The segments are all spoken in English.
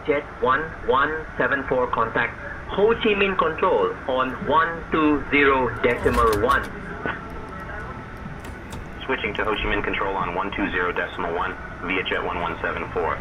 Jet 1174 contact Ho Chi Minh Control on 120.1. Switching to Ho Chi Minh Control on 120.1 via Jet 1174.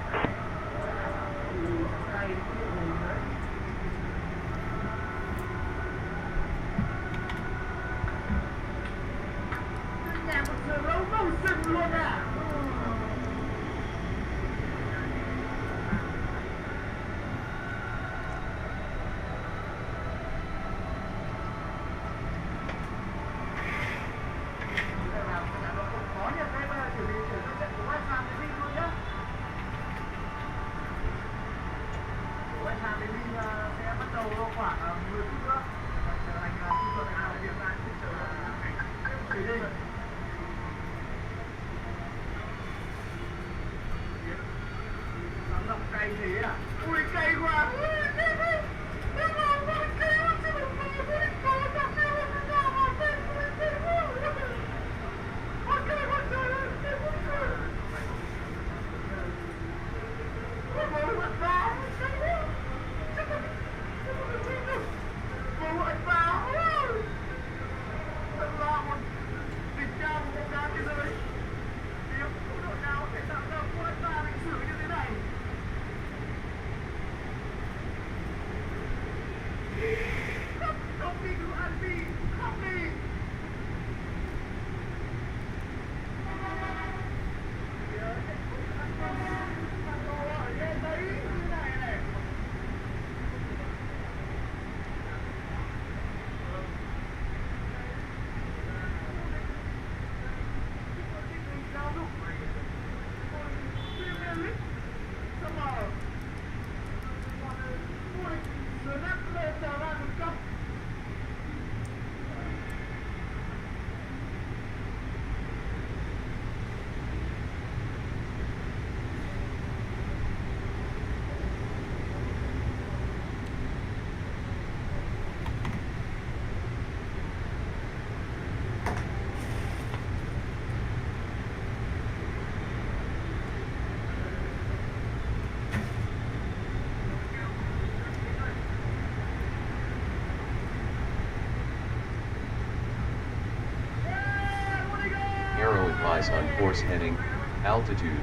advise on course heading, altitude,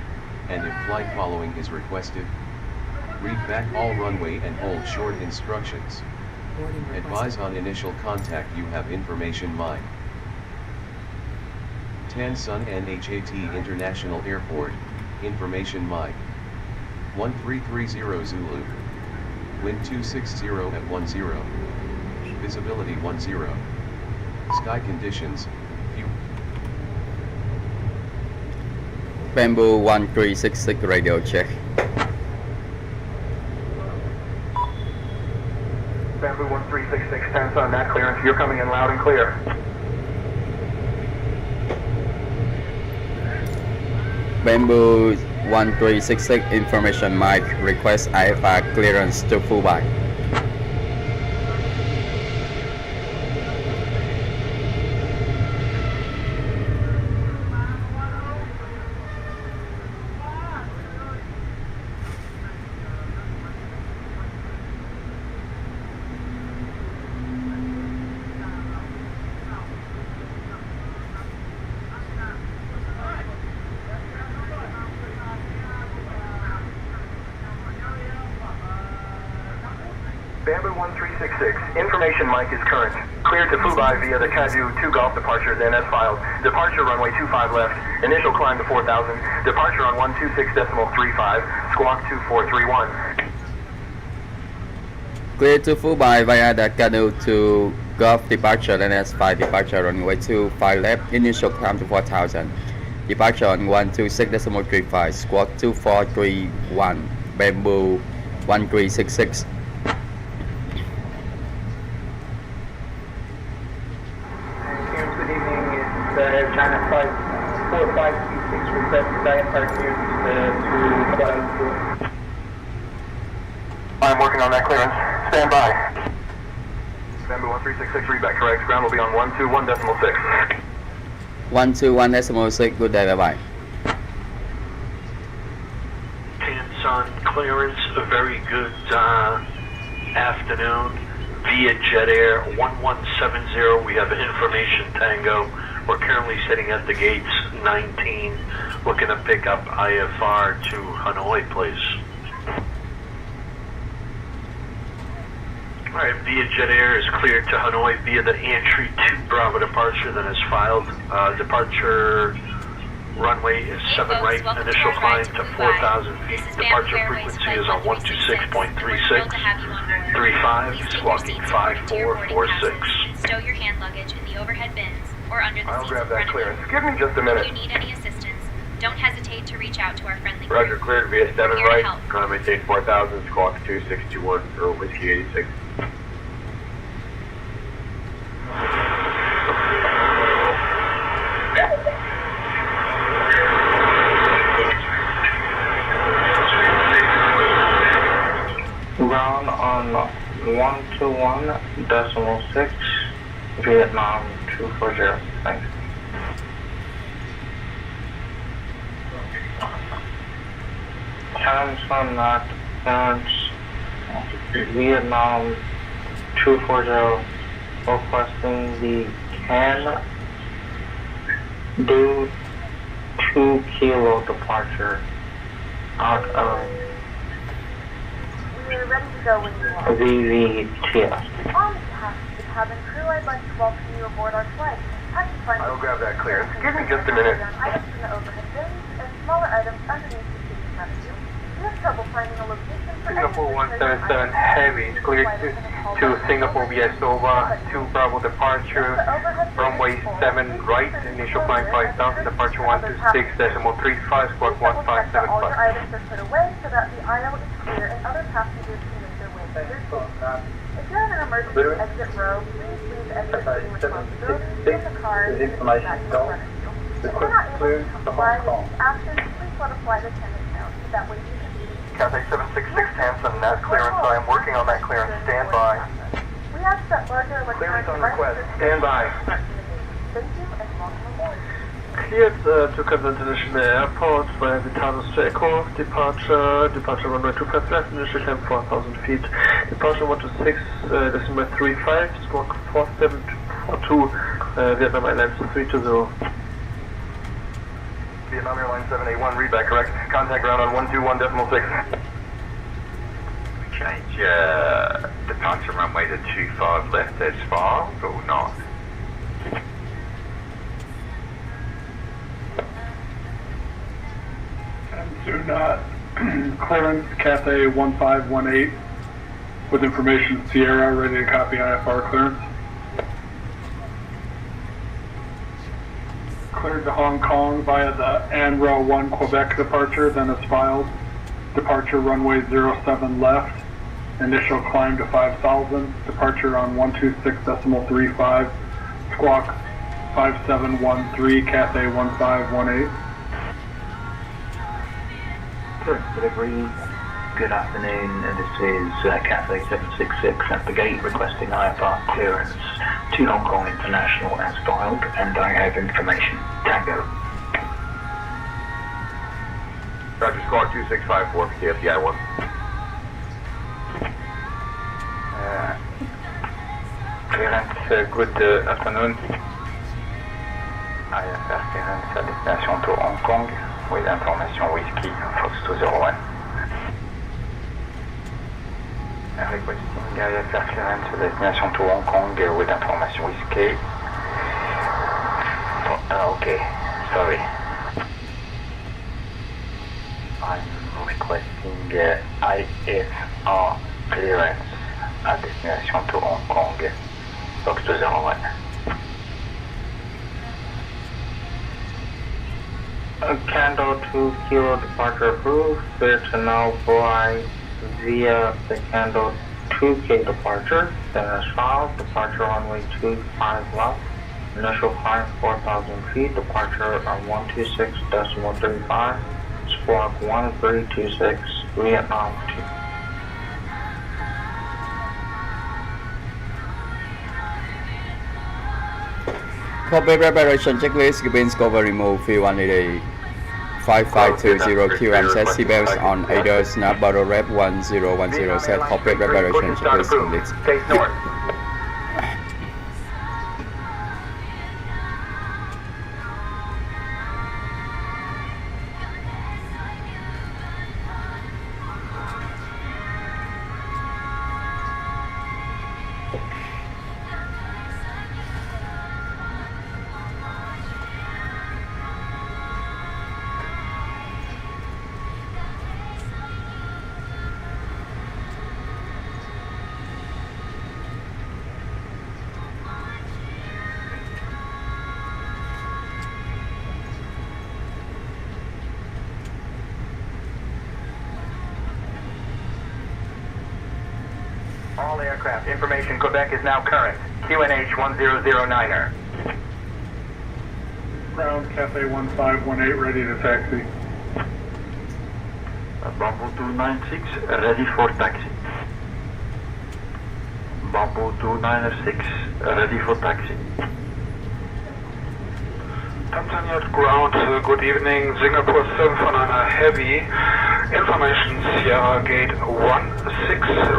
and if flight following is requested. Read back all runway and hold short instructions. Advise on initial contact you have information mine. Tan Son Nhat International Airport, information mine. 1330 Zulu. Wind 260 at 10. Visibility 10. Sky conditions, few. Bamboo 1366 radio check. Bamboo 1366, 10 Sun, Nhat clearance. You're coming in loud and clear. Bamboo 1366 information mic request IFR clearance to Fubai. Bamboo 1366, information mic is current. Clear to Fubai via the Kaju 2 Golf departures and as filed. Departure runway 25 left, initial climb to 4,000, departure on 126.35, squawk 2431. Clear to Fubai via the Canoe to Golf departure and S5 departure runway 25 left, initial climb to 4,000. Departure on 126.35, squawk 2431, Bamboo 1366. China Flight 4536 request IFR clearance to I'm working on that clearance. Stand by. Bamboo 1366, read back correct. Ground will be on 121.6. 121.6, good day, bye-bye. Tan Son clearance, a very good afternoon. Via Jet Air 1170, we have information Tango. We're currently sitting at the gates 19, looking to pick up IFR to Hanoi, please. Alright, via Jet Air is cleared to Hanoi via the entry 2 Bravo departure that is filed. Departure runway is 7 right, initial climb to 4,000 feet. Departure frequency is on 126.36, 35, squawking 5446. Stow your hand luggage in the overhead bins or under the I'll seats grab in that front clearance. of you. Give me just a If minute. you need any assistance, don't hesitate to reach out to our friendly crew. Roger, cleared via 7 Here to right, help. climb maintain 4,000, squawk 2621 for Whiskey 86. Ground on 121.6, Vietnam 240. Thanks. Tan Son Nhat clearance, Vietnam 240, requesting the can do 2 kilo departure out of We're ready to go when you are. VVTS. On behalf of the cabin crew, I'd like to welcome you aboard our flight. I'll grab that clearance. Give me just a minute. Items in the overhead bins and smaller items underneath the seat in front of you. We have trouble finding a location for Singapore 177 Heavy is cleared to Singapore via Sova, 2 Bravo departure, runway 7 right, initial climb 5,000, departure 126.35, squawk All your 1575. items are put away so that the aisle is clear and other passengers can make their way to their seats. If you're in an emergency exit row, please leave exit seating responsibilities in the car and in the back in front of you. If you're not able to comply with these actions, please let a flight attendant know so that way you can Cathay 766 Hanson, Nhat clearance. I am working on that clearance. Stand by. We ask that larger electronic Clearance on request. devices Stand by. Thank you and welcome aboard. Cleared to Camden International Airport via Vitalis to Echo, departure runway 25 left, initial climb 4,000 feet, departure 126.35, squawk 4742, Vietnam Airlines 320. Vietnam Airlines 781, read back correct. Contact ground on 121.6. Change departure runway to 25 left as filed or not? And to Nhat, clearance Cathay 1518 with information Sierra, ready to copy IFR clearance. Cleared to Hong Kong via the ANRO 1 Quebec departure, then as filed. Departure runway 07 left. Initial climb to 5,000. Departure on 126.35. Squawk 5713, Cathay 1518. Current delivery. Good afternoon. This is Cathay 766 at the gate requesting IFR clearance to Hong Kong International as filed, and I have information. Tango. Roger, squawk 2654, KFDI 1. Clearance, good afternoon. IFR clearance à destination to Hong Kong with information Whiskey Fox 201. Requesting IFR clearance à destination to Hong Kong with information Whiskey. Okay, sorry. I'm requesting IFR clearance à destination to Hong Kong, Fox 201. Candle 2 Kilo departure approved. Clear to now fly via the Candle 2K departure. Then as filed, departure runway 25 left. Initial climb 4,000 feet. Departure on 126.35. Squawk 1326, Vietnam 2. Copy preparation checklist, Gibins cover remove V188 5520 QM set seatbelts on either snap bottle rep 1010 set copy preparation checklist complete. Face north. All aircraft information Quebec is now current. QNH 1009er. Ground Cathay 1518, ready to taxi. Bamboo 296, ready for taxi. Bamboo 296, ready for taxi. Tanzania ground, good evening. Singapore 749 Heavy. Information Sierra Gate 16,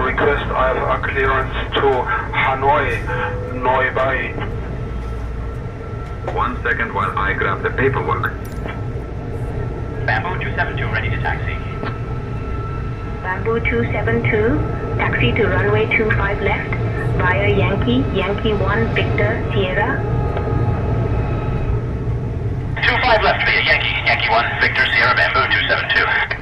request IFR clearance to Hanoi, Noi Bai. 1 second while I grab the paperwork. Bamboo 272, ready to taxi. Bamboo 272, taxi to runway 25 left, via Yankee 1 Victor Sierra. 25 left via Yankee 1, Victor Sierra, Bamboo 272.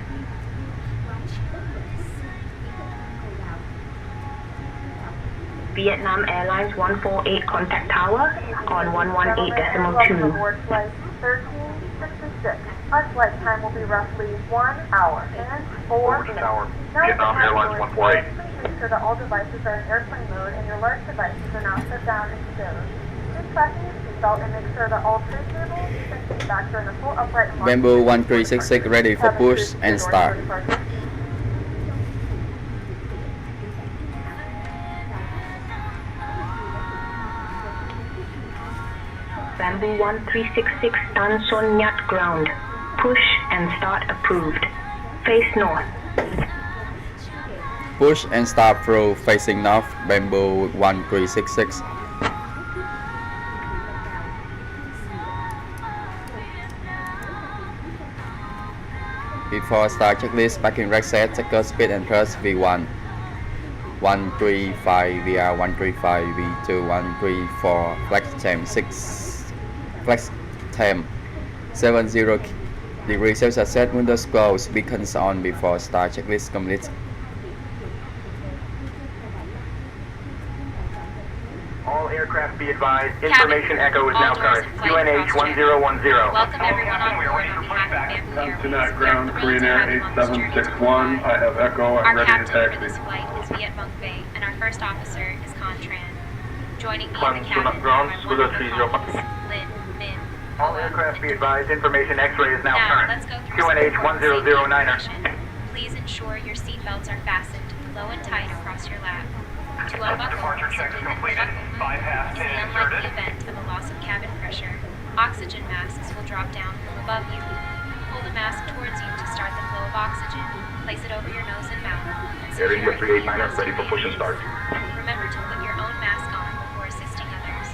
Vietnam Airlines 148 contact tower on 118.2. Board flight 1366. Our flight time will be roughly 1 hour and 4 minutes. Tower, Now Vietnam that the Airlines time is 148. Please make sure that all devices are in airplane mode and your large devices are not set down and stowed. Please fasten your seatbelt and make sure that all tray tables and seat backs are in a full upright posture. Bamboo 1366 ready for push and start. Bamboo 1366 Tan Son Nhat ground. Push and start approved. Face north. Push and start through facing north, Bamboo 1366. Before start checklist, parking brake set, checker speed and press V1. 135 VR 135 V2 134 flex time 6 flex time 70 degrees Celsius set, windows closed, beacons on before start checklist complete. All aircraft be advised, information echo is now current. QNH 1010. Welcome everyone on board on behalf of Bamboo Airways. To Nhat We are ground, thrilled Korean to Air have you on this journey to 8761. I have Echo. I'm Our ready to captain for taxi. this flight is Viet Bung Bay, and our first officer is Con Tran. Joining me in Climb the to cabin Nhat ground, are my Scooter wonderful 305. colleagues, Lin, Min, All aircraft be advised, information X-ray is now Now, current. let's go through some QNH important safety 1009er. information. Please ensure your seatbelts are fastened low and tight across your lap. To unbuckle, Departure checks oxygen completed. buckle Bypass in the pin unlikely inserted. event of a loss of cabin pressure. Oxygen masks will drop down from above you. Pull the mask towards you to start the flow of oxygen. Place it over your nose and mouth. And Air India secure it 389er, ready for push and start. Remember to put your own mask on before assisting others.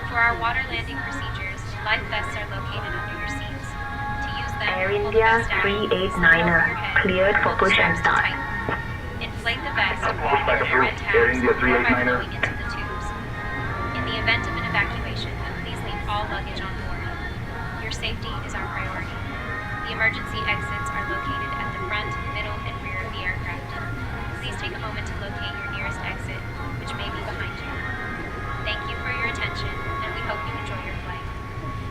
For our water landing procedures, life vests are located under your seats. To use them, Air pull the India vest down, 389er, over your head, cleared for pull the push and straps start. tight. Inflate the vest with Push back air approved. and Air tabs India or by 389er. blowing into the tubes. In the event of an evacuation, please leave all luggage on board. Your safety is our priority. The emergency exits are located at the front, middle, and rear of the aircraft. Please take a moment to locate your nearest exit, which may be behind you. Thank you for your attention, and we hope you enjoy your flight.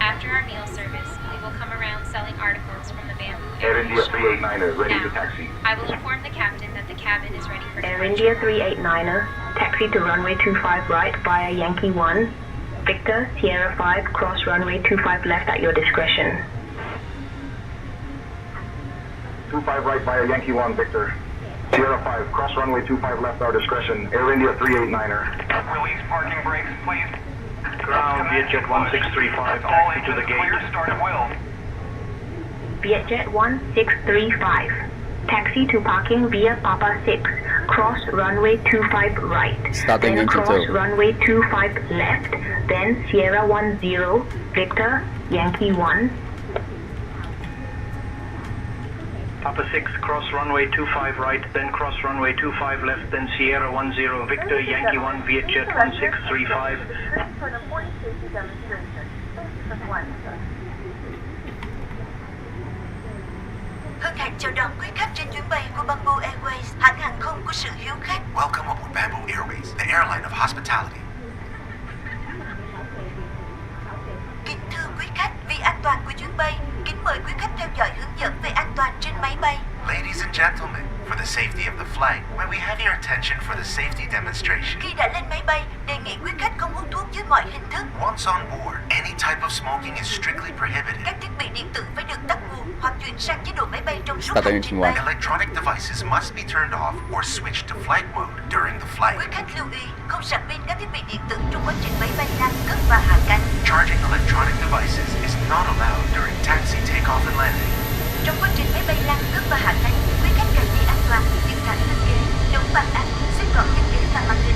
After our meal service, we will come around selling articles from the Bamboo Air Airways India shop. 389er, ready to Now, taxi. I will inform the captain that the cabin is ready for Air departure. India 389er, taxi to runway 25 right via Yankee 1. Victor, Sierra 5, cross runway 25 left at your discretion. 25 right via Yankee 1, Victor. Sierra 5, cross runway 25 left, our discretion. Air India 389er. Release parking brakes, please. Ground, VietJet 1635, taxi to the gate. Start at will. Vietjet 1635, taxi to parking via Papa 6, cross runway 25 right. Starting then engine cross 2. runway 25 left, then Sierra 10, Victor, Yankee 1. Papa 6, cross runway 25 right, then cross runway 25 left, then Sierra 10, Victor, Yankee 1, VietJet 1635. This is for an important safety demonstration. Thank you for flying with us. Hân hạnh chào đón quý khách trên chuyến bay của Bamboo Airways, hãng hàng không của sự hiếu khách. Welcome aboard Bamboo Airways, the airline of hospitality. Kính thưa quý khách, vì an toàn của chuyến bay, kính mời quý khách theo dõi hướng dẫn về an toàn trên máy bay. Ladies and gentlemen, for the safety of the flight, may we have your attention for the safety demonstration. Khi đã lên máy bay, đề nghị quý khách không hút thuốc dưới mọi hình thức. Once on board, any type of smoking is strictly prohibited. Các thiết bị điện tử phải được tắt nguồn hoặc chuyển sang chế độ máy bay trong suốt Starting hành trình bay. Electronic devices must be turned off or switched to flight mode during the flight. Quý khách lưu ý, không sạc pin các thiết bị điện tử trong quá trình máy bay đang cất và hạ cánh. Charging electronic devices is not allowed during taxi, takeoff, and landing. Trong quá trình máy bay đang cất và hạ cánh, quý khách cần dây an toàn, dựng thẳng lưng ghế, chống bàn ăn, xếp gọn chân ghế và màn hình.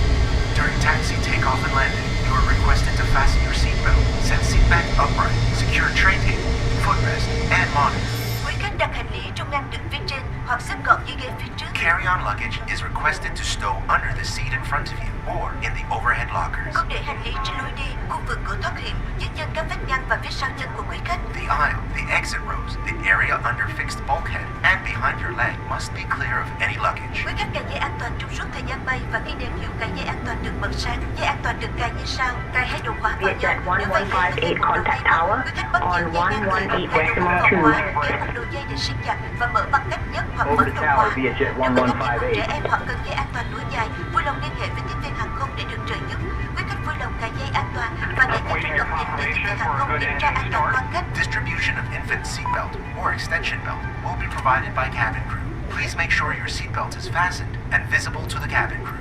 During taxi, takeoff, and landing, you are requested to fasten your seatbelt, set seat back upright, secure tray table, footrest, and monitor. Quý khách đặt hành lý trong ngăn đựng phía trên hoặc xếp gọn dưới ghế phía trước. Carry-on luggage is requested to stow under the seat in front of you or in the overhead lockers. Không để hành lý trên lối đi, khu vực cửa thoát hiểm, dưới chân các vách ngăn và phía sau chân của quý khách. The aisle, the exit rows, the area under fixed bulkhead, and behind your leg must be clear of any luggage. Quý khách cài dây an toàn trong suốt thời gian bay và khi đèn hiệu cài dây an toàn được bật sáng, dây an toàn được cài như sau: cài hai đầu khóa vào nhau. Vietjet Nếu bay hơi có 1158 thêm một đầu contact dây mỏng, tower quý khách bắt on giữ dây ngang người, 118 hai đầu decimal khóa 2. kéo một đầu dây để siết chặt và mở bằng cách nhấc hoặc Over bấm the đầu tower, khóa. Vietjet Nếu có thông tin 1158. trẻ em hoặc cần dây an toàn nối dài, vui lòng liên hệ với tiếp viên hàng không để được trợ giúp. Quý khách vui lòng cài dây an toàn và để nhận được thông tin từ tiếp viên hàng không kiểm tra an toàn khoang khách. Distribution of infant seatbelt or extension belt will be provided by cabin crew. Please make sure your seatbelt is fastened and visible to the cabin crew.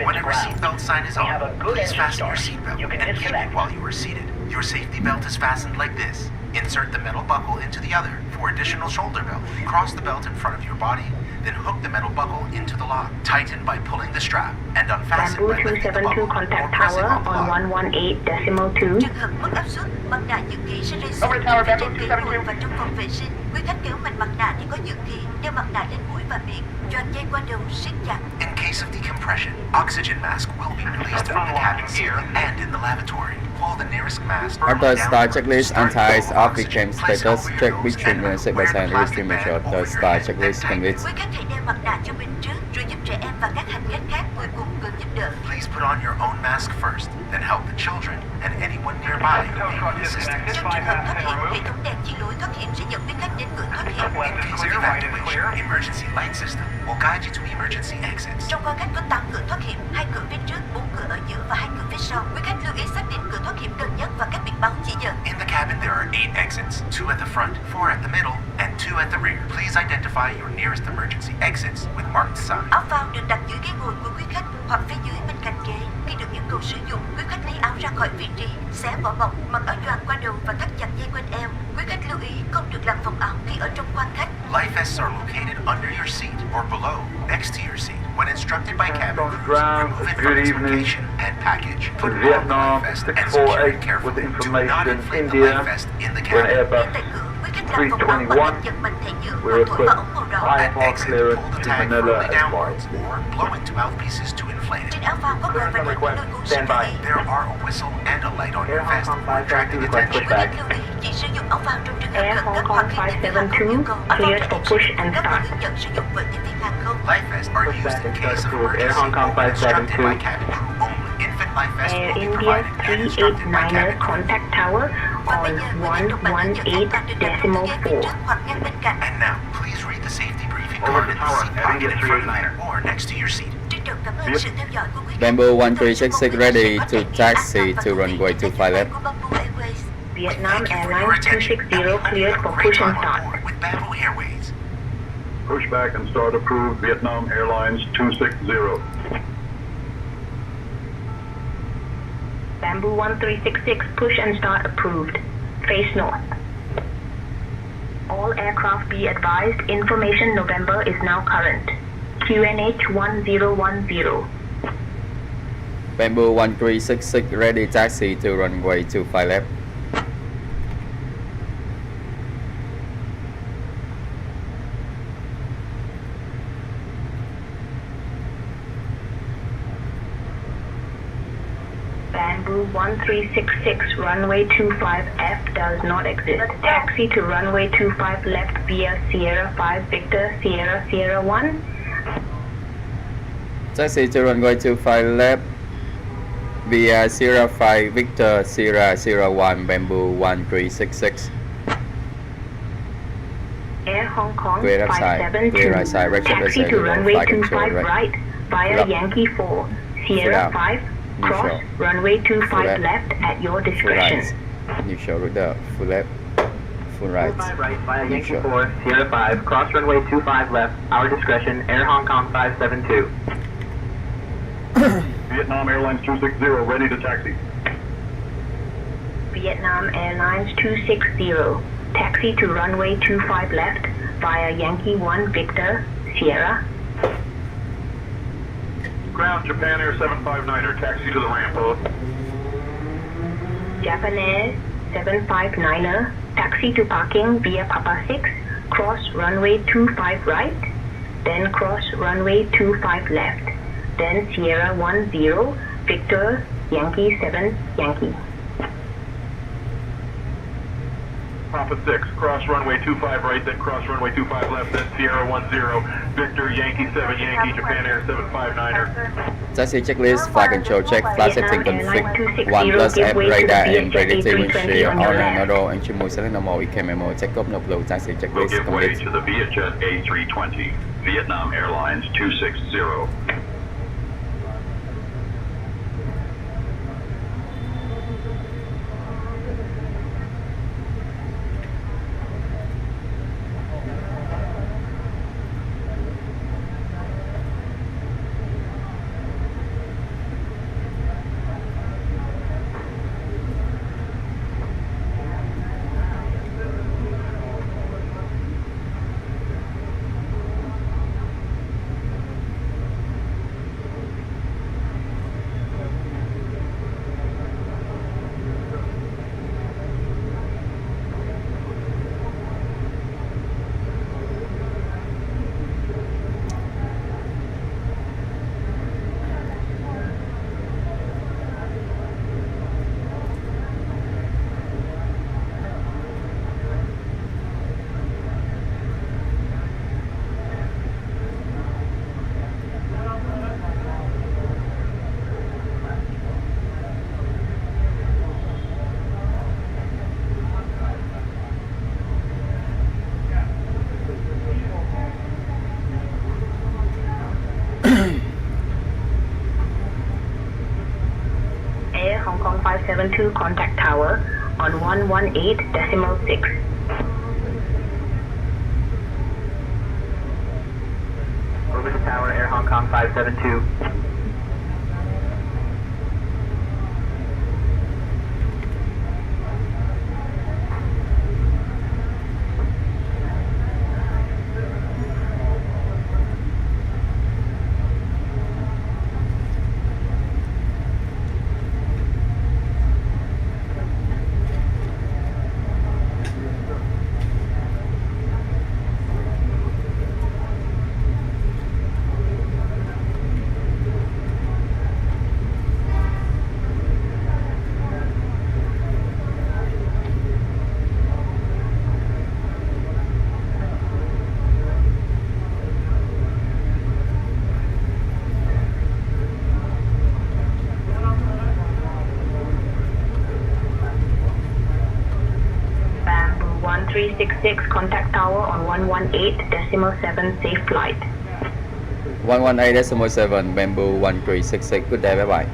Whenever seatbelt sign is on, please fasten your seatbelt and keep it while you are seated. Your safety belt is fastened like this. Insert the metal buckle into the other for additional shoulder belt. Cross the belt in front of your body, Then hook the metal buckle into the lock. Tighten by pulling the strap and unfasten Bamboo by lifting the 272 buckle or contact pressing tower on the on lock. 118.2. Trường hợp mất áp suất, mặt nạ dự kỳ sẽ rơi xuống trên ghế ngồi và trong phòng vệ sinh. Quý khách kéo mạnh mặt nạ thì có dự kỳ, đeo mặt nạ lên mũi và miệng, choàng dây qua đầu, siết chặt. In case of decompression, oxygen mask will be released from the cabin ceiling and in the lavatory. Pull the nearest mask After down star the checklist start anti flow off oxygen. became Place it status over your check nose between and 96% wear a is plastic estimation band of the over your star head checklist and tighten complete. Quý khách hãy đeo mặt nạ cho mình trước, rồi giúp trẻ em và các hành khách khác ngồi cùng cần giúp đỡ. Please put on your own mask first, then help the children and anyone nearby who may need assistance. Trong trường hợp thoát hiểm, hệ thống đèn chỉ lối thoát hiểm sẽ dẫn quý khách đến cửa thoát hiểm. In case of evacuation, emergency light system will guide you to emergency exits. Trong khoang khách có 8 cửa thoát hiểm, 2 cửa phía trước, 4 cửa ở giữa và 2 cửa phía sau. Quý khách lưu ý xác định cửa thoát hiểm gần nhất và các biển báo chỉ dẫn. In the cabin, there are 8 exits, 2 at the front, 4 at the middle, and 2 at the rear. Please identify your nearest emergency exits with marked signs. Áo phao được đặt dưới ghế ngồi của quý khách hoặc phía dưới bên cạnh ghế. Khi được yêu cầu sử dụng, quý khách lấy áo ra khỏi vị trí, xé vỏ bọc, mặc áo choàng qua đầu và thắt chặt dây quanh eo. Quý khách lưu ý không được làm phồng áo khi ở trong khoang khách. Life vests are located under your seat or below, next to your seat. When instructed by cabin crew, remove it from its location and package. Put on the life vest and secure it carefully. Do not inflate the life vest in the cabin. Tại cửa, quý khách làm phồng áo bằng cách giật mạnh thẻ nhựa We're hoặc thổi vào ống màu đỏ. At exit, pull the tag firmly downwards or blow into mouthpieces to inflate it. Trên áo phao có còi và đèn lôi cuốn sẽ lưu ý. There are a whistle and a light on your vest for attracting attention. Quý khách lưu ý chỉ sử dụng áo phao trong trường hợp Air khẩn cấp Hong hoặc Kong khi nhân viên hàng không yêu 572 cầu. Áo phao cleared được for sử push dụng and các start. hướng dẫn sử dụng bởi nhân viên hàng không. Life vests are used in case of emergency. Air Hong Kong Instructed 572. by cabin crew only. Infant life vest Air will be India provided and instructed by 389er cabin crew. contact tower Và on bây giờ, quý khách đọc bản hướng dẫn an toàn được đặt trong ghế phía 118.4. trước hoặc ngang bên cạnh. And now, please read the safety briefing Over card the in the tower, seat at pocket India in front of 389er. you or next to your seat. Trân trọng cảm ơn sự theo dõi của quý khách. Bamboo 1366 ready to taxi to runway 25 left. Vietnam Airlines 260 cleared for push and start. With Bamboo Airways. Pushback and start approved, Vietnam Airlines 260. Bamboo 1366 push and start approved. Face north. All aircraft be advised information November is now current. QNH 1010. Bamboo 1366 ready taxi to runway 25 left. Bamboo 1366 runway 25F does not exist. Taxi to runway 25 left via Sierra 5 Victor Sierra Sierra 1. Taxi to runway 25 left via Sierra 5 Victor Sierra Sierra 1 Bamboo 1366. Air Hong Kong Clear outside. 572. Clear outside. Right Taxi to control, runway flight control, 25 right. right via Full up. Yankee 4 Sierra down. 5 cross Neutral. runway Full 25 left. left at your Full discretion. right. Neutral rudder. Full left. Full right. Right via Yankee Neutral. 4, Sierra 5, cross runway 25 left, our discretion, Air Hong Kong 572. Vietnam Airlines 260, ready to taxi. Vietnam Airlines 260. Taxi to runway 25 left via Yankee 1 Victor Sierra. Ground Japan Air 759er, taxi to the ramp. Japan Air 759er. Taxi to parking via Papa 6. Cross runway 25 right. Then cross runway 25 left. Then Sierra 10 Victor Yankee 7 Yankee. Papa 6, cross runway 25 right, then cross runway 25 left, then Sierra 10, Victor Yankee 7 Yankee, Japan Air 759er. Taxi checklist, flight control check, flight setting config, 1 plus F radar and predictive windshield, on auto, engine mode select normal, EK memo, take up no flow, taxi We'll checklist give way complete. to the Vietjet A320, Vietnam Airlines 260. 072 contact tower on 118.6. Over to tower, Air Hong Kong 572. Bamboo 1366 contact tower on 118.7 safe flight. 118.7 Bamboo 1366. Good day, bye bye.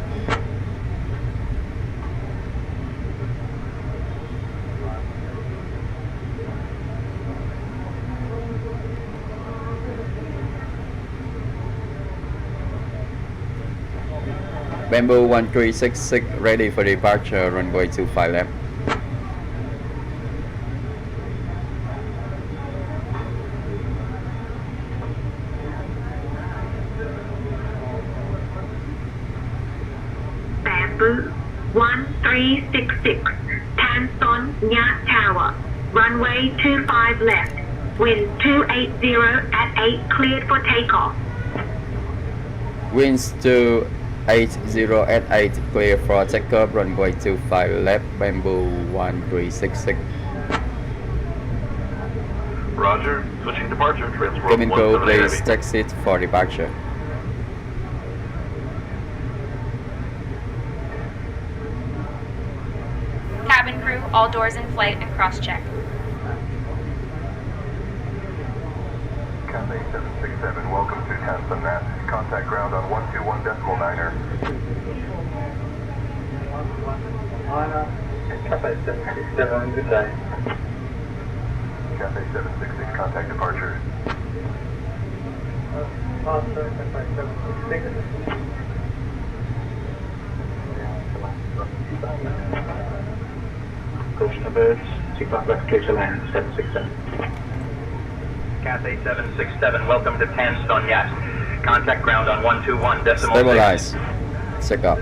Bamboo 1366 ready for departure, runway 25 left. Bamboo 1366 Tanson Nhat Tower, runway 25 left, wind 280 at 8, cleared for takeoff. Winds 280 at 8, clear for takeoff, runway 25 left, Bamboo 1366. Roger. Switching departure. Transport Cabin crew, 17 please Heavy. take seat for departure. Cabin crew, all doors in flight and cross-check. Cathay 767, welcome to Tanson Nhat. Contact ground on 121.9er. Cathay 767, good day. Cathay 766, contact departure. Caution birds, seatbelt left clear to land, 767. Cathay 767, welcome to Tanson Nhat. Contact ground on 121.6. Stabilize. Check up.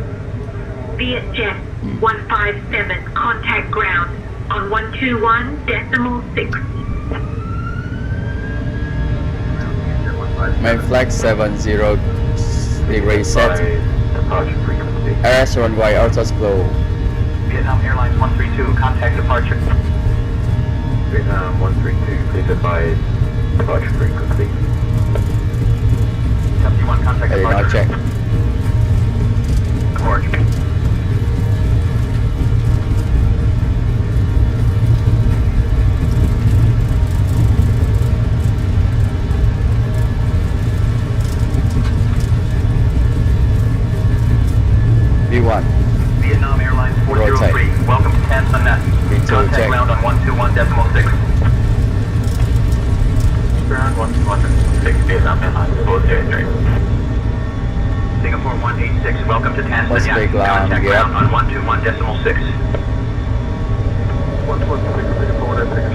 Vietjet 157 contact ground on 121.6. Main flag 70 degrees set. Departure frequency. RS runway auto flow. Vietnam Airlines 132, contact departure. Vietnam 132, please advise departure frequency. 71, contact Hey, now departure. check. Departure. V1. Vietnam Airlines 403, Rotate. welcome to Tanson Nhat. V2 Contact check. ground on 121.6. Ground 116, Vietnam Airlines 403. Singapore 186, welcome to Tanson Let's Nhat. take line, Contact yeah. ground on 121.6. 116,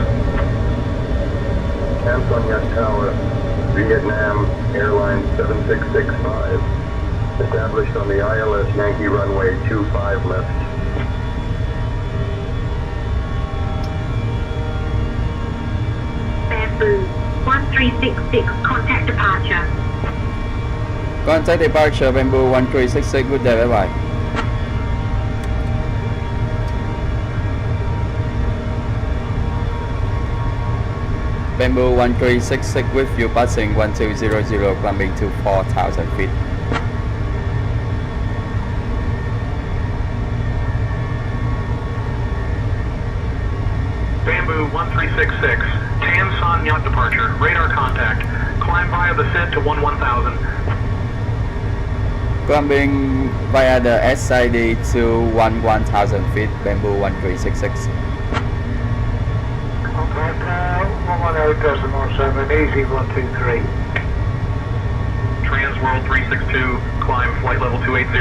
Tanson Nhat Tower, Vietnam Airlines 7665. Established on the ILS Yankee runway 25 left. Bamboo 1366 contact departure. Contact departure, Bamboo 1366. Good day, bye bye. Bamboo 1366 with you passing 1200, climbing to 4,000 feet. Bamboo 1366, Tanson Nhat departure, radar contact. Climb via the SID to 11,000. Climbing via the SID to 1000 feet, Bamboo 1366. Contact 118.7, easy 123. Transworld 362, climb flight level 280.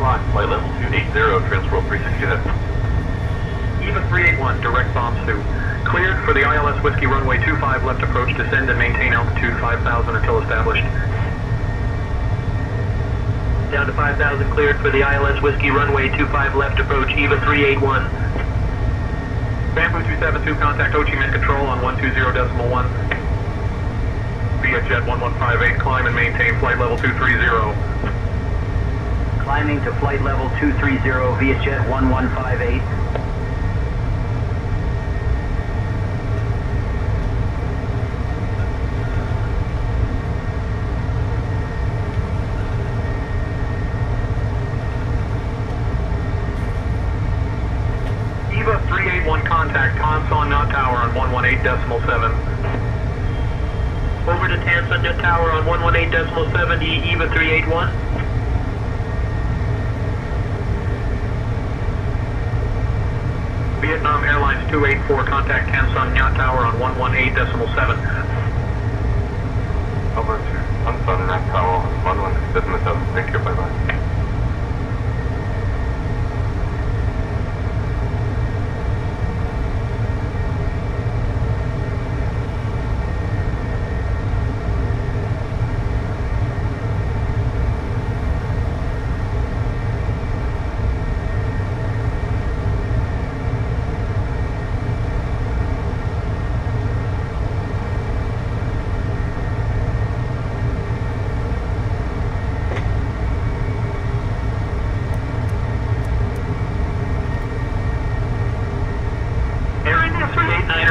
Flight level 280, Transworld 362. EVA 381, direct bomb suit. Cleared for the ILS Whiskey runway 25 left approach, descend and maintain altitude 5,000 until established. Down to 5,000, cleared for the ILS Whiskey runway 25 left approach, EVA 381. Bamboo 272, contact Ho Chi Minh Control on 120.1. Via Jet 1158, climb and maintain flight level 230. Climbing to flight level 230 via Jet 1158. EVA 381, contact Tansan Nhat Tower on 118.7. Over to Tansan Nhat Tower on 118.7, EVA 381. Vietnam Airlines 284, contact Tansan Nhat Tower on 118.7. Over to Tansan Nhat Tower on 117.7. Thank you, bye-bye.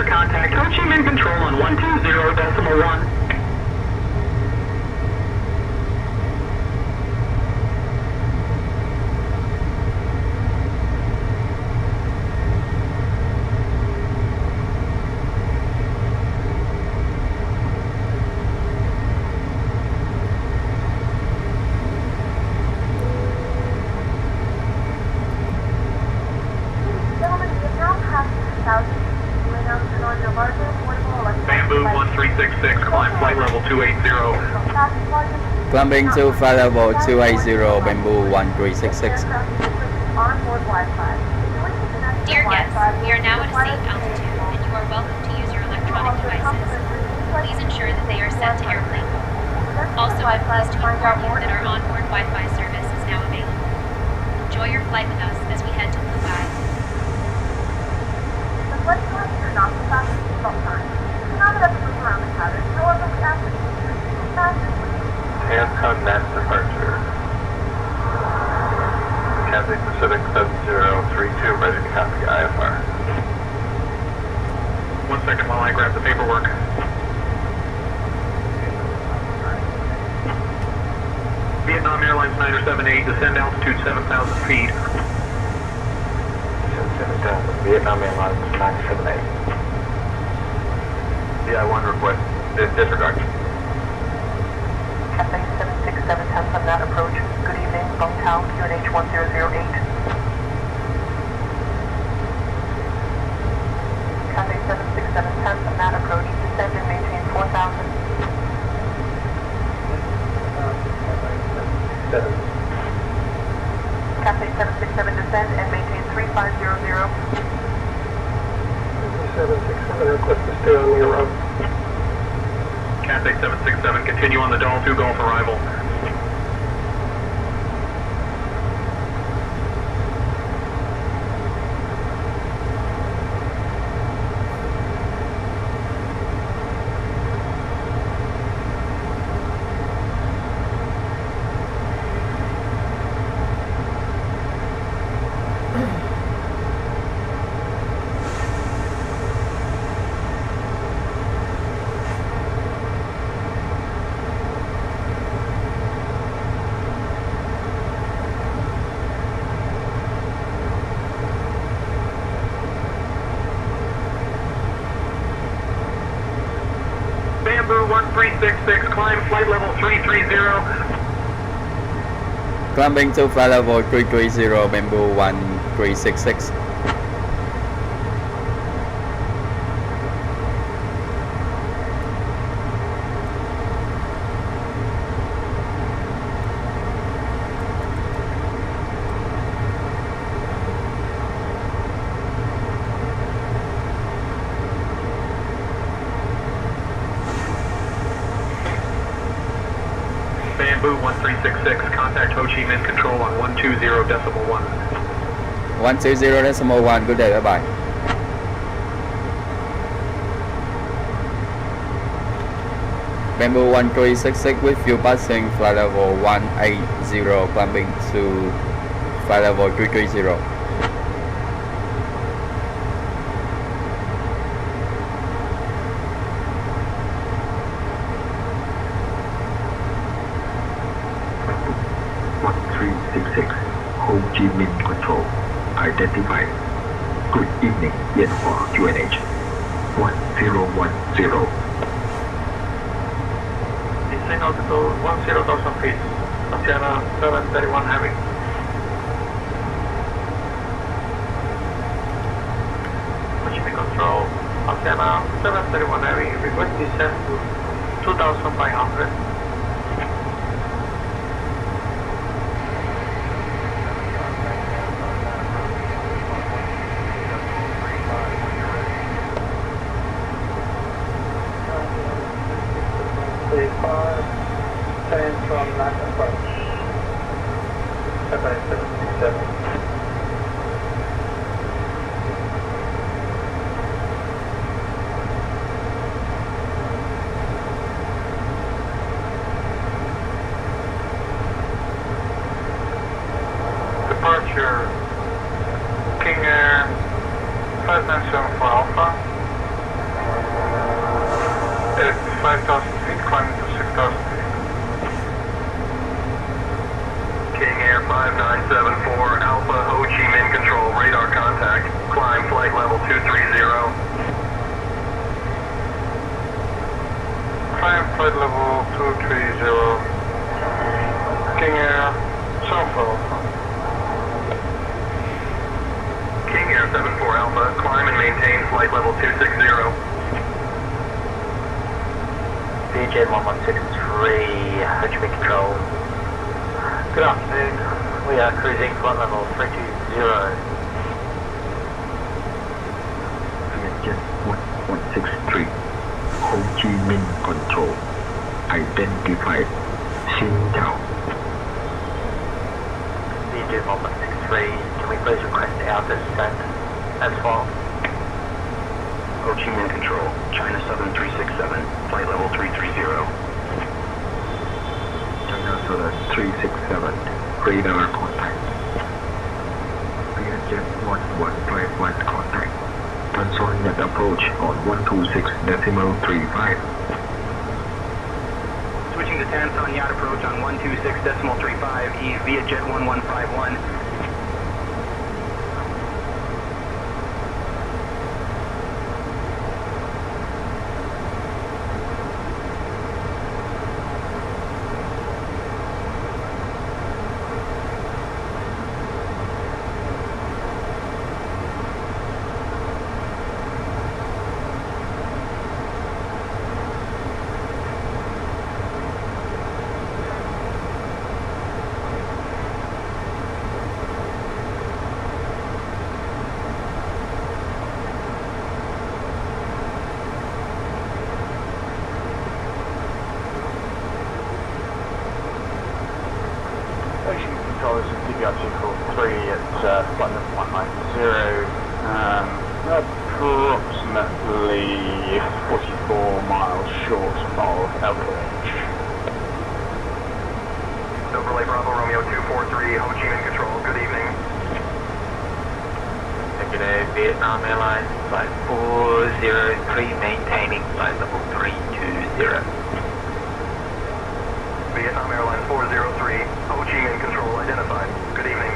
Contact Ho Chi Minh Control on 120.1. Bamboo 1366, climb flight level 280. Climbing to flight level 280, Bamboo 1366. Dear guests, we are now at a safe altitude, and you are welcome to use your electronic devices. Please ensure that they are set to airplane mode. Also, I'm pleased to inform you that our onboard Wi-Fi service is now available. Enjoy your flight with us as we head to Blue Eye. Let's go ahead and turn off the fast seatbelt sign. Do not let us move around the cabin. However, we ask that you keep your seatbelt fastened when you Hancock Nhat departure. Cathay Pacific 7032, ready to copy IFR. 1 second while I grab the paperwork. Vietnam Airlines 978, descend altitude 7,000 feet. 7,000, Vietnam Airlines 978. VI1 request, disregard. Cathay 767 on that approach. Good evening, Bungtown, QNH 1008. Cathay 767 on that approach. Descend and maintain 4,000. Cathay 767 descend and maintain 3500. 767 request to stay on your route. Cathay 767, continue on the Dahl 2 Gulf arrival. Bamboo 1366, climb flight level 330. Climbing to flight level 330, Bamboo 1366. Bamboo 1366, contact Ho Chi Minh Control on 120.1. 120.1, good day, bye bye. Bamboo 1366 with you passing flight level 180, climbing to flight level 330. Ho Chi Minh Control. Identified. Good evening, Yanhua QNH. 1010. Descend altitude 10,000 feet. Oceana 731 Heavy. Ho Chi Minh Control. Oceana 731 Heavy. Request descent to 2,500. From Nhat approach. 767. Departure King Air 5974 Alpha. At 5,000 feet, climbing to 6,000 feet. King Air 5974 Alpha Ho Chi Minh Control, radar contact. Climb flight level 230. Climb flight level 230. King Air 74 Alpha. King Air 74 Alpha, climb and maintain flight level 260. VJ 1163, Ho Chi Minh Control. Good afternoon. We are cruising flight level 320. Vietjet 1163. Ho Chi Minh Control. Identified. Xin chào. VJ 1163, can we please request our descent as well? Ho Chi Minh Control, China 7367, flight level 330. China Southern 367, radar contact. Vietjet 1151 contact. Transonic net approach on 126.35. Switching to Tanson Yacht approach on 126.35, Eve Vietjet 1151. Control, this is DBRC call 3 at flight level 190, approximately 44 miles short of LKH. Overlay Bravo Romeo 243, Ho Chi Minh Control, good evening. Good day, Vietnam Airlines, flight 403, maintaining flight level 320. Vietnam Airlines 403, Ho Chi Minh Control identified. Good evening.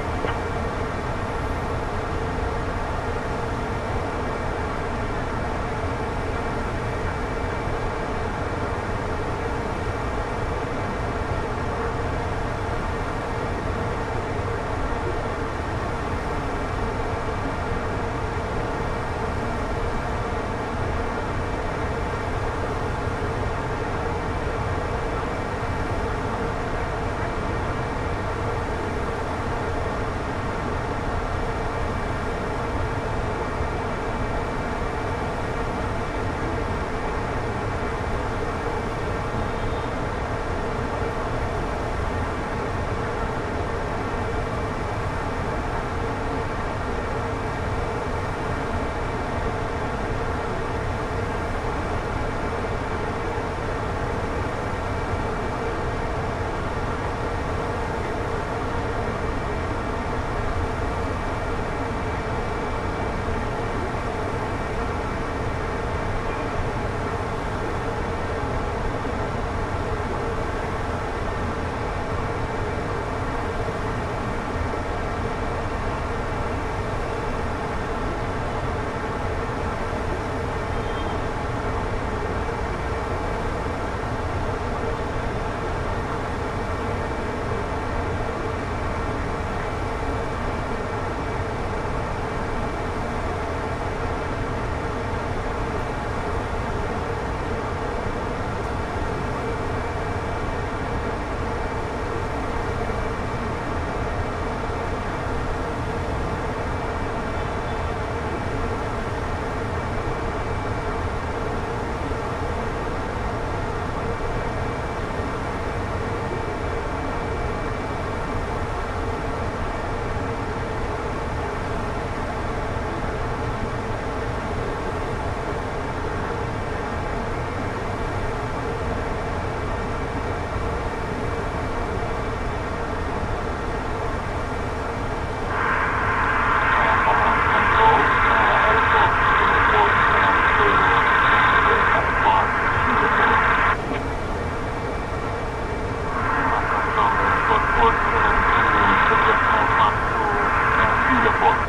114.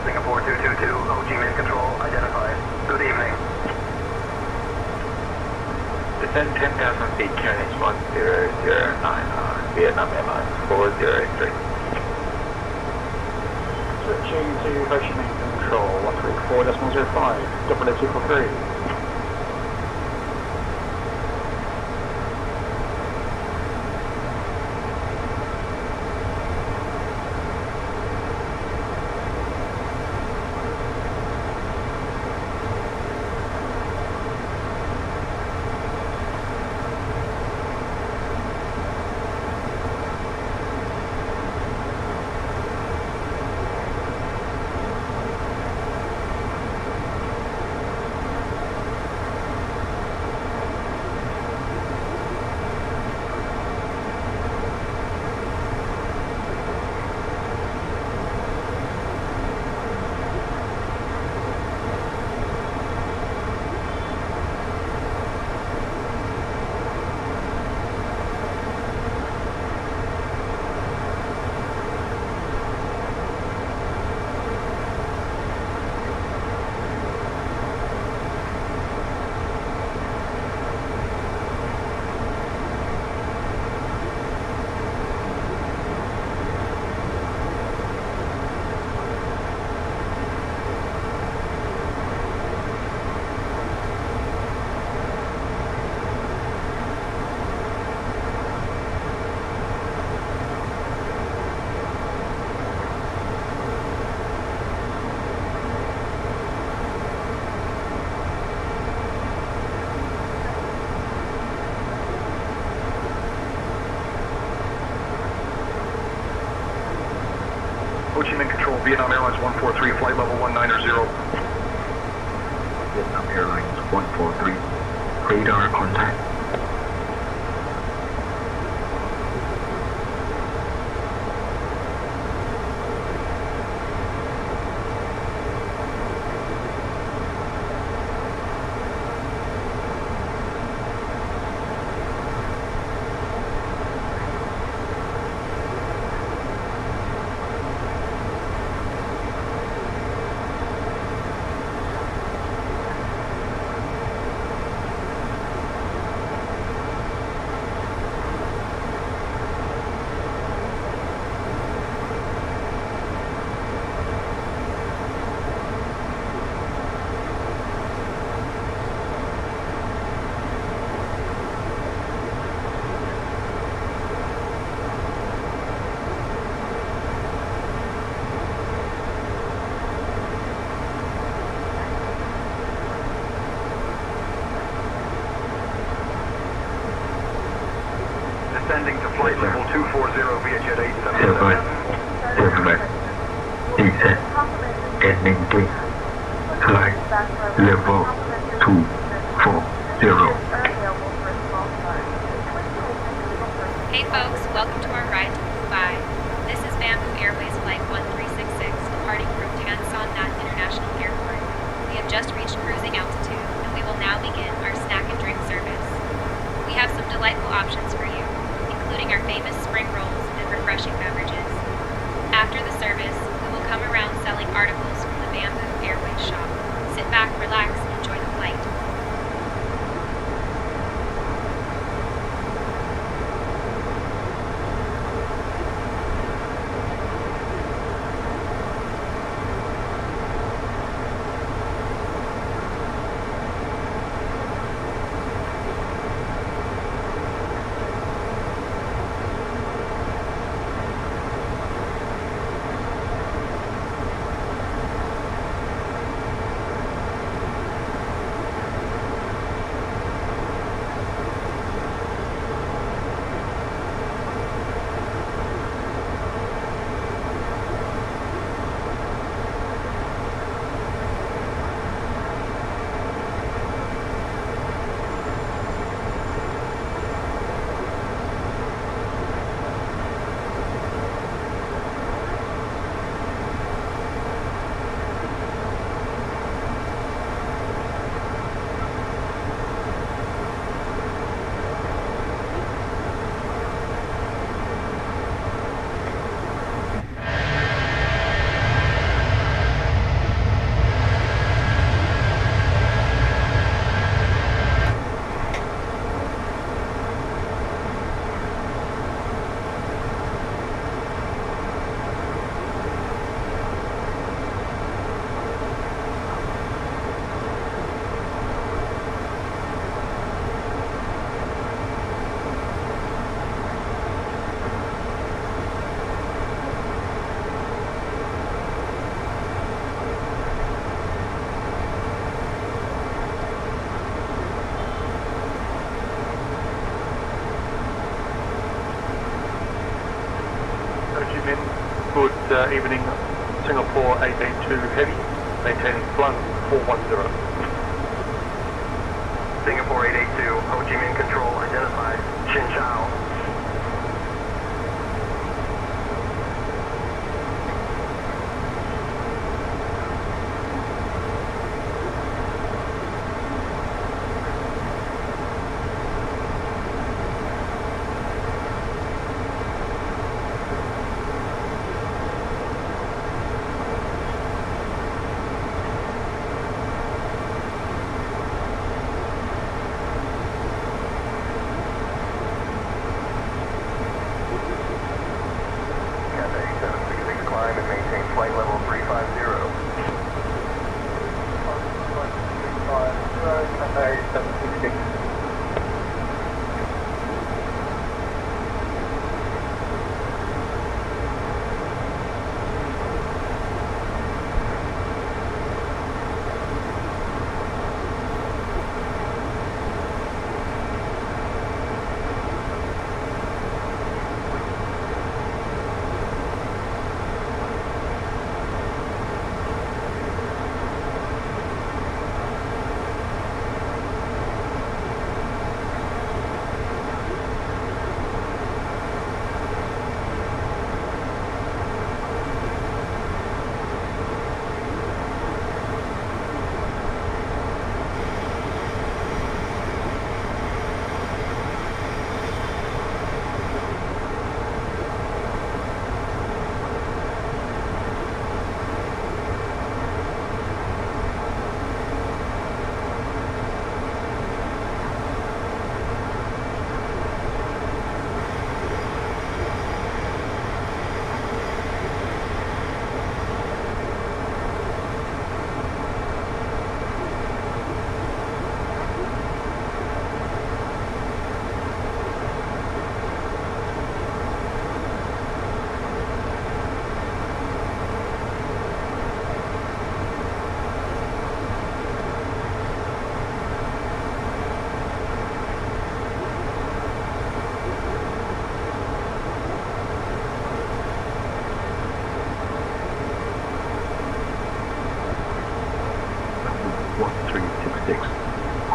Singapore 222, Ho Chi Minh Control, identified. Good evening. Descend 10,000 feet, QNH 1009, Vietnam Airlines 403. Switching to Ho Chi Minh Control, 134.05, double 243. Ho Chi Minh Control, Vietnam Airlines 143, flight level 190. Vietnam Airlines 143, radar contact. Descending to flight level 240 via jet 877. Descent, ending please. Flight level 240. Hey folks, welcome to our ride to Dubai. This is Bamboo Airways Flight 1366, departing from Nhat International Airport. We have just reached cruising altitude, and we will now begin our snack and drink service. We have some delightful options for you, including our famous spring rolls and refreshing beverages. good evening, Singapore 882 Heavy, maintaining flung 410. Singapore 882, Ho Chi Minh Control, identified, Xin Chao. Flight level 350. Cathay 766.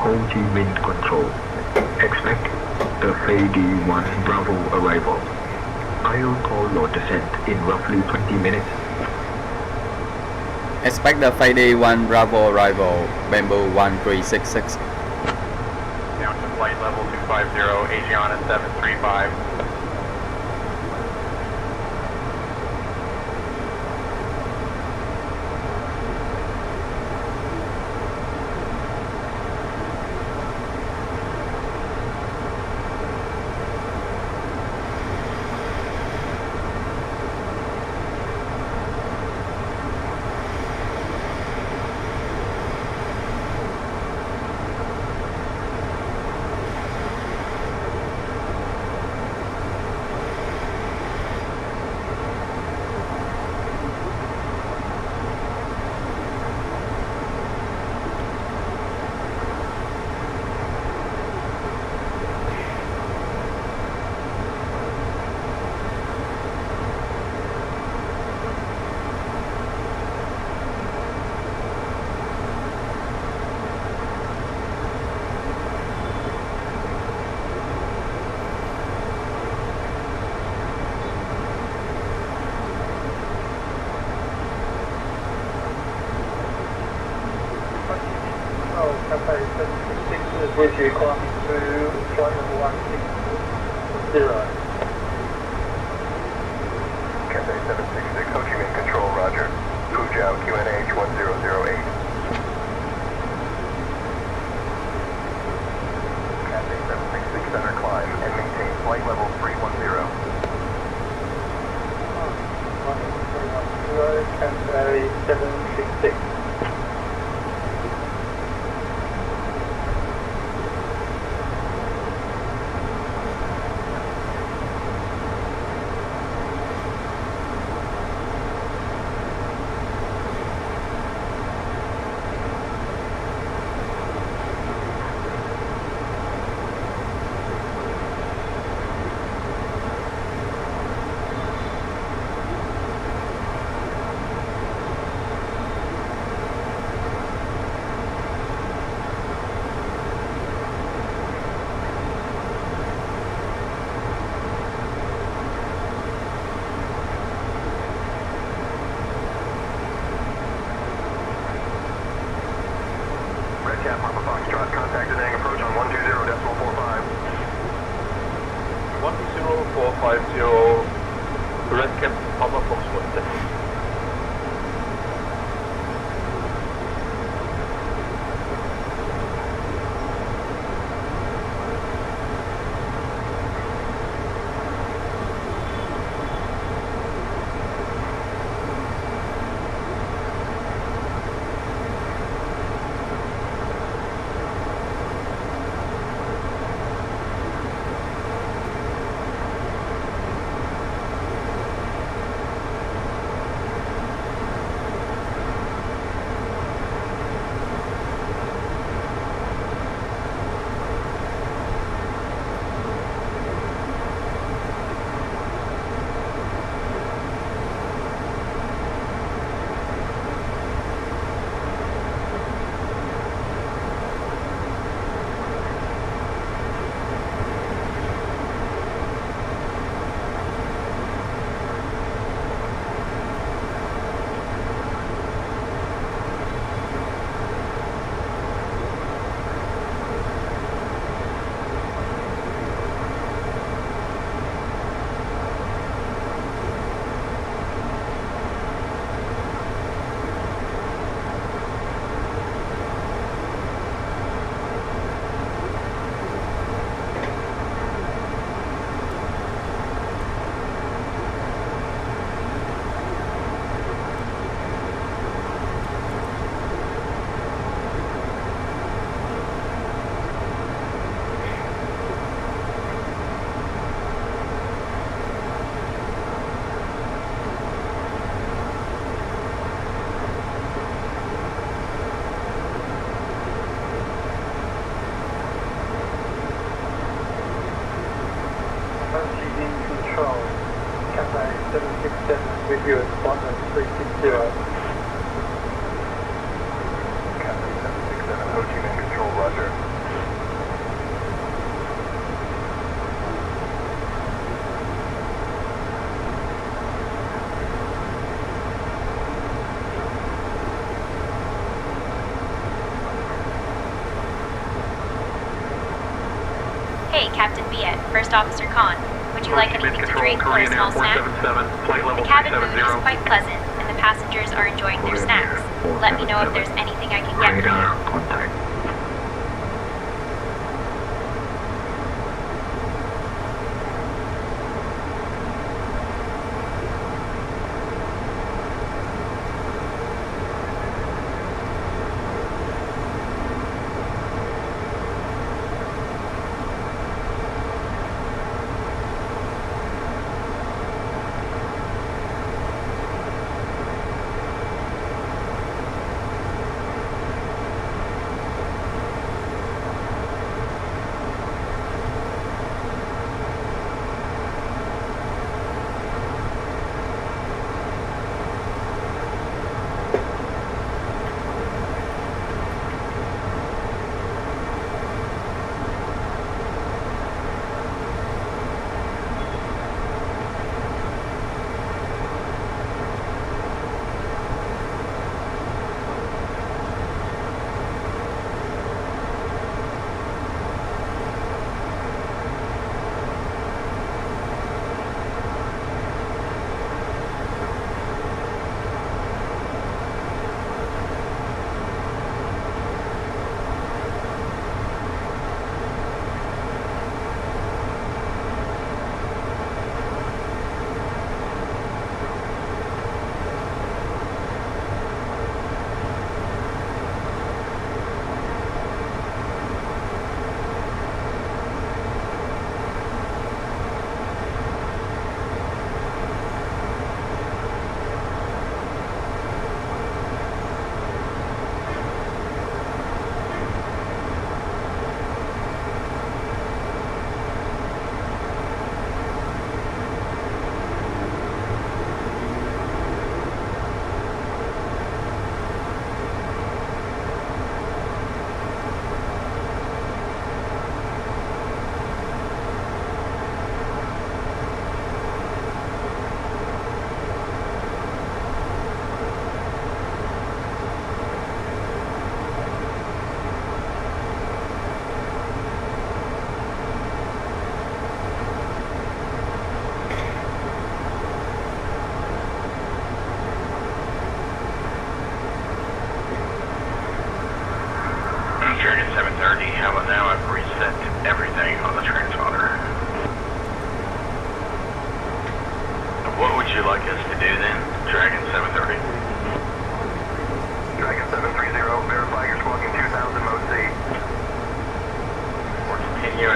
Ho Chi Minh Control. Expect the Fade 1 Bravo arrival. I'll call your descent in roughly 20 minutes. Expect the Friday 1 Bravo arrival, Bamboo 1366. Down to flight level 250, Asiana 735. Cathay 766 is with you, climbing to flight level 160. Cathay 766, Ho Chi Minh Control, roger. Fuzhou, QNH 1008. Cathay 766, center climb and maintain flight level 310. Cathay 766. 50, Red Cap Papa Foxtrot. With you at Spotman 360. Cathay 767, Ho Chi Minh Control, roger. Hey, Captain Viet, First Officer Khan. Would you like anything to drink or a small snack? The cabin food is quite pleasant, and the passengers are enjoying their snacks. Let me know if there's anything I can get for you. Radar contact.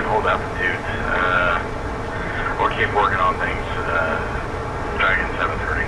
hold altitude, or keep working on things. Dragon 730.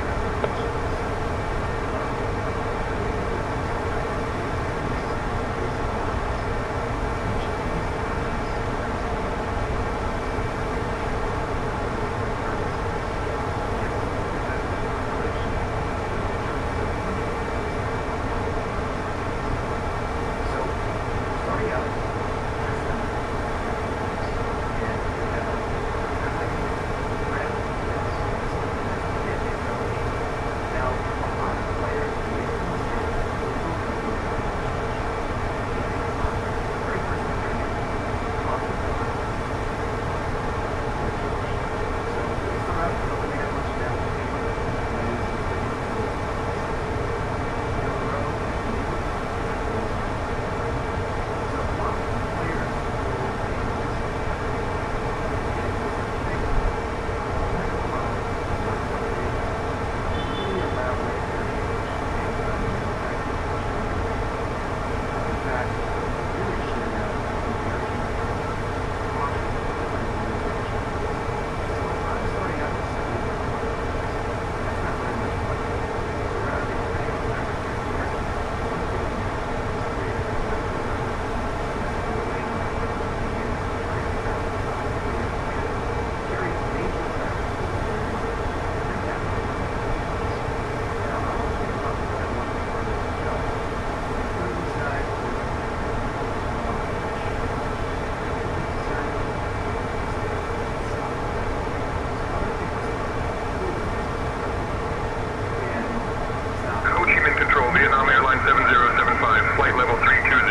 Vietnam Airlines 7075, flight level 320.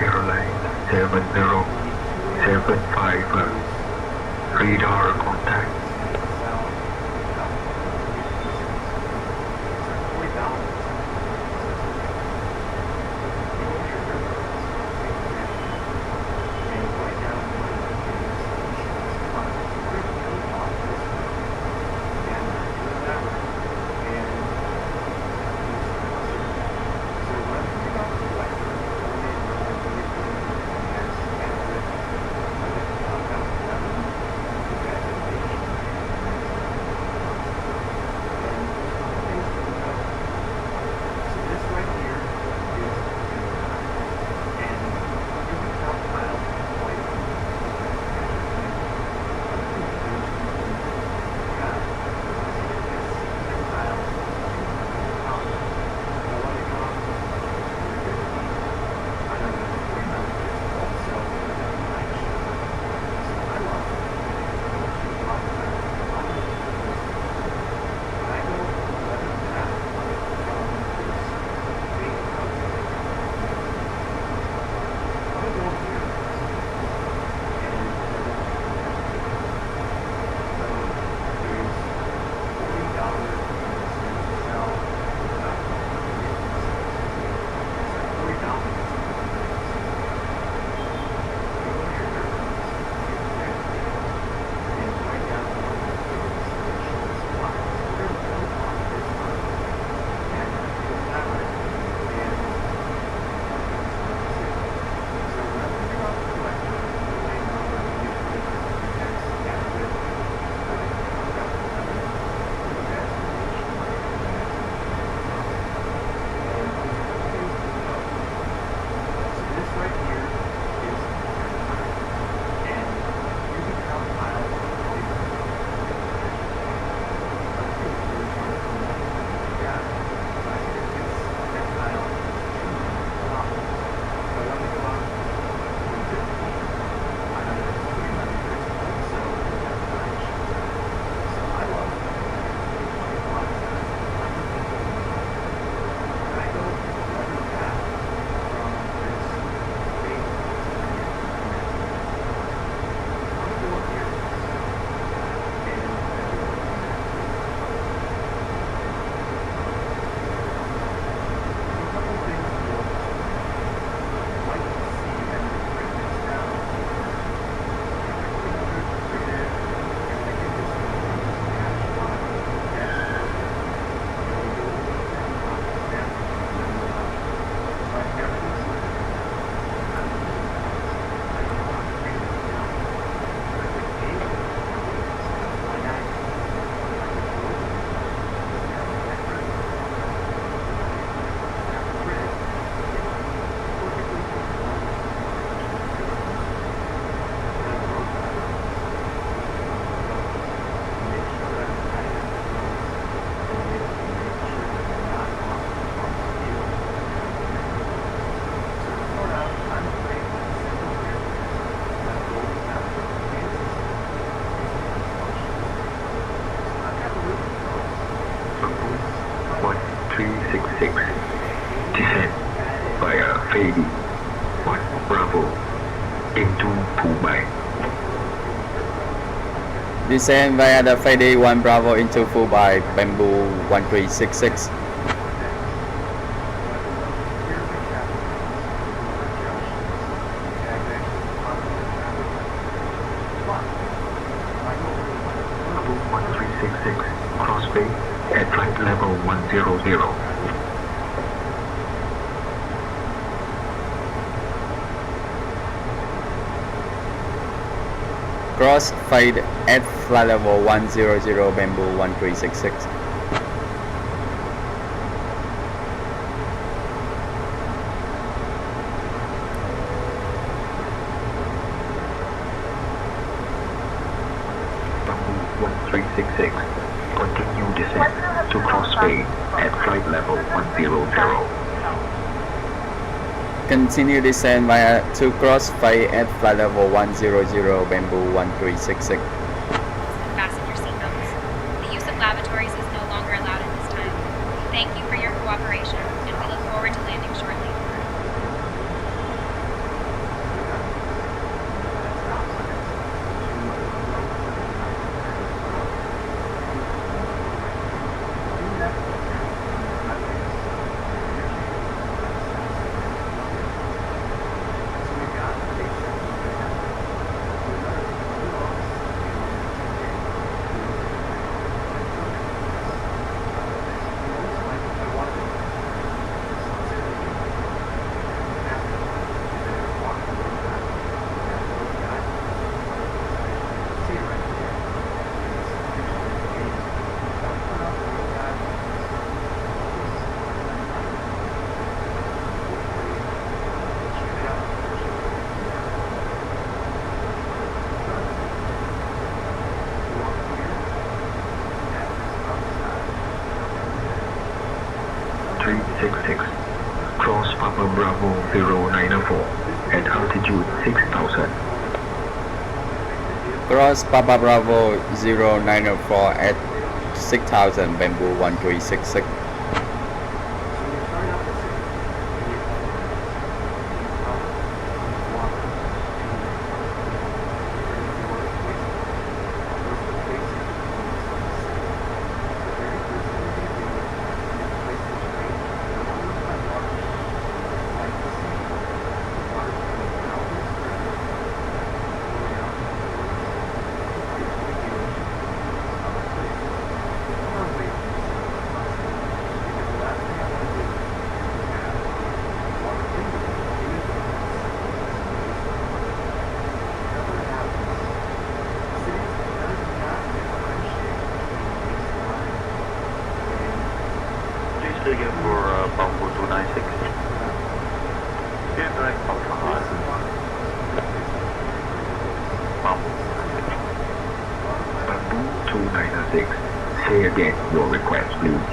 Airline 7075, radar contact. Bravo into Pubai. Descend via the Friday 1 Bravo into Fubai, Bamboo 1366. Bravo 1366, crossfade at flight level 100. Cross fade at flight level 100, Bamboo 1366. Bamboo 1366, continue descent to crossfade at flight level 100. Continue descent via to cross fade at flight level 100, Bamboo 1366. Fasten your seatbelts. The use of lavatories is no longer allowed at this time. Thank you for your cooperation, and we look forward to landing shortly. Cross Papa Bravo 094 at altitude 6000. Cross Papa Bravo 094 at 6000, Bamboo 1366. Again for Bamboo 296. Yeah, direct Bamboo 296. Say again your request, please.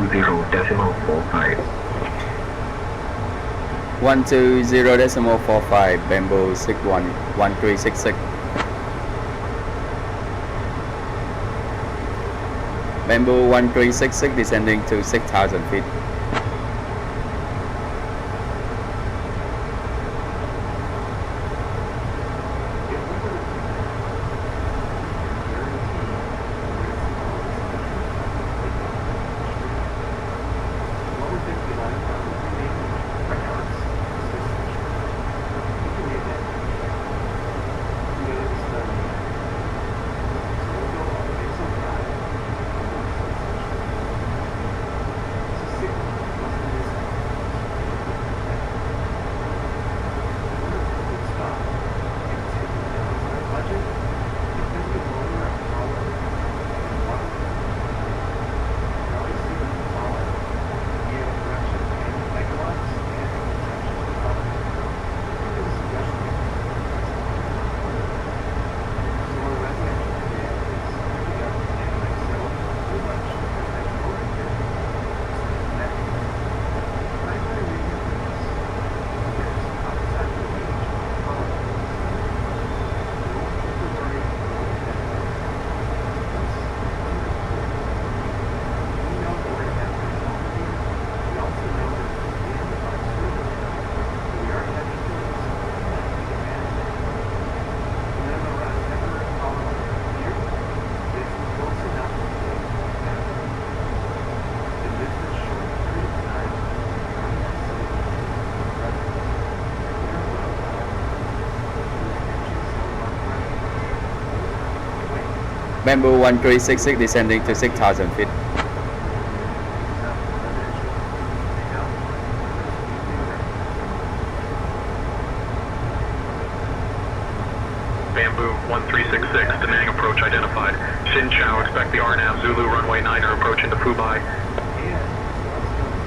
120.45. 120.45, Bamboo 611366. Bamboo 1366 descending to 6,000 feet. Bamboo 1366 descending to 6,000 feet. Bamboo 1366, Da Nang approach identified. Xin Chao, expect the RNAV Zulu runway 9er approach into Fubai.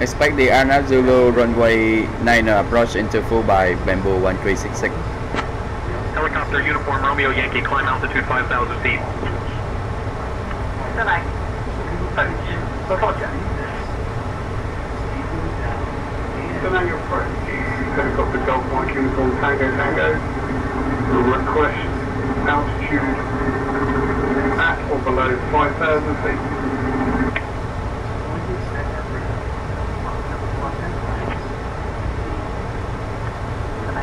Expect the RNAV Zulu runway 9er approach into Fubai, Bamboo 1366. Helicopter uniform Romeo Yankee, climb altitude 5,000 feet. Da Nang. Approach. Roger. Da Nang approach. Helicopter Golf Mike Uniform Tango Tango. Request altitude at or below 5,000 feet.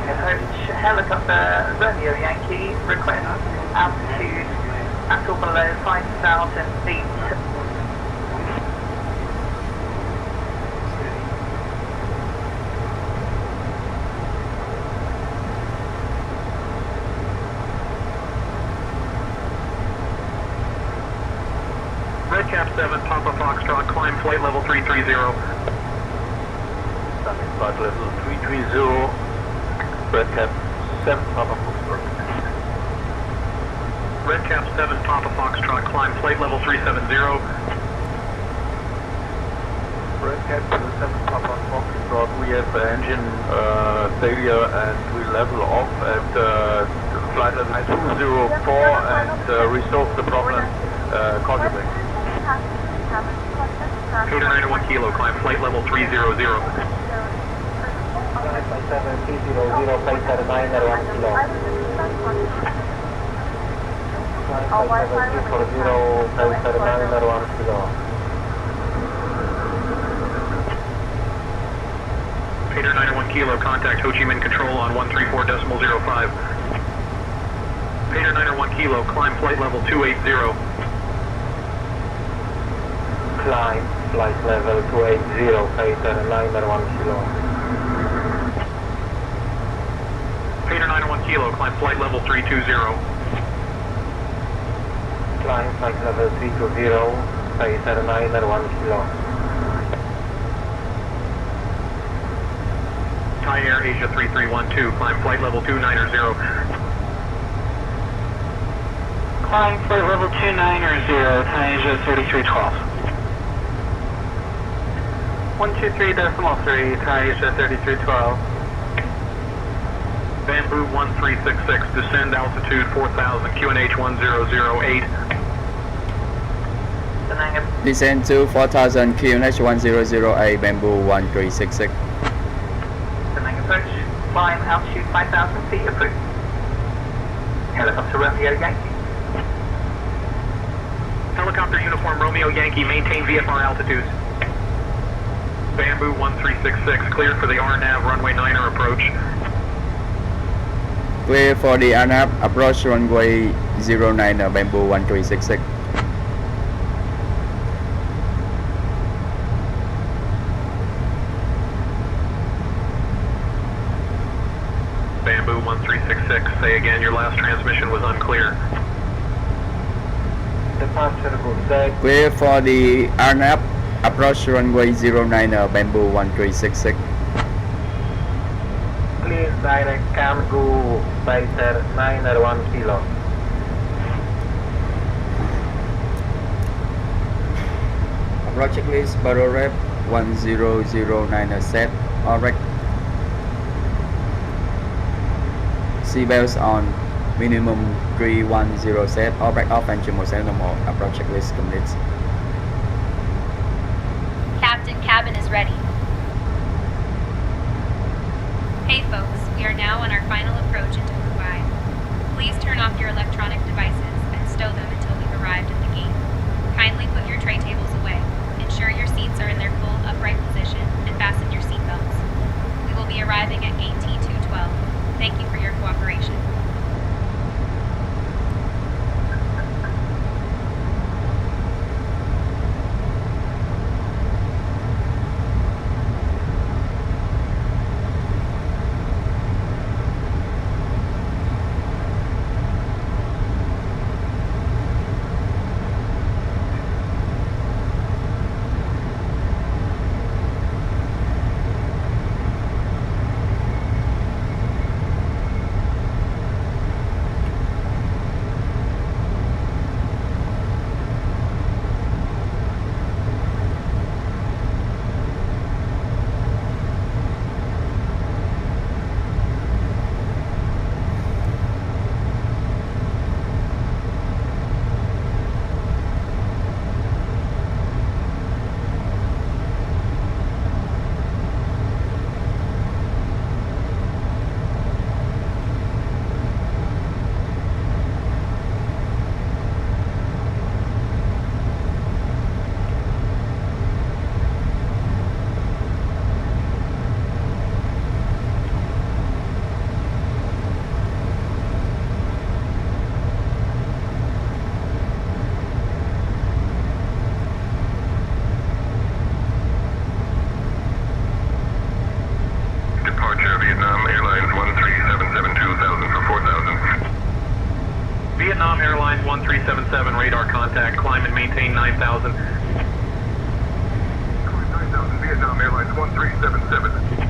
Approach helicopter Romeo Yankee, request altitude at or below 5,000 feet. Red Cap 7, Papa Foxtrot, climb flight level 330. Standing flight level 330. Red Cap 7, Papa Foxtrot. Red Cap 7, Papa Foxtrot, climb flight level 370. Red Cap 7, Papa Foxtrot, we have engine failure and we level off at flight level 204 and resolve the problem constantly. Peter 91 Kilo, climb flight level 300. Peter 91 Kilo, contact Ho Chi Minh Control on 134.05. Peter 91 Kilo, climb flight level 280. Climb flight level 280, Peter 91 Kilo. Peter 91 Kilo, climb flight level 320. Climb flight level 320, Peter 91 Kilo. Thai Air Asia 3312, climb flight level 290. Climb flight level 290, Thai Asia 3312. 123.3, Thai Asia 3312. Bamboo 1366, descend altitude 4,000, QNH 1008. Descend to 4000 QNH 100A Bamboo 1366. Descending approach, climb altitude 5,000 feet, approved. Helicopter Romeo Yankee. Helicopter Uniform Romeo Yankee, maintain VFR altitudes. Bamboo 1366, cleared for the RNAV runway 9er approach. Clear for the RNAV approach runway 09 Bamboo 1366. Bamboo 1366, say again, your last transmission was unclear. Departure good. Clear for the RNAV approach runway 09 Bamboo 1366. Please direct cargo fighter 901 kilo. Approach checklist Barrow Rep 1009 set. Alright. Seatbelts on, minimum 310 set. Alright off and Jimosen normal. Approach checklist complete. Captain, cabin is ready. Hey folks, we are now on our final approach into Mumbai. Please turn off your electronic devices and stow them until we've arrived at the gate. Kindly put your tray tables away. Ensure your seats are in their full upright position and fasten your seatbelts. We will be arriving at gate T212. Thank you for your cooperation. Vietnam Airlines 1377, radar contact, climb and maintain 9,000. Climb 9,000, Vietnam Airlines 1377.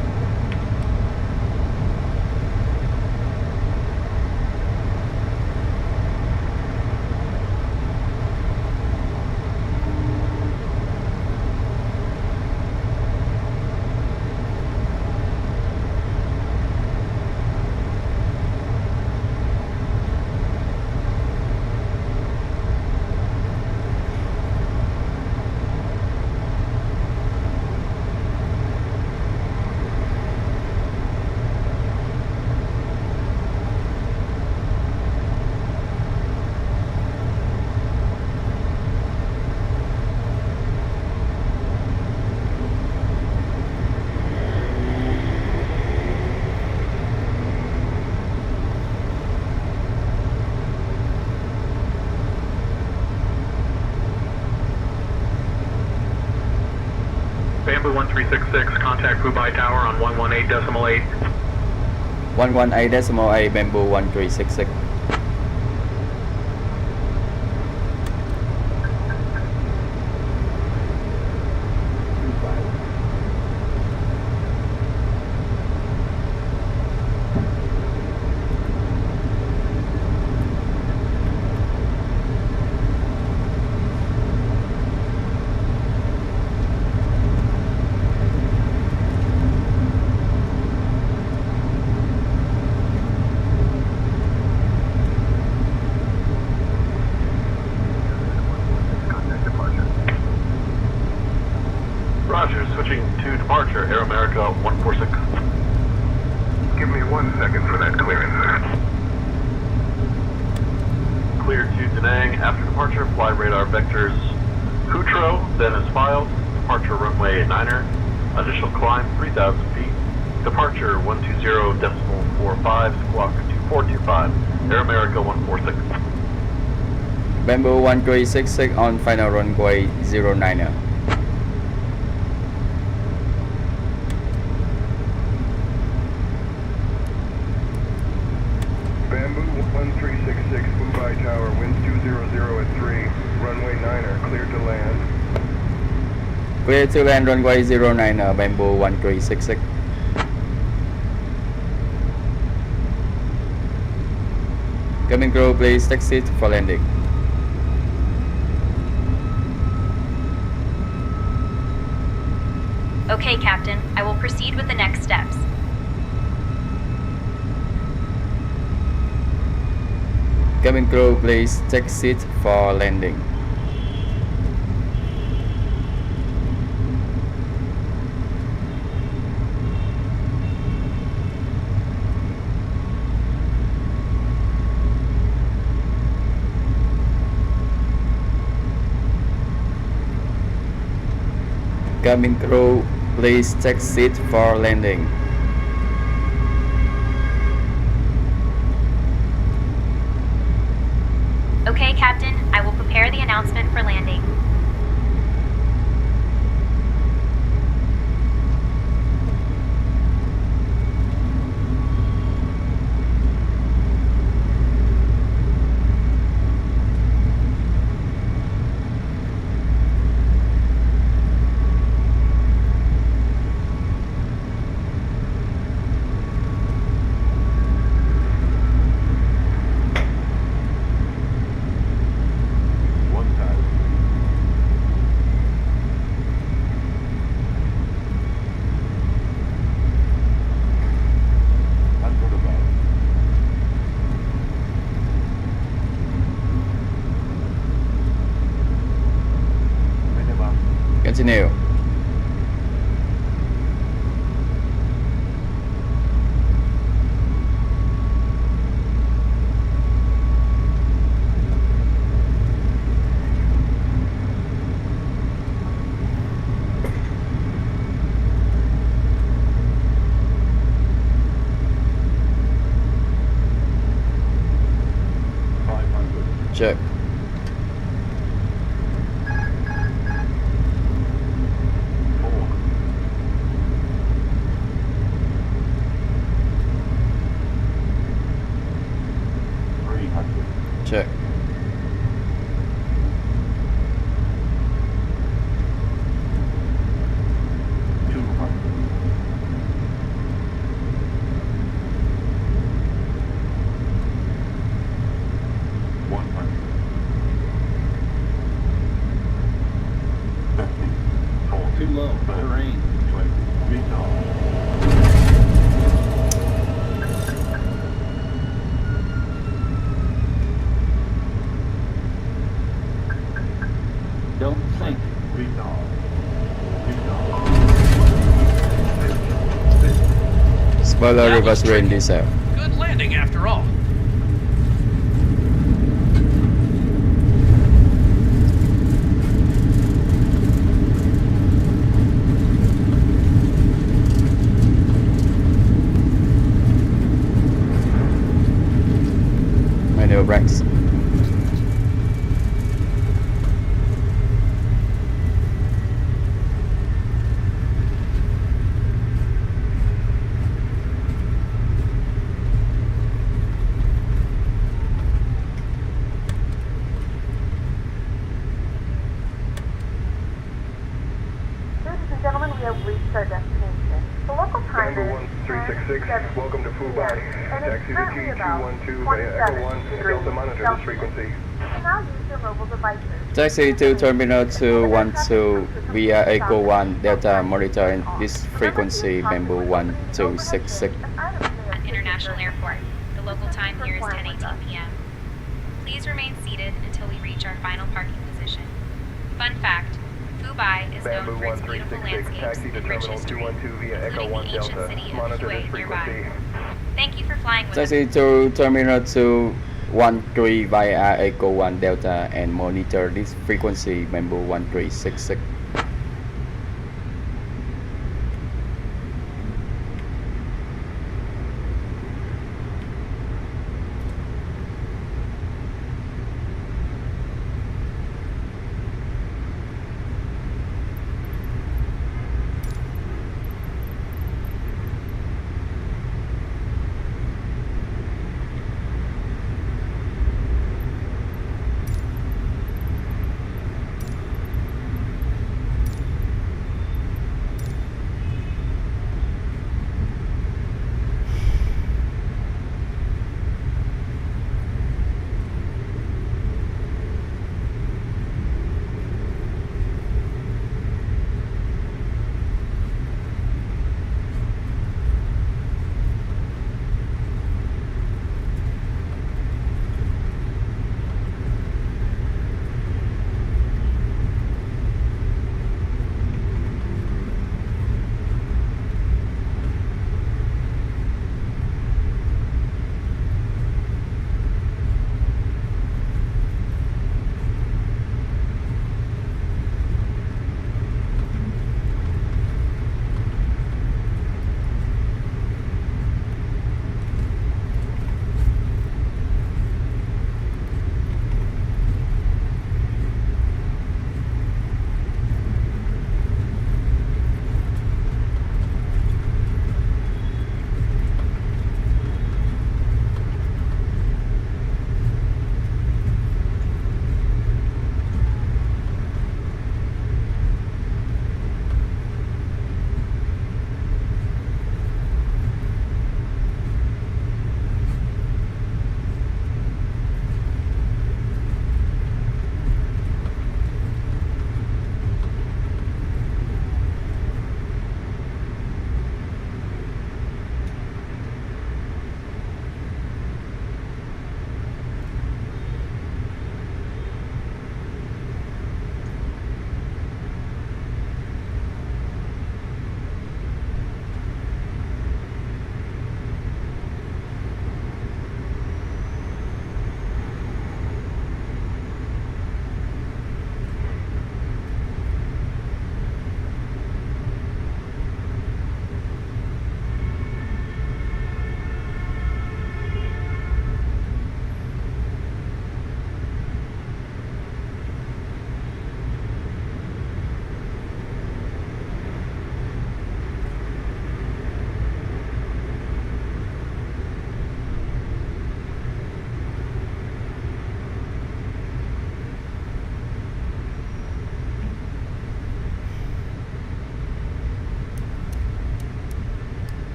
Bamboo 1366, contact Pubai Tower on 118.8. 118.8 Bamboo 1366. 1 second for that clearance. Clear to Da Nang. After departure, fly radar vectors Hutro, then as filed. Departure runway 9er. Initial climb 3,000 feet. Departure 120.45, squawk 2425. Air America 146. Bamboo 1366 on final runway 09er. Bamboo 1366, Mumbai Tower, winds 200 at 3, runway 9er, cleared to land. Clear to land runway 09er, Bamboo 1366. Cabin crew, please take seat for landing. Okay, Captain. I will proceed with the next steps. Cabin crew, please take seat for landing. Cabin crew, please take seat for landing. Okay, Captain. I will prepare the announcement for landing. Continue. Check. Check. Too low. Terrain. Don't think. Spoiler reverse rain diesel. Good landing after all. Manual brakes. Ladies and gentlemen, we have reached our destination. The local time Bamboo is 1366, welcome to Fubai. and it's Taxi to currently about G212 via Echo 1, 27 degrees Delta monitor this frequency. You can now use your mobile devices. Taxi to Terminal 212 via Echo 1 Delta monitoring this frequency Bamboo 1266. International Airport. The local time here is 10:18 p.m. Please remain seated until we reach our final parking position. Fun fact, Fubai is known Bamboo for its beautiful 1366, landscapes taxi to and rich Terminal history, 212 via Echo including 1 the ancient Delta. city of Monitor this Hue frequency. nearby. Thank you for flying with us. Taxi to Terminal 213 via Echo 1 Delta and monitor this frequency, Bamboo 1366.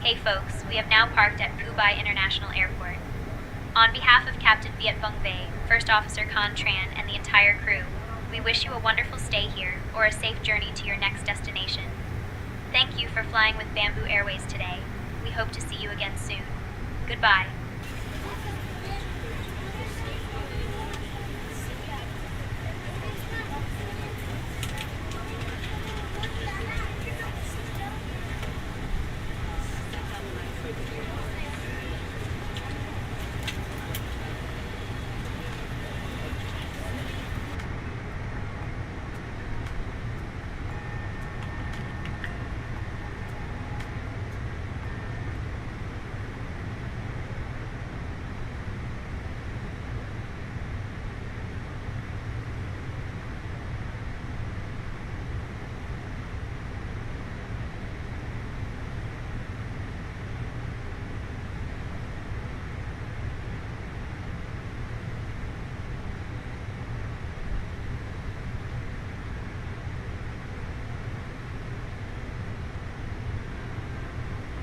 Hey folks, we have now parked at Pubai International Airport. On behalf of Captain Viet Vong Bay, First Officer Con Tran, and the entire crew, we wish you a wonderful stay here or a safe journey to your next destination. Thank you for flying with Bamboo Airways today. We hope to see you again soon. Goodbye.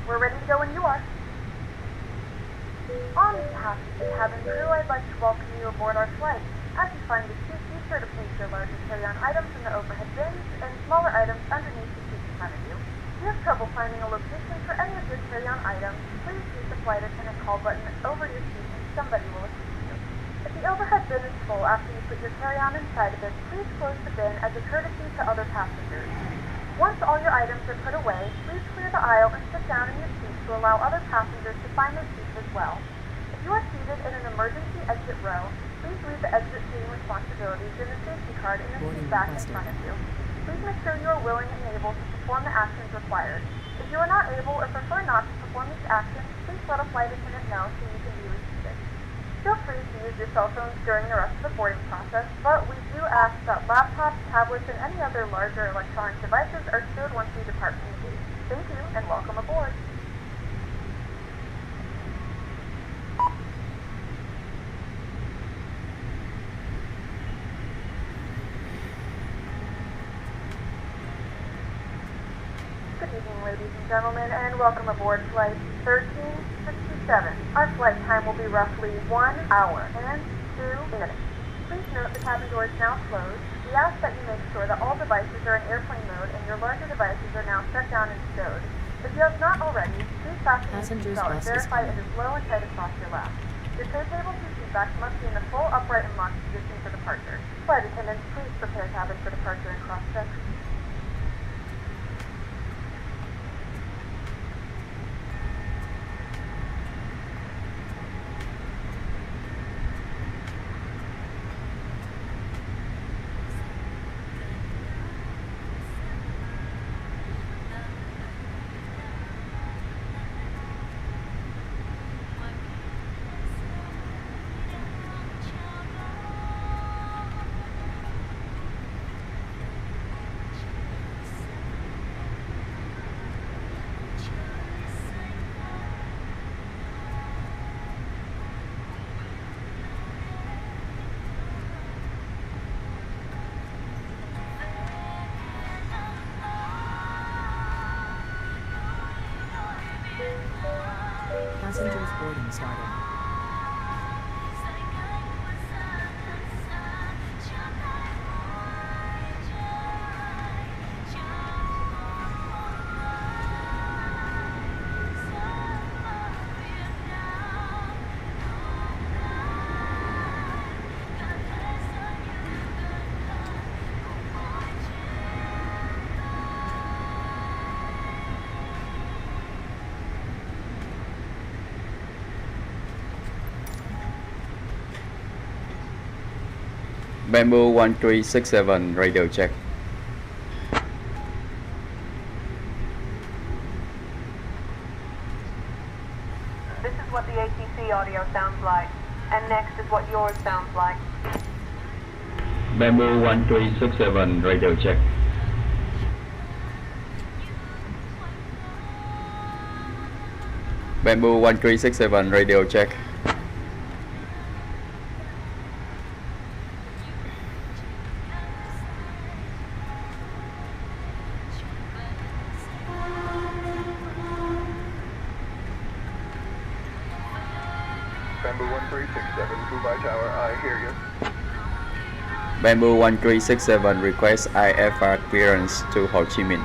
We're ready to go when you are. On behalf of the cabin crew, I'd like to welcome you aboard our flight. As you find your seat, be sure to place your larger carry-on items in the overhead bins and smaller items underneath the seat in front of you. If you have trouble finding a location for any of your carry-on items, please use the flight attendant call button over your seat and somebody will assist you. If the overhead bin is full after you put your carry-on inside of it, please close the bin as a courtesy to other passengers. Once all your items are put away, please clear the aisle and sit down in your seat to allow other passengers to find their seats as well. If you are seated in an emergency exit row, please leave the exit seating responsibilities in the safety card in the seat back in front of you. Please make sure you are willing and able to perform the actions required. If you are not able or prefer not to perform these actions, please let a flight attendant know so you can be reseated. Feel free to use your cell phones during the rest of the boarding process, but we do ask that laptops, tablets, and any other larger electronic devices are stored once we depart from the gate. Thank you, and welcome aboard. Good evening, ladies and gentlemen, and welcome aboard Flight 1367. Our flight time will be roughly 1 hour and 2 minutes. Please note the cabin door is now closed. We ask that you make sure that all devices are in airplane mode and your larger devices are now shut down and stowed. If you have not already, please fasten your seatbelt and verify it is low and tight across your lap. Your tray tables and seat backs must be in the full upright and locked position for departure. Flight attendants, please prepare cabin for departure and cross-check. Passengers boarding started. Bamboo 1367 radio check. This is what the ATC audio sounds like, and next is what yours sounds like. Bamboo 1367 radio check. Bamboo 1367 radio check. Bamboo 1367, Fubai Tower, I hear you. Bamboo 1367 request IFR clearance to Ho Chi Minh.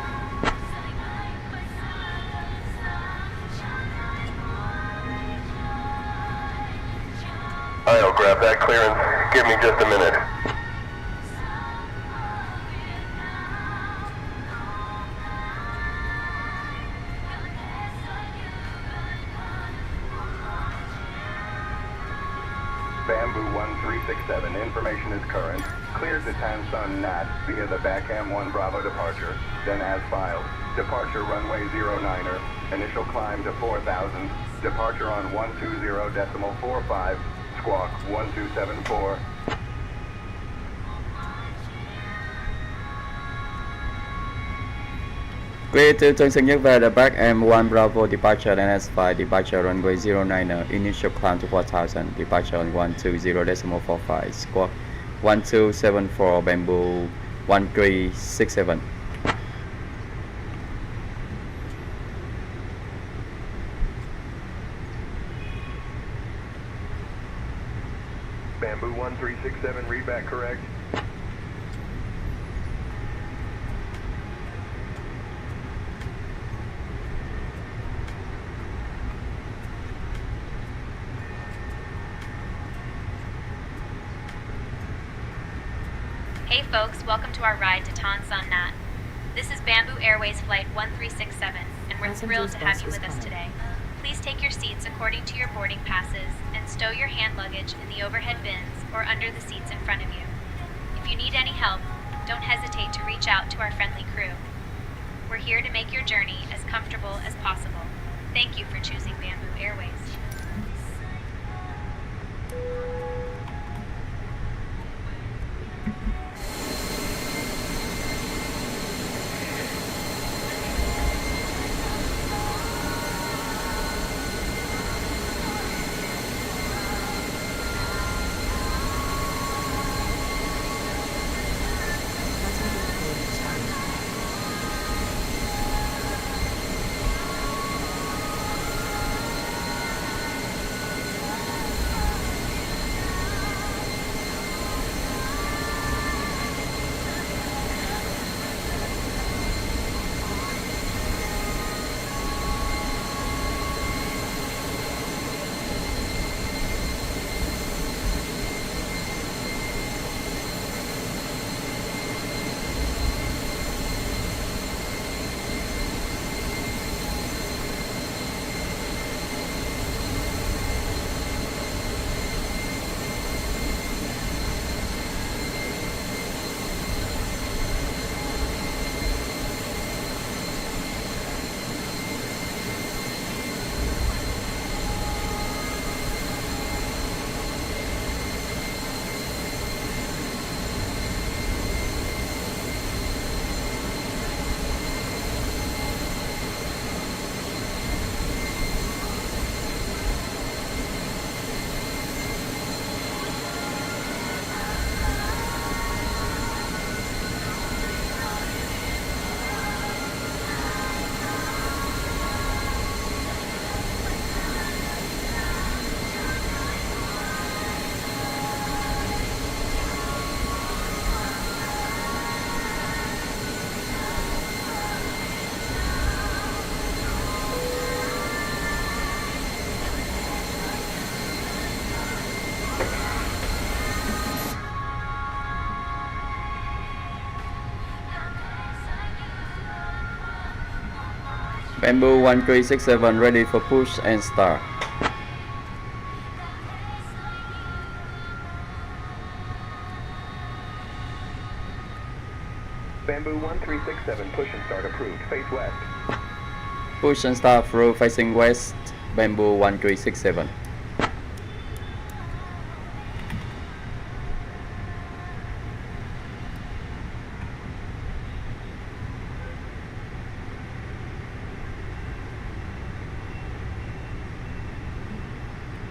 I'll grab that clearance. Give me just a minute. Bamboo 1367, information is current. Cleared to Tansun Nhat via the Backham 1 Bravo departure, then as filed. Departure runway 09er, initial climb to 4,000, departure on 120.45, squawk 1274. Clear to Tân Nhất về the Backham 1 Bravo departure and S5 departure runway 09er, initial climb to 4,000, departure on 120.45, squawk 1274, Bamboo 1367. Bamboo 1367, read back correct. Hey folks, welcome to our ride to Tan Son Nhat. This is Bamboo Airways Flight 1367, and we're thrilled to have you with us today. Please take your seats according to your boarding passes and stow your hand luggage in the overhead bins or under the seats in front of you. If you need any help, don't hesitate to reach out to our friendly crew. We're here to make your journey as comfortable as possible. Thank you for choosing Bamboo Airways. Bamboo 1367 ready for push and start. Bamboo 1367, push and start approved. Face west. Push and start through facing west, Bamboo 1367.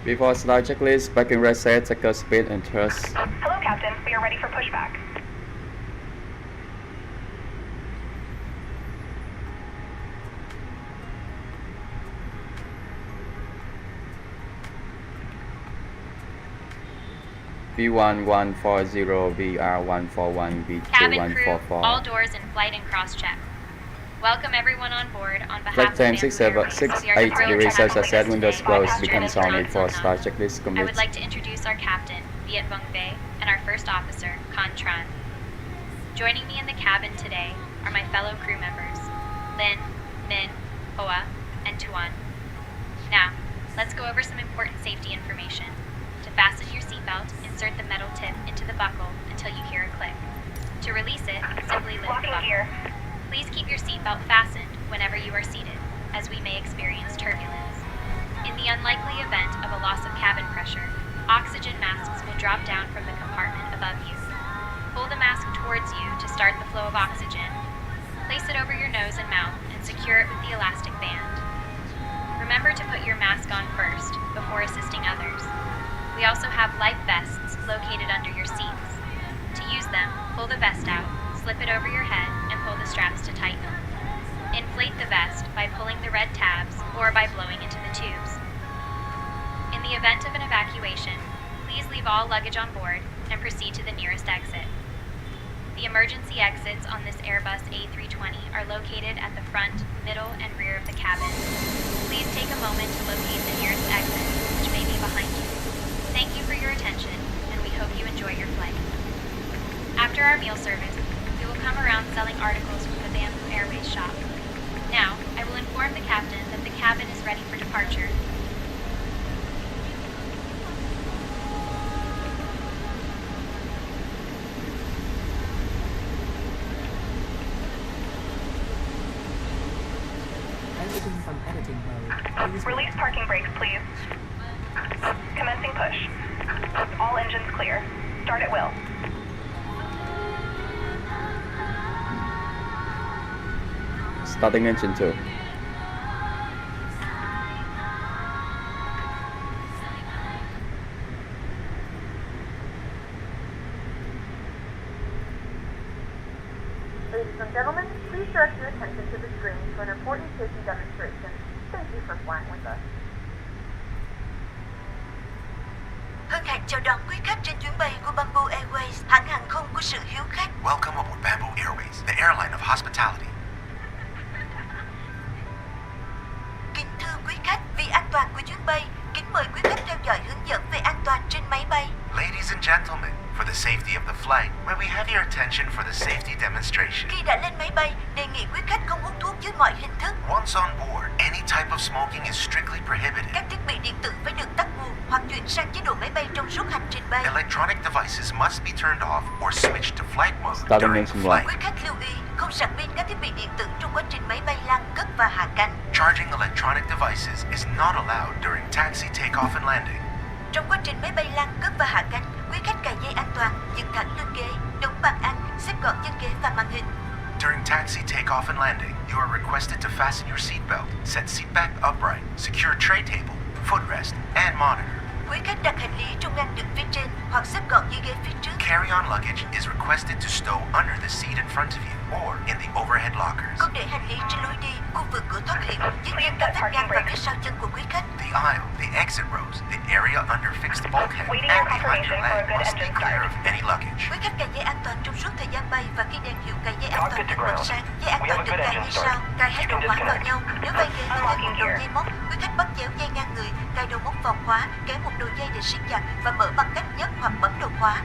Before start checklist, backing reset, takeoff speed and thrust. Hello, Captain. We are ready for pushback. V1140, VR141, Cabin crew, all V2144. doors in flight and cross-check. Welcome everyone on board on behalf Flight of time Bamboo 68 Airways. We are degrees thrilled to have Celsius, you with set us windows today. closed, Passenger beacon is sounded for Johnson star Nhat. checklist I commute. would like to introduce our captain, Viet Vong Bay, and our first officer, Con Tran. Joining me in the cabin today are my fellow crew members, Lin, Min, Hoa, and Tuan. Now, let's go over some important safety information. To fasten your seatbelt, insert the metal tip into the buckle until you hear a click. To release it, simply lift the buckle. Please keep your seatbelt fastened whenever you are seated, as we may experience turbulence. In the unlikely event of a loss of cabin pressure, oxygen masks will drop down from the compartment above you. Pull the mask towards you to start the flow of oxygen. Place it over your nose and mouth and secure it with the elastic band. Remember to put your mask on first before assisting others. We also have life vests located under your seats. To use them, pull the vest out, slip it over your head, and pull the straps to tighten. Inflate the vest by pulling the red tabs or by blowing into the tubes. In the event of an evacuation, please leave all luggage on board and proceed to the nearest exit. The emergency exits on this Airbus A320 are located at the front, middle, and rear of the cabin. Please take a moment to locate the nearest exit, which may be behind you. Thank you for your attention, and we hope you enjoy your flight. After our meal service, we will come around selling articles from the Bamboo Airways shop. Now, I will inform the captain that the cabin is ready for departure. Exiting from editing mode. Please Release parking brakes, please. Commencing push. All engines clear. Start at will. Starting engine 2. Ladies and gentlemen, please direct your attention to the screen for an important safety demonstration. Thank you for flying with us. Hân hạnh chào đón quý khách trên chuyến bay của Bamboo Airways, hãng hàng không của sự hiếu khách. Welcome aboard Bamboo Airways, the airline of hospitality. Kính thưa quý khách, vì an toàn của chuyến bay, kính mời quý khách theo dõi hướng dẫn về an toàn trên máy bay. Ladies and gentlemen, for the safety of the flight, may we have your attention for the safety demonstration. Khi đã lên máy bay, đề nghị quý khách không hút thuốc dưới mọi hình thức. Once on board, any type of smoking is strictly prohibited. Các thiết bị điện tử phải được tắt nguồn hoặc chuyển sang chế độ máy bay trong suốt hành trình bay. Electronic devices must be turned off or switched to flight mode Starting during the engine 1. flight. Quý khách lưu ý, không sạc pin các thiết bị điện tử trong quá trình máy bay lăn, cất và hạ cánh. Charging electronic devices is not allowed during taxi, takeoff, and landing. Trong quá trình máy bay lăn, cất và hạ cánh, quý khách cài dây an toàn, dựng thẳng lưng ghế, đóng bàn ăn, xếp gọn chân ghế và màn hình. During taxi, takeoff, and landing, you are requested to fasten your seatbelt, set seat back upright, secure tray table, footrest, and monitor. Quý khách đặt hành lý trong ngăn đựng phía trên hoặc xếp gọn dưới ghế phía trước. Carry-on luggage is requested to stow under the seat in front of you or in the overhead lockers. Không để hành lý trên lối đi, khu vực cửa thoát hiểm, giữ nghiêm các vết ngăn và phía sau chân của quý khách. The aisle, the exit rows, the area under fixed bulkhead, and behind your leg must be clear of any luggage. Quý khách cài dây an toàn trong suốt thời gian bay và khi đèn hiệu cài dây an toàn được bật sáng, dây an toàn được cài như sau: cài hai đầu khóa vào nhau. Nếu bay ghế có thêm một đầu dây móc, quý khách bắt chéo dây ngang người, cài đầu móc vào khóa, kéo một đầu dây để siết chặt và mở bằng cách nhấc hoặc bấm đầu khóa.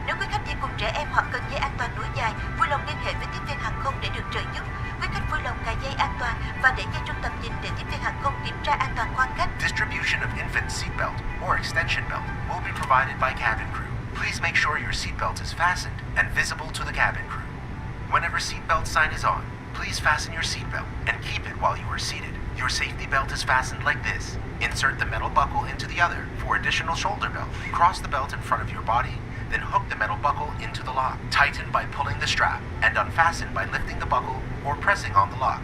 Nếu quý khách đi cùng trẻ em hoặc cần dây an toàn nối dài, vui lòng liên hệ với tiếp viên hàng không để được trợ giúp. Quý khách vui lòng cài dây an toàn và để dây trong tầm nhìn để tiếp viên hàng không kiểm tra an toàn khoảng cách. Distribution of infant seatbelt or extension belt will be provided by cabin crew. Please make sure your seatbelt is fastened and visible to the cabin crew. Whenever seatbelt sign is on, please fasten your seatbelt and keep it while you are seated. Your safety belt is fastened like this. Insert the metal buckle into the other for additional shoulder belt. Cross the belt in front of your body, then hook the metal buckle into the lock. Tighten by pulling the strap and unfasten by lifting the buckle or pressing on the lock.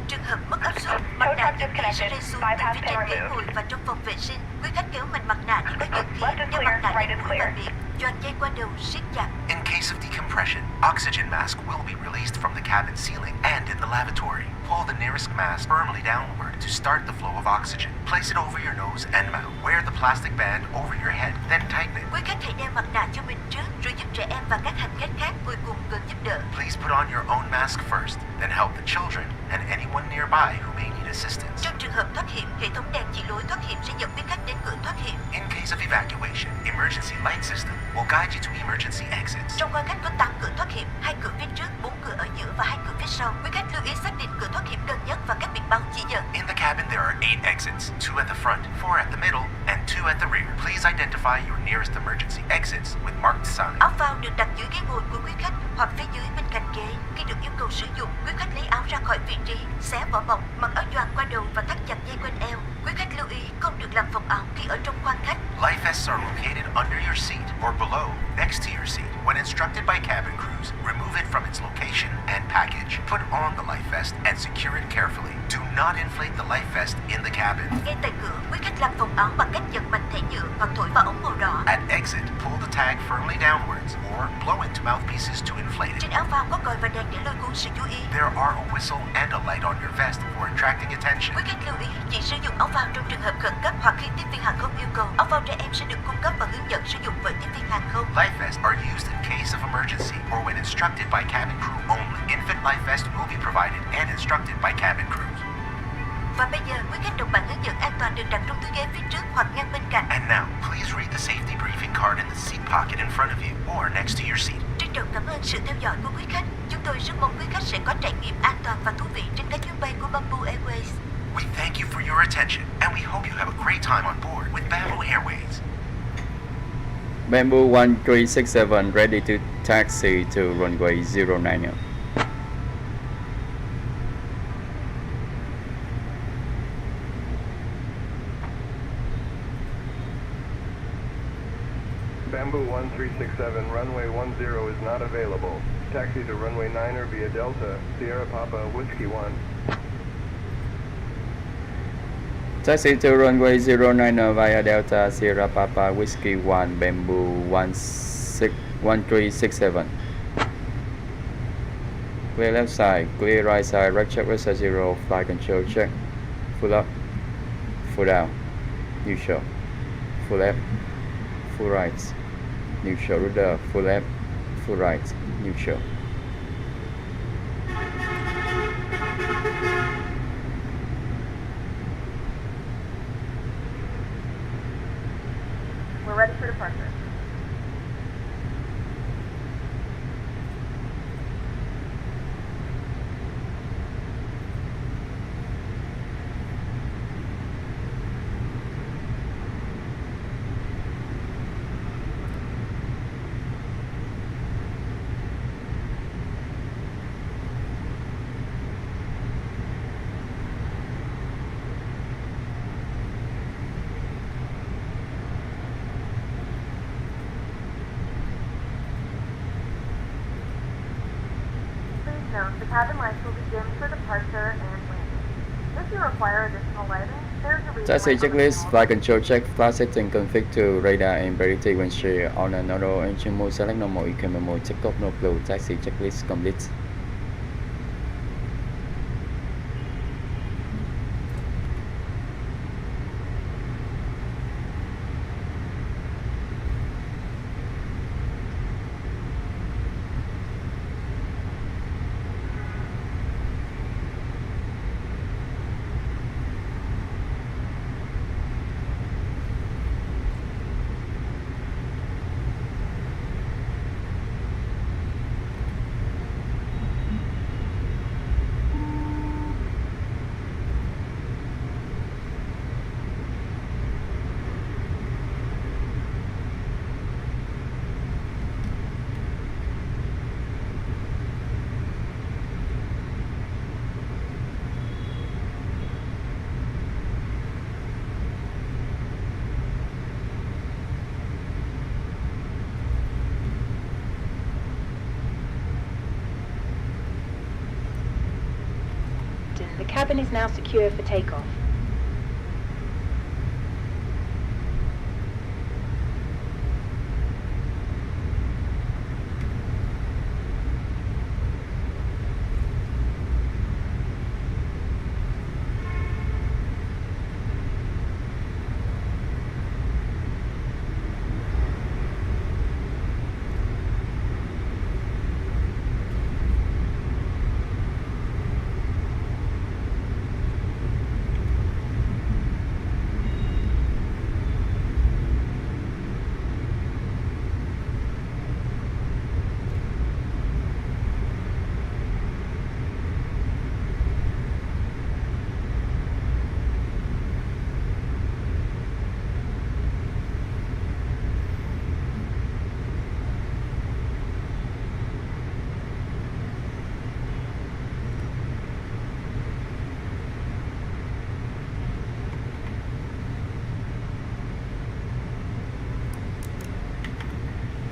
Trường hợp mất áp suất, mặt nạ dự khí sẽ rơi xuống từ phía trên ghế ngồi và trong phòng vệ sinh. Quý khách kéo mạnh mặt nạ thì có dự khí, nếu mặt nạ đến mũi và miệng, choàng dây qua đầu siết chặt. In case of decompression, oxygen mask will be released from the cabin ceiling and in the lavatory. Pull the nearest mask firmly downward to start the flow of oxygen. Place it over your nose and mouth. Wear the plastic band over your head, then tighten it. Quý khách hãy đeo mặt nạ cho mình trước, rồi giúp trẻ em và các hành khách khác ngồi cùng cần giúp đỡ. Please put on your own mask first, then help the children and anyone nearby who may need assistance. Trong trường hợp thoát hiểm, hệ thống đèn chỉ lối thoát hiểm sẽ dẫn quý khách đến cửa thoát hiểm. In case of evacuation, emergency light system will guide you to emergency exits. Trong khoang khách có 8 cửa thoát hiểm, 2 cửa phía trước, 4 cửa ở giữa và 2 cửa phía sau. Quý khách lưu ý xác định cửa thoát hiểm gần nhất và các biển báo chỉ dẫn. In the cabin there are 8 exits, 2 at the front, 4 at the middle, and 2 at the rear. Please identify your nearest emergency exits with marked signs. Áo phao được đặt dưới ghế ngồi của quý khách hoặc phía dưới bên cạnh ghế. Khi được yêu cầu sử dụng, quý khách lấy áo ra khỏi vị trí, xé vỏ bọc, mặc áo choàng qua đầu và thắt chặt dây quanh eo. Quý khách lưu ý không được làm phồng áo khi ở trong khoang khách. Life vests are located under your seat or below, next to your seat. When instructed by cabin crews, remove it from its location and package. Put on the life vest and secure it carefully. Do not inflate the life vest in the cabin. Ngay tại cửa, quý khách làm phồng áo bằng cách giật mạnh thẻ nhựa hoặc thổi vào ống màu đỏ. At exit, pull the tag firmly downwards or blow into mouthpieces to inflate it. Trên áo phao có còi và đèn để lôi cuốn sự chú ý. There are a whistle and a light on your vest for attracting attention. Quý khách lưu ý chỉ sử dụng áo phao trong trường hợp khẩn cấp hoặc khi tiếp viên hàng không yêu cầu. Áo phao trẻ em sẽ được cung cấp và hướng dẫn sử dụng bởi tiếp viên hàng không. Life vests are used in case of emergency or when instructed by cabin crew only. Infant life vest will be provided and instructed by cabin crews. Và bây giờ, quý khách đọc bản hướng dẫn an toàn được đặt trong túi ghế phía trước hoặc ngăn bên cạnh. And now, please read the safety briefing card in the seat pocket in front of you or next to your seat. Trân trọng cảm ơn sự theo dõi của quý khách. Chúng tôi rất mong quý khách sẽ có trải nghiệm an toàn và thú vị trên các chuyến bay của Bamboo Airways. We thank you for your attention and we hope you have a great time on board with Bamboo Airways. Bamboo 1367 ready to taxi to runway 09. Bamboo 1367, runway 10 is not available. Taxi to runway 9er via Delta, Sierra Papa, Whiskey 1. Taxi to runway 09 via Delta Sierra Papa Whiskey 1 Bamboo 1367. Clear left side, clear right side, right check with 0, flight control check. Full up, full down, neutral, full left, full right, neutral rudder, full left, full right, neutral. We're ready for departure. The cabin lights will be dimmed for departure and landing. If you require additional lighting, there's a reason. Taxi checklist, flight control check, flight setting config to radar and variety windshield on an auto engine mode, select normal economy mode, check off no flow, taxi checklist complete. cabin is now secure for takeoff.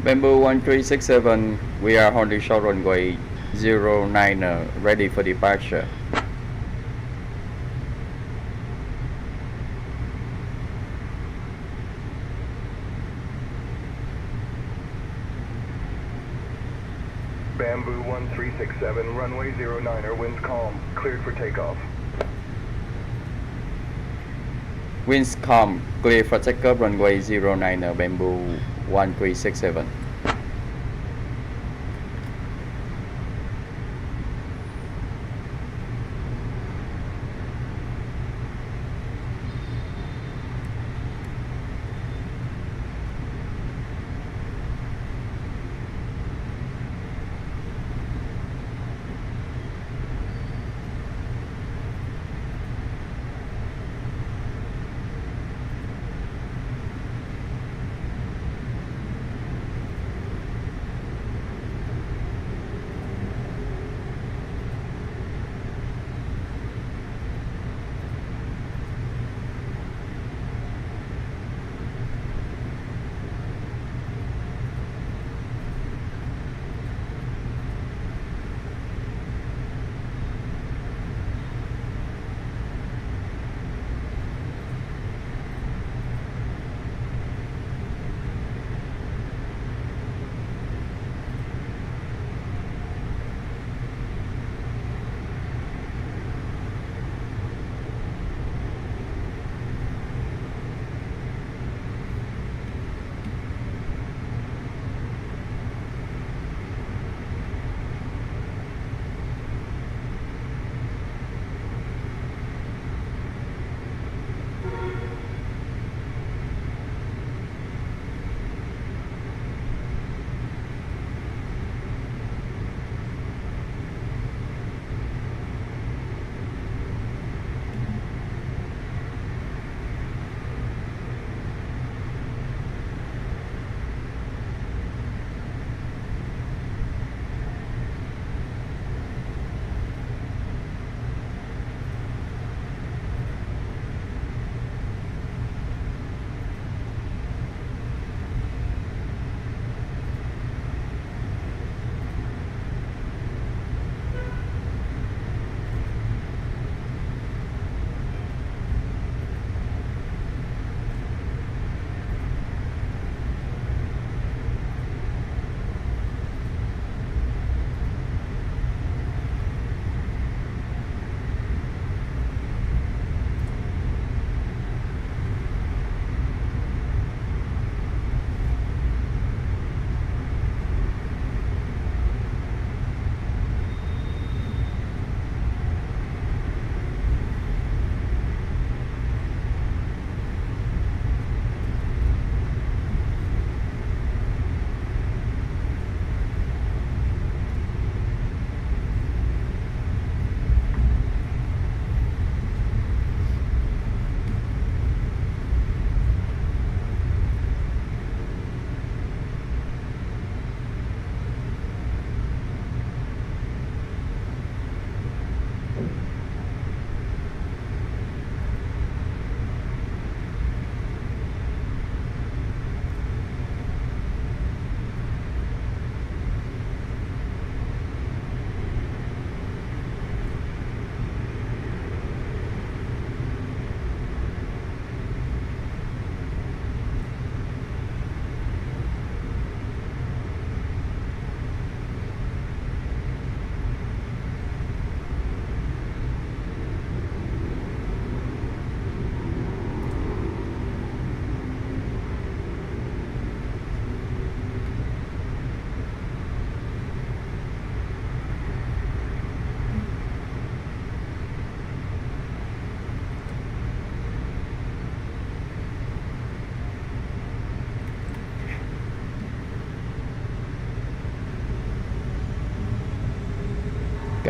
Bamboo 1367, we are on the short runway 09, ready for departure. Bamboo 1367, runway 09er, winds calm, cleared for takeoff. Winds calm, clear for takeoff, runway 09, Bamboo 1367.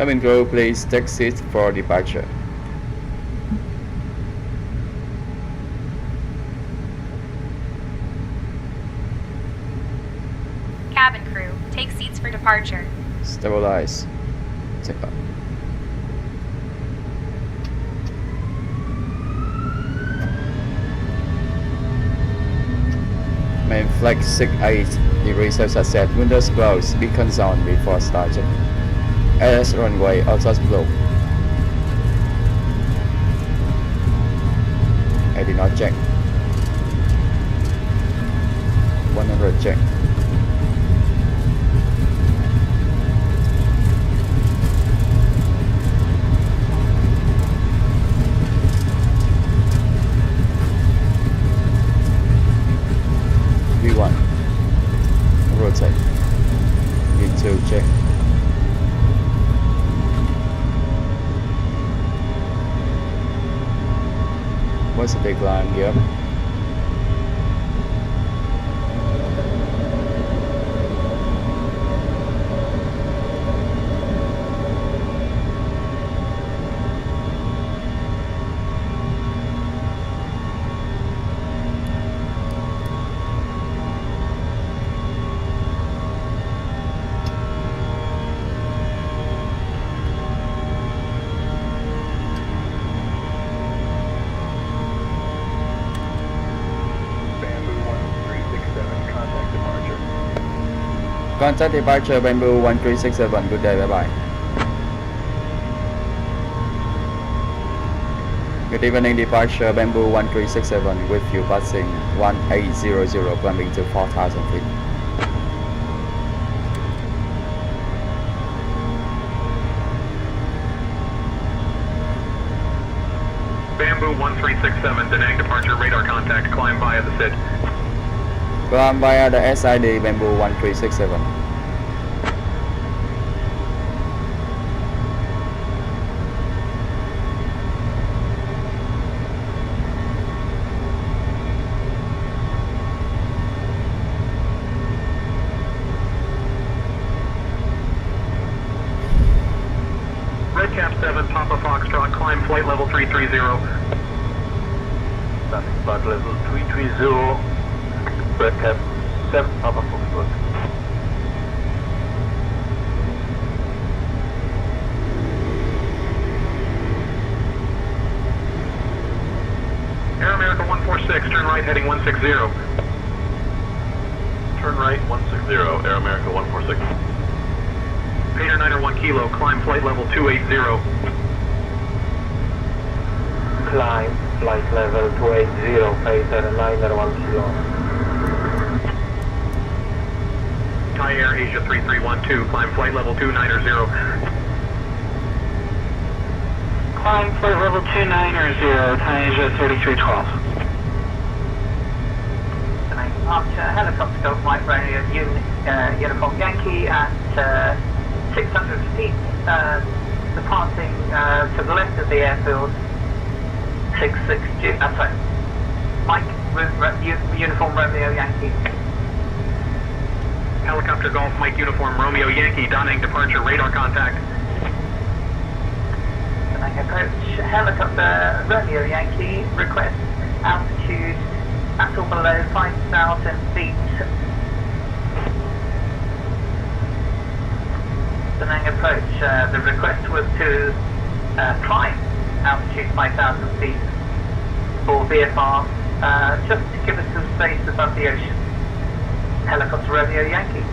Cabin crew, please take seats for departure. Cabin crew, take seats for departure. Stabilize. Take off. Main flag 68 degrees Celsius set, windows closed, beacons on before starting. AS runway autos blow. I did not check. 100 check. V1 rotate. V2 check. What's the big line here? Contact departure Bamboo 1367. Good day, bye bye. Good evening, departure Bamboo 1367 with you passing 1800, climbing to 4000 feet. Bamboo 1367, Danang departure, radar contact, climb via the SID. Climb via the SID Bamboo 1367. Redcap 7, Papa Foxtrot, climb flight level 330. Standing flight level 330, Redcap 7, Papa Foxtrot. Air America 146, turn right heading 160. Turn right 160, Air America 146. Painter 901 Kilo, climb flight level 280. Climb flight level 280, Painter 901 Kilo. Thai Air Asia 3312, climb flight level 290. Climb flight level 290, Thai Asia 3312. Archer, helicopter Golf Mike Radio, Uniform Yankee at 600 feet, departing to the left of the airfield, 660, sorry, Mike, Uniform Romeo Yankee. Helicopter Golf Mike Uniform Romeo Yankee, Danang departure, radar contact. Danang approach, helicopter Romeo Yankee, request altitude at or below 5,000 feet. Danang approach, the request was to climb altitude 5,000 feet for VFR, just to give us some space above the ocean. Helicopter Romeo Yankee.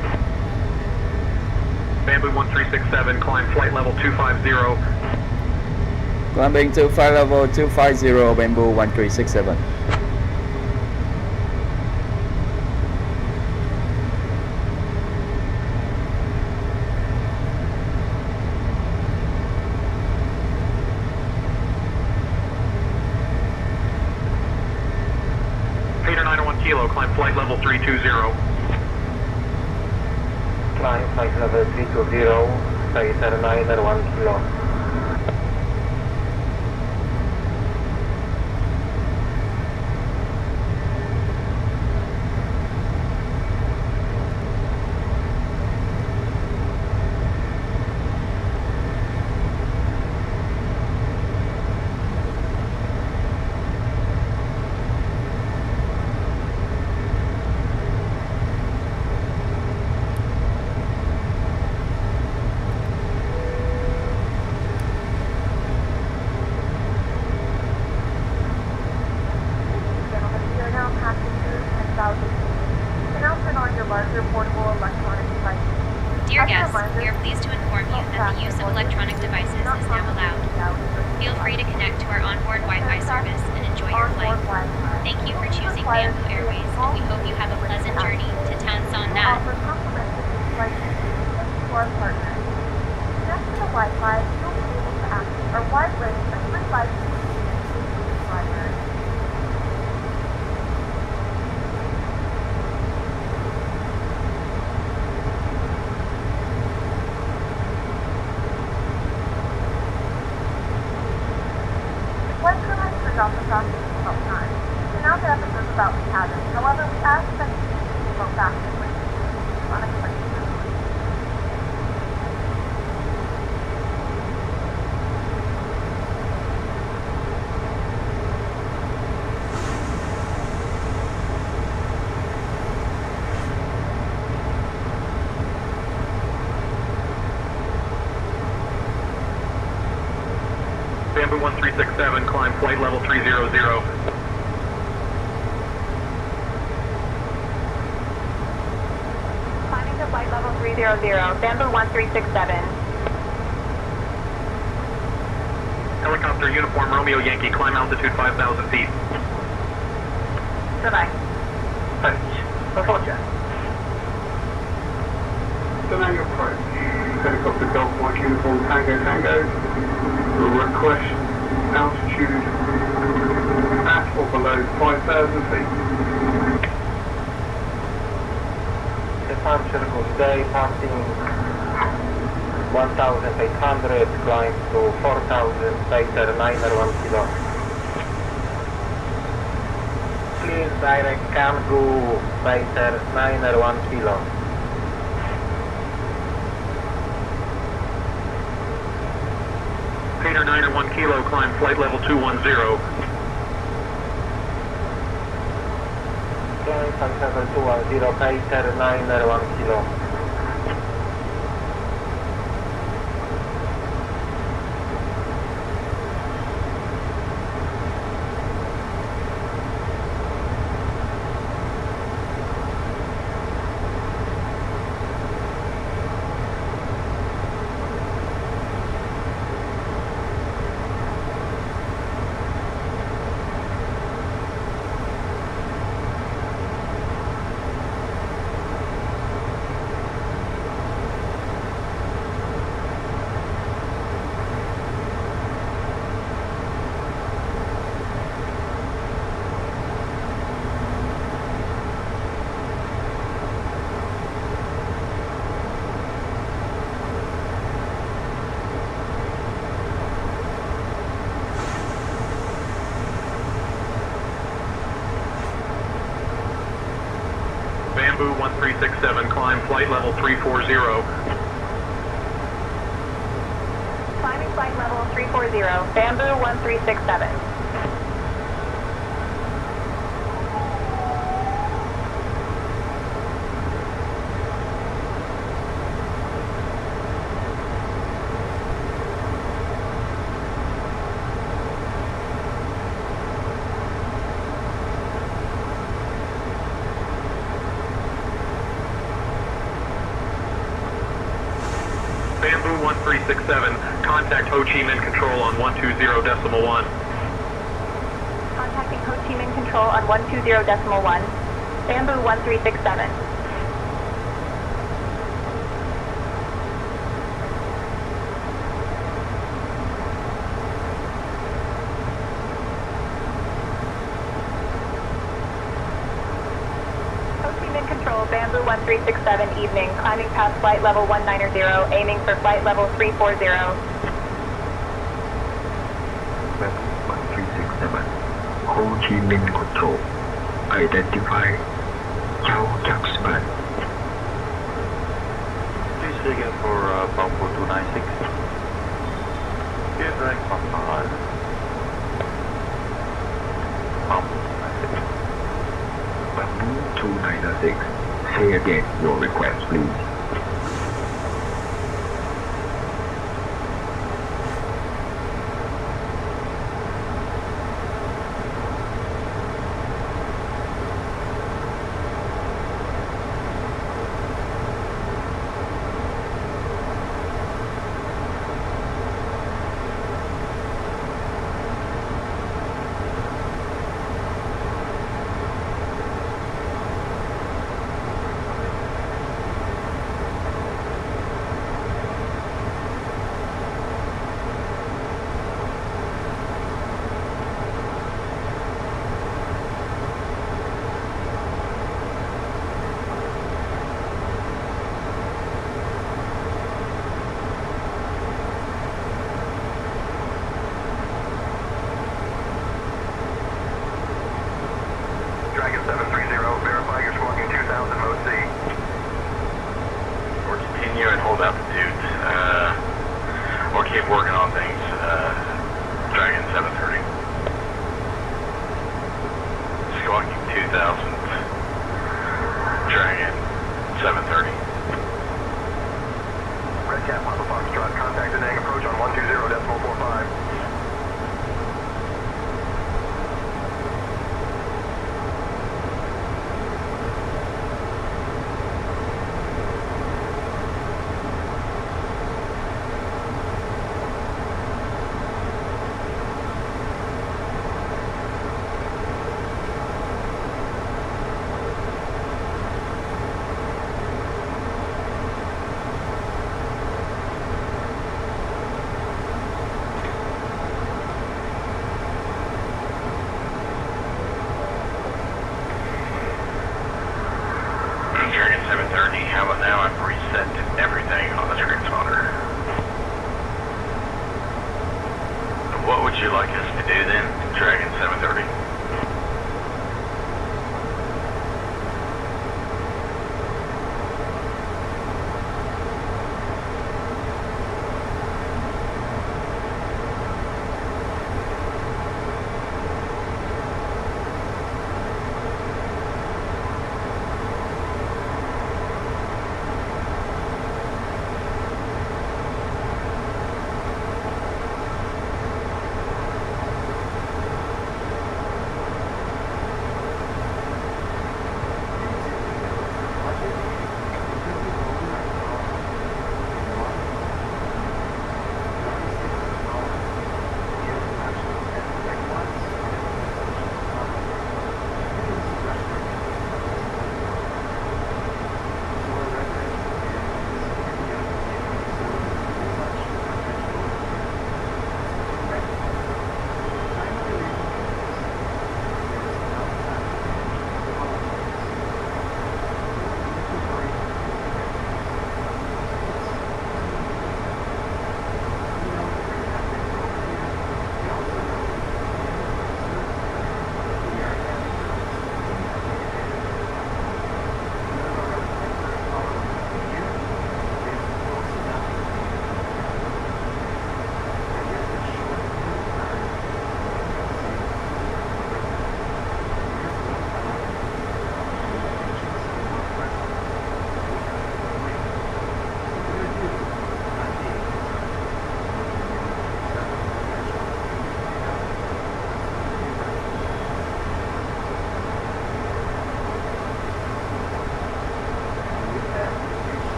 Bamboo 1367, climb flight level 250. Climbing to flight level 250, Bamboo 1367. Painter 901 Kilo, climb flight level 320. Climb flight level 320, Painter 901 Kilo. Thank you for choosing Bamboo Airways, and we hope you have a pleasant journey to Tansan Nhat. Offer complimentary flight tickets to our partners. Connect to the Wi-Fi, you'll be able to access our wide range of free live streaming library. The flight crew has turned off the processing about time. You can now get episodes about the cabin. However, we ask that you please vote back when you unexpected. Bamboo 1367, climb flight level 300. Climbing to flight level 300, Bamboo 1367. Helicopter uniform Romeo Yankee, climb altitude 5,000 feet. Tonight. Approach. Roger. Delaying approach. Helicopter Golf Mike Uniform Tango Tango. Request altitude at or below 5,000 feet. Departure good day, passing 1,800, climb to 4,000, Pacer 901 kilo. Please direct Kamgu, Pacer 901 kilo. Pacer 901 kilo, climb flight level 210. Climb flight level 210, Pacer 901 kilo. Bamboo 1367, climb flight level 340. Climbing flight level 340, Bamboo 1367. Bamboo 1367, contact Ho Chi Minh Control on 120.1. Contacting Ho Chi Minh Control on 120.1. Bamboo 1367. Control, Bamboo 1367, evening, climbing past flight level 190, aiming for flight level 340. Bamboo 1367, Ho Chi Minh Control, identify Châu Jackson. Please again for Bamboo 296. Get direct from Nhat. Bamboo 296. Bamboo 296. Say again your request, please. Squawking 2000, Dragon 730. Red Cat, Papa Foxtrot, contact and approach on 120.45. Dragon 730, how about now? I've reset everything on the transponder. What would you like us to do then, Dragon 730?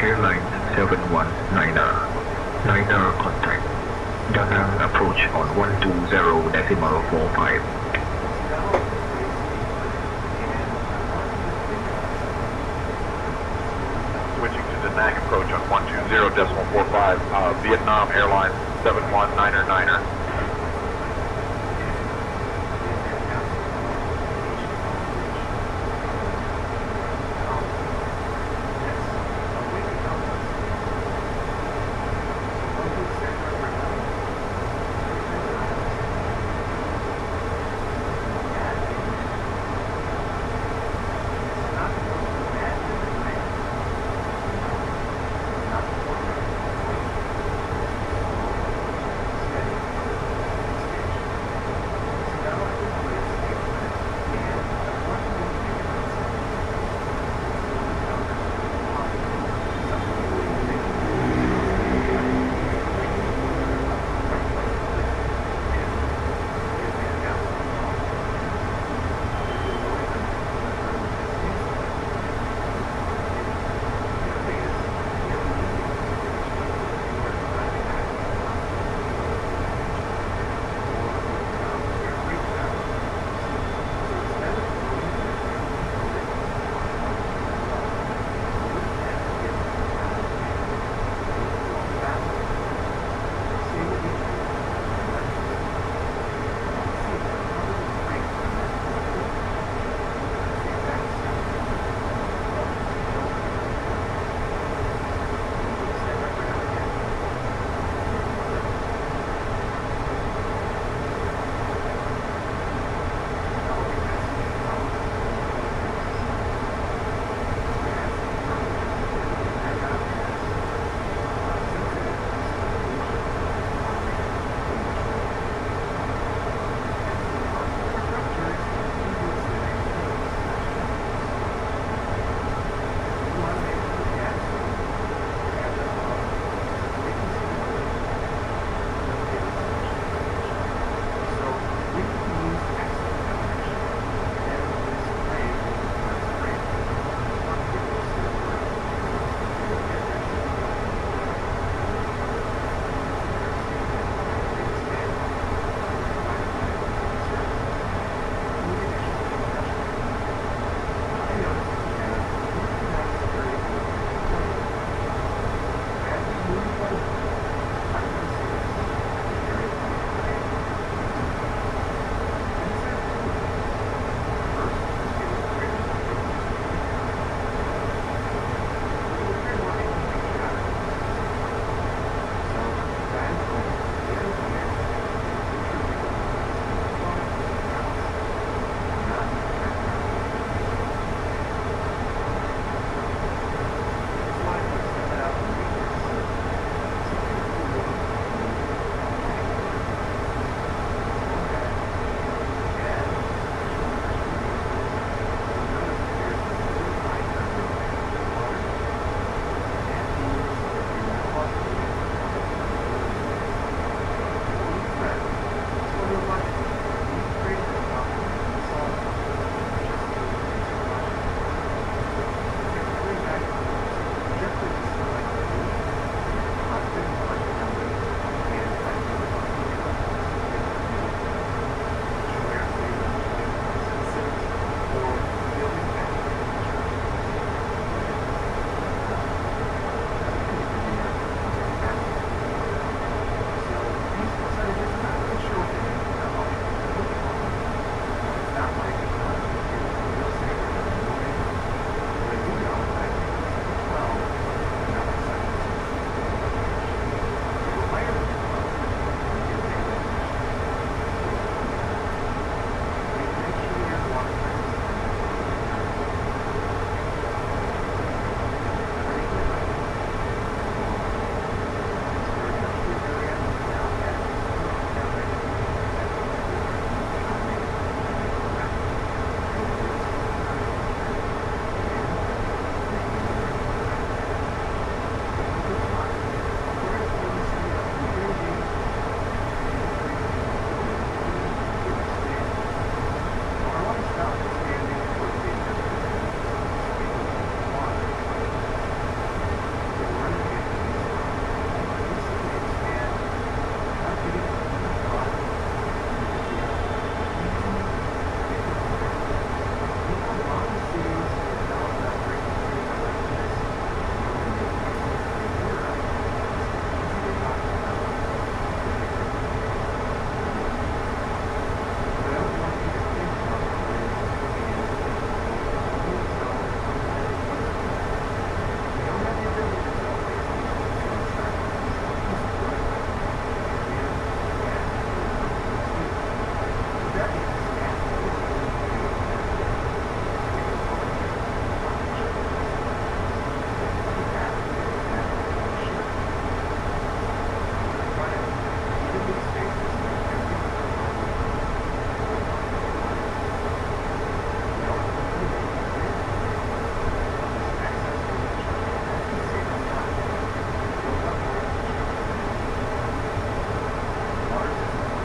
Airline 719er. Niner contact. Da Nang approach on 120.45. Switching to Da Nang approach on 120.45, Vietnam Airlines 719er.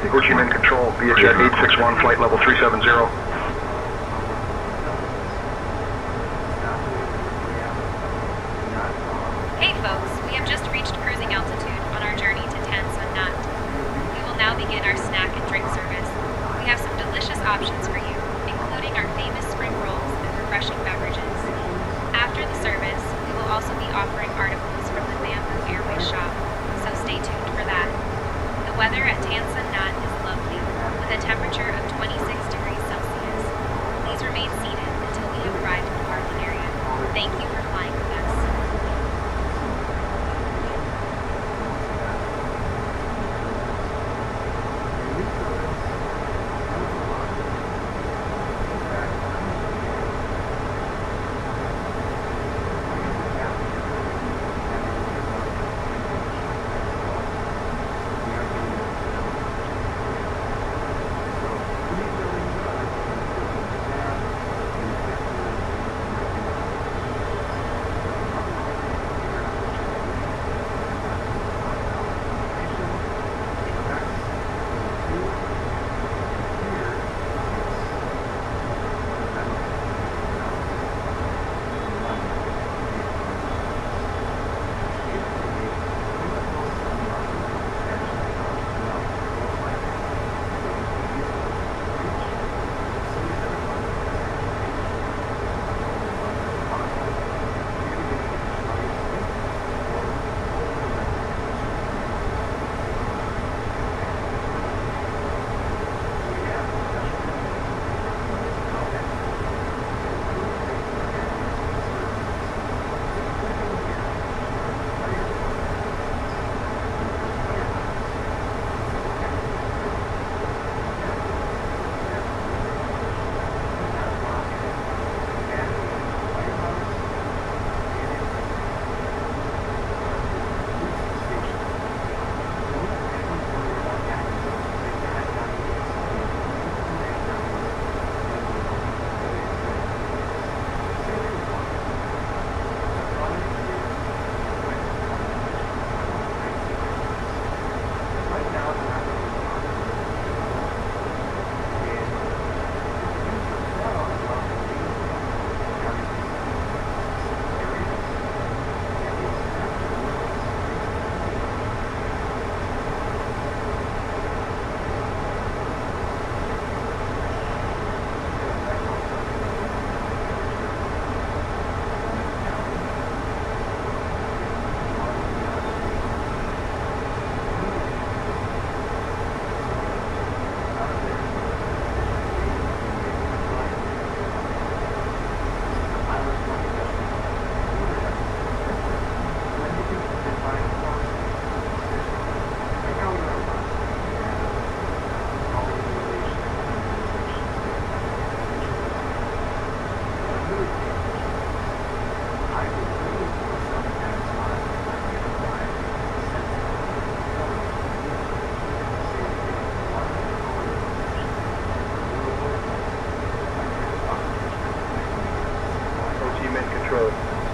Ho Chi Minh Control, via jet 861, flight level 370. Hey folks, we have just reached cruising altitude on our journey to Tan Son Nhat. We will now begin our snack and drink service. We have some delicious options for you, including our famous spring rolls and refreshing beverages. After the service, we will also be offering articles from the Bamboo Airways shop, so stay tuned for that. The weather at Tan Son Nhat is lovely, with a temperature of 26 degrees Celsius. Please remain seated until we have arrived at the parking area. Thank you for flying with us.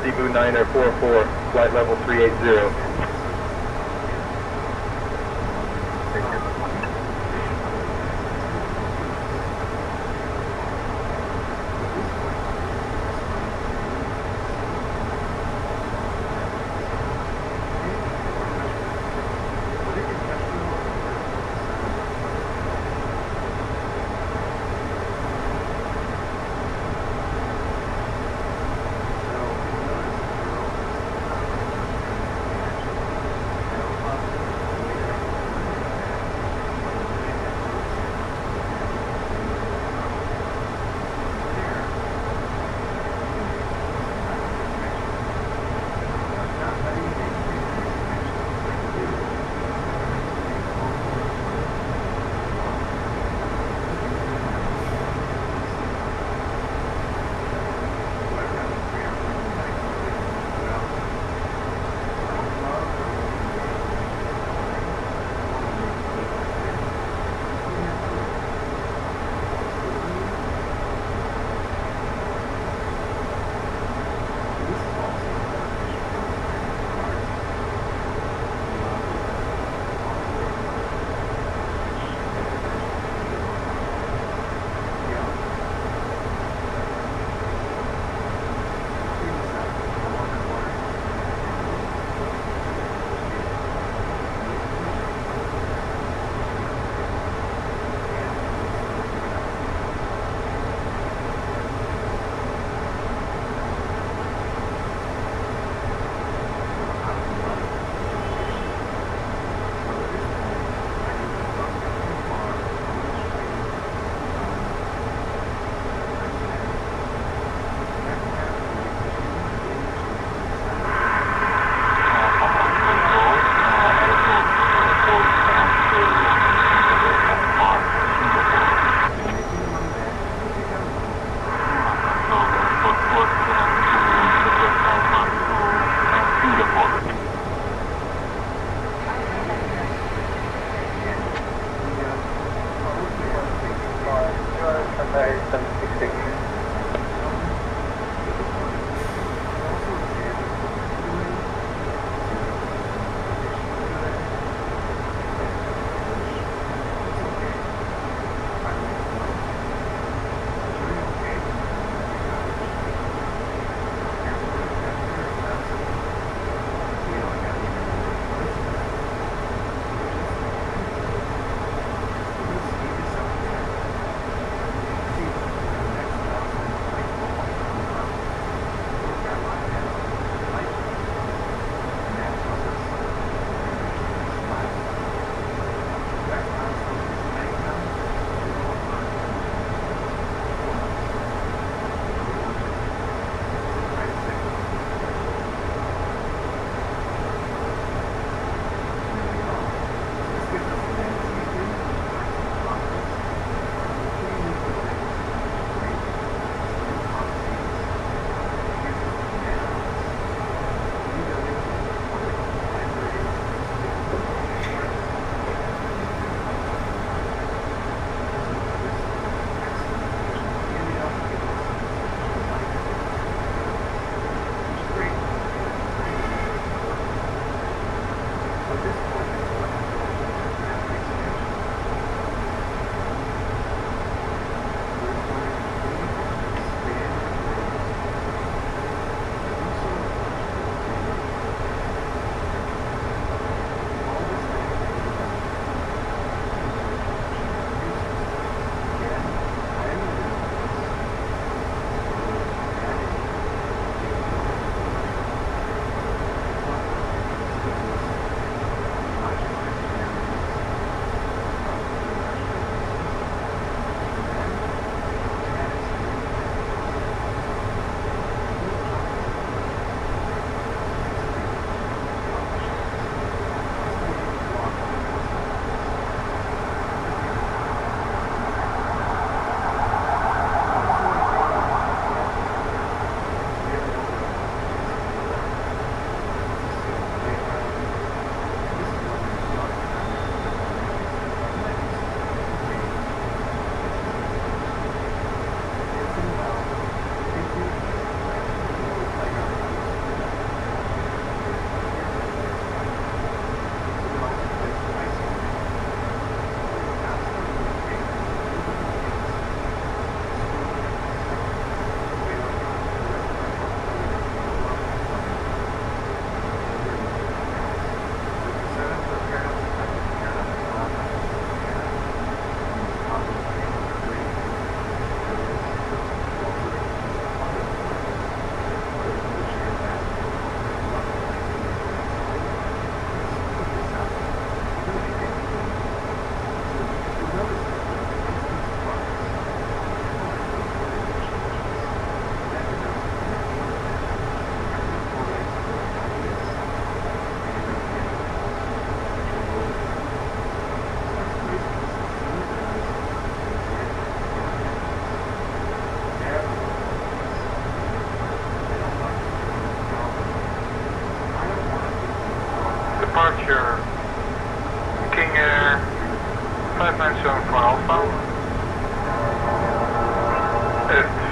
Cebu 944, flight level 380.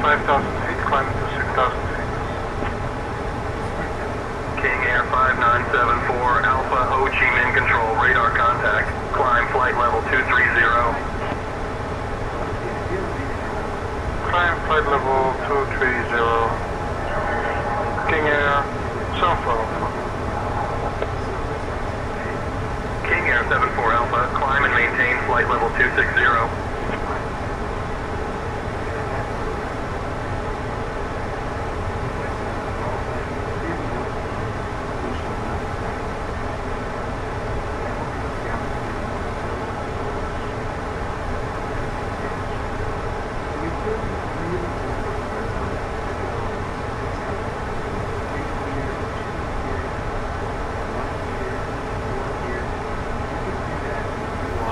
5,000 feet, climbing to 6,000 feet. King Air 5974, Alpha Ho Chi Minh Control, radar contact. Climb flight level 230. Climb flight level 230. King Air, Southwell Alpha. King Air 74 Alpha, climb and maintain flight level 260.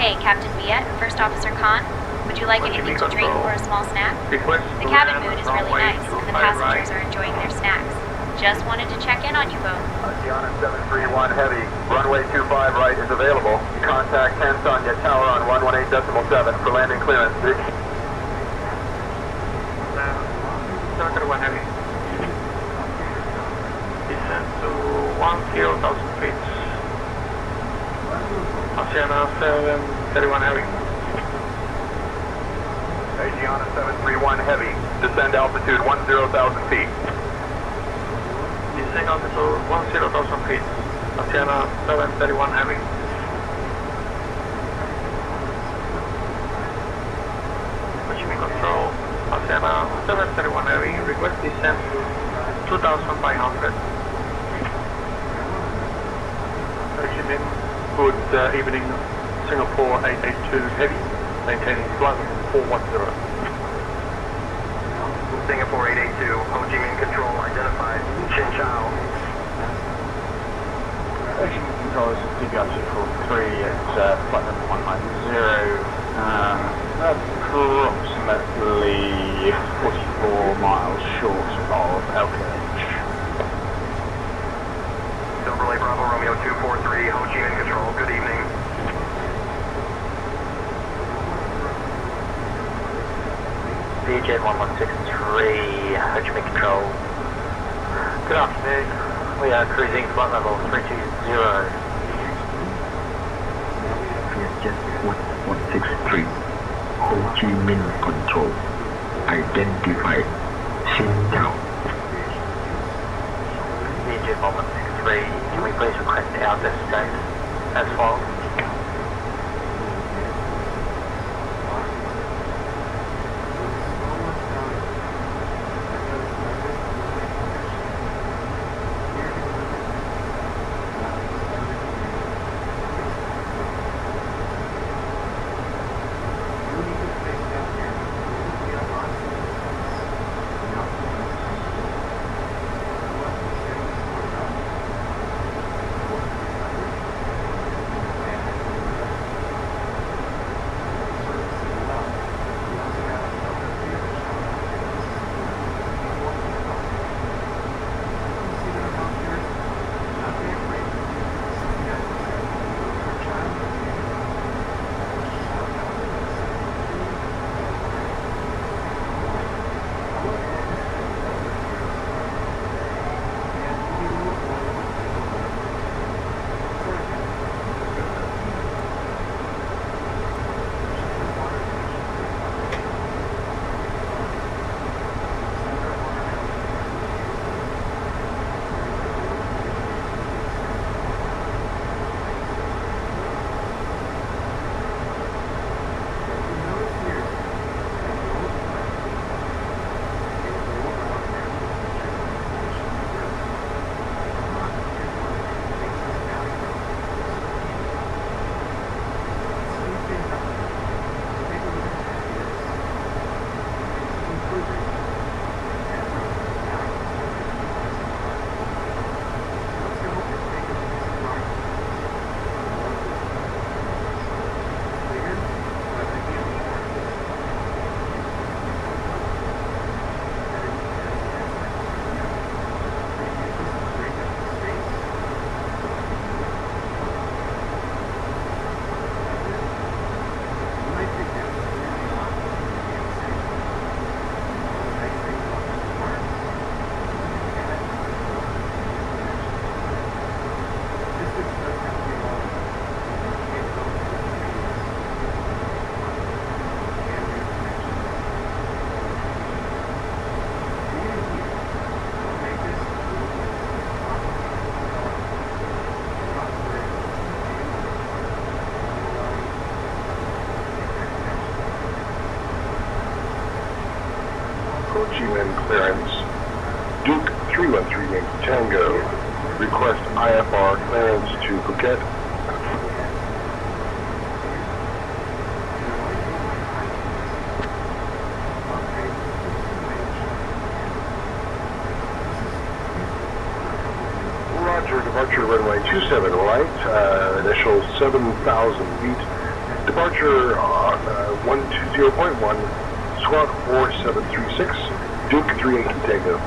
Hey, Captain Viet, First Officer Khan. Would you like anything to drink or a small snack? The cabin mood is really nice, and the passengers are enjoying their snacks. Just wanted to check in on you both. Gianna 731 Heavy, runway 25 right is available. Contact 10 Sonya Tower on 118.7 for landing clearance. 731 Heavy. Descend to 10,000 feet. Oceana 731 Heavy. Gianna 731 Heavy, descend altitude 10,000 feet. Descend altitude 10,000 feet. Oceana 731 Heavy. Ho Chi Minh Control, Oceana 731 Heavy, request descent to 2,500. Ho Chi Minh, good evening, Singapore 882 Heavy, maintaining flight level 410. Singapore 882, Ho Chi Minh Control identified. Chin Chow. Ho Chi Minh Control is DBR 243 at flight level 190. Approximately 44 miles short of LKH. Silver Lake Bravo Romeo 243, Ho Chi Minh Control, good evening. VJ 1163, Ho Chi Minh Control. Good afternoon. We are cruising flight level 320. VHS 163, Ho Chi Minh Control, identified, Xinjiang. VJ 1163, can we please request our destination as follows? Ho Chi Minh clearance. Duke 313 Tango, request IFR clearance to Phuket. Roger, departure runway 27 right, initial 7,000 feet. Departure on 120.1, squawk 4736, Duke 380 Tango.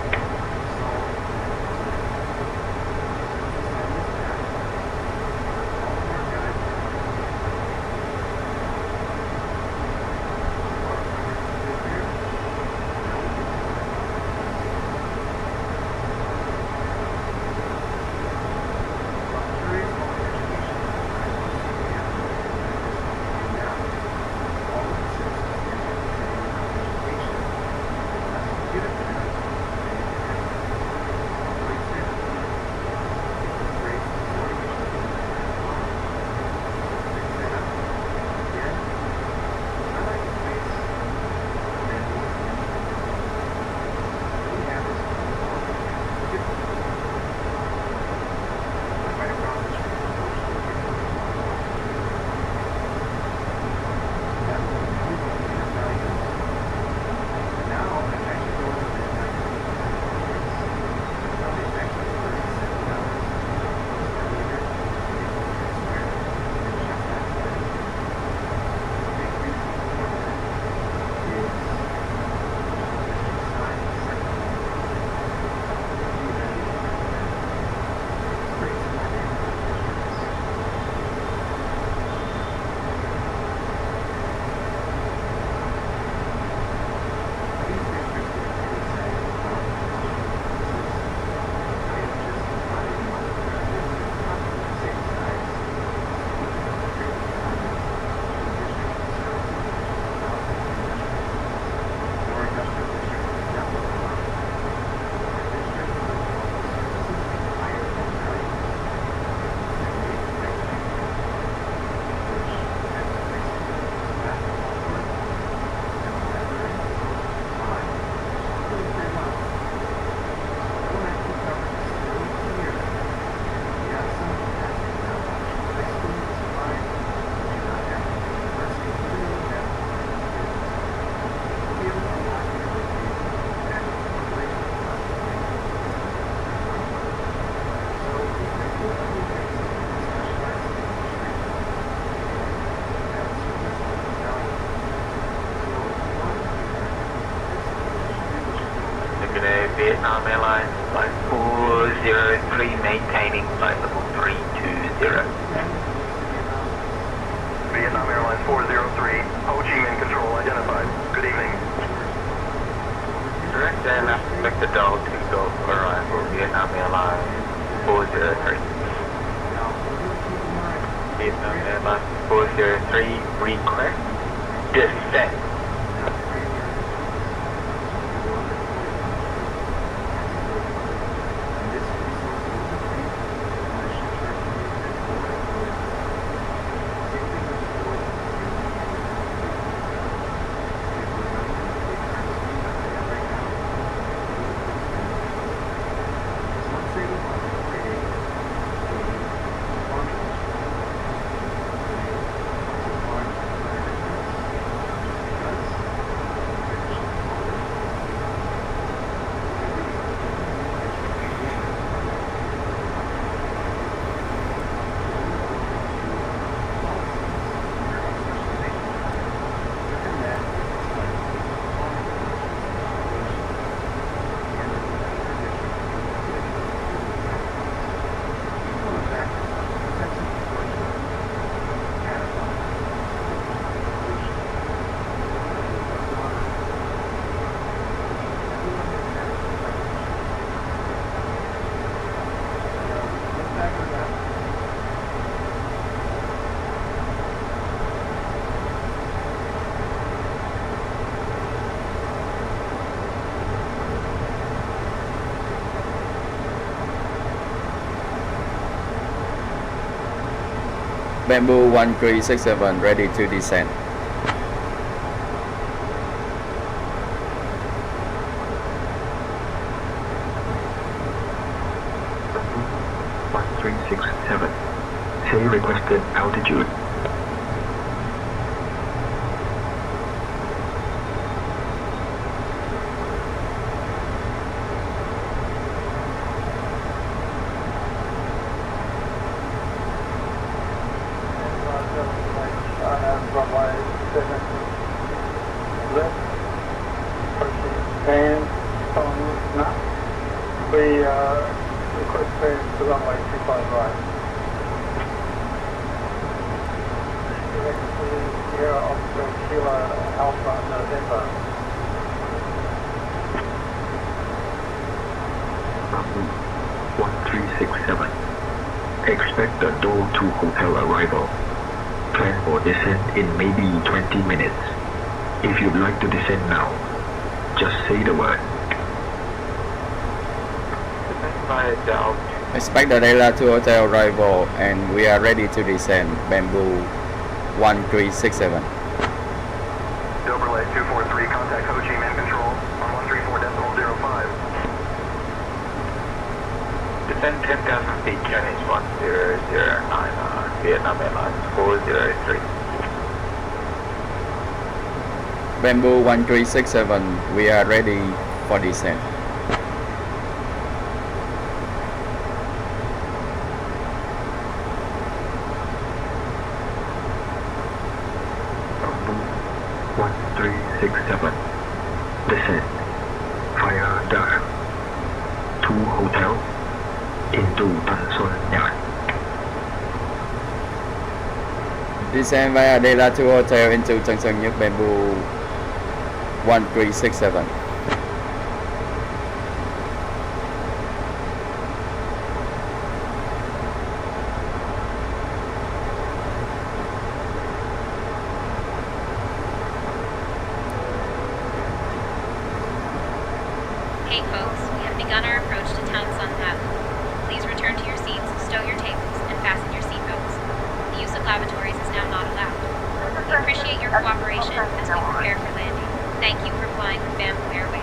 Vietnam Airlines flight 403 maintaining flight level 320. Vietnam Airlines 403, Ho Chi Minh Control identified. Good evening. Direct and expect the Dog to go for arrival Vietnam Airlines 403. Vietnam Airlines 403 request descent. Bamboo 1367 ready to descend. requested altitude. And from Nhat, we request clearance to runway 25 right. Sierra Oscar Kilo Alpha November. Bravo 1367. Expect the door to hotel arrival. Plan for descent in maybe 20 minutes. If you'd like to descend now, just say the word. Expect the Dela to hotel arrival and we are ready to descend. Bamboo 1367. Doberlay 243, contact Ho Chi Minh Control on 134.05. Descend 10,000 feet, Chinese 1009, Vietnam Airlines 403. Bamboo 1367, we are ready for descent. Bamboo 1367. Descend via the 2 hotel into Tan Son Nhat. Descend via Dela 2 hotel into Tân Sơn Nhất. Bamboo 1367. Hey folks, we have begun our approach to Tan Son Nhat. Please return to your seats, stow your tables, and fasten your seatbelts. The use of lavatories is now not allowed. We appreciate your cooperation as we prepare for landing. Thank you for flying with Bamboo Airways.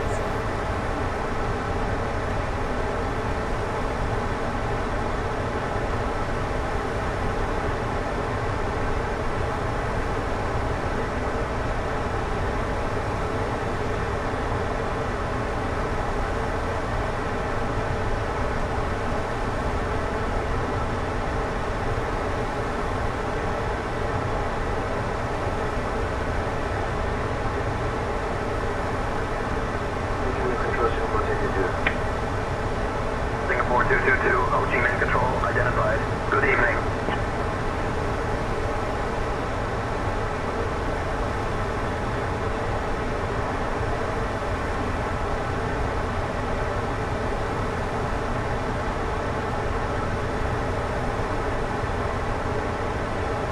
Singapore 222, Ho Chi Minh Control identified. Good evening.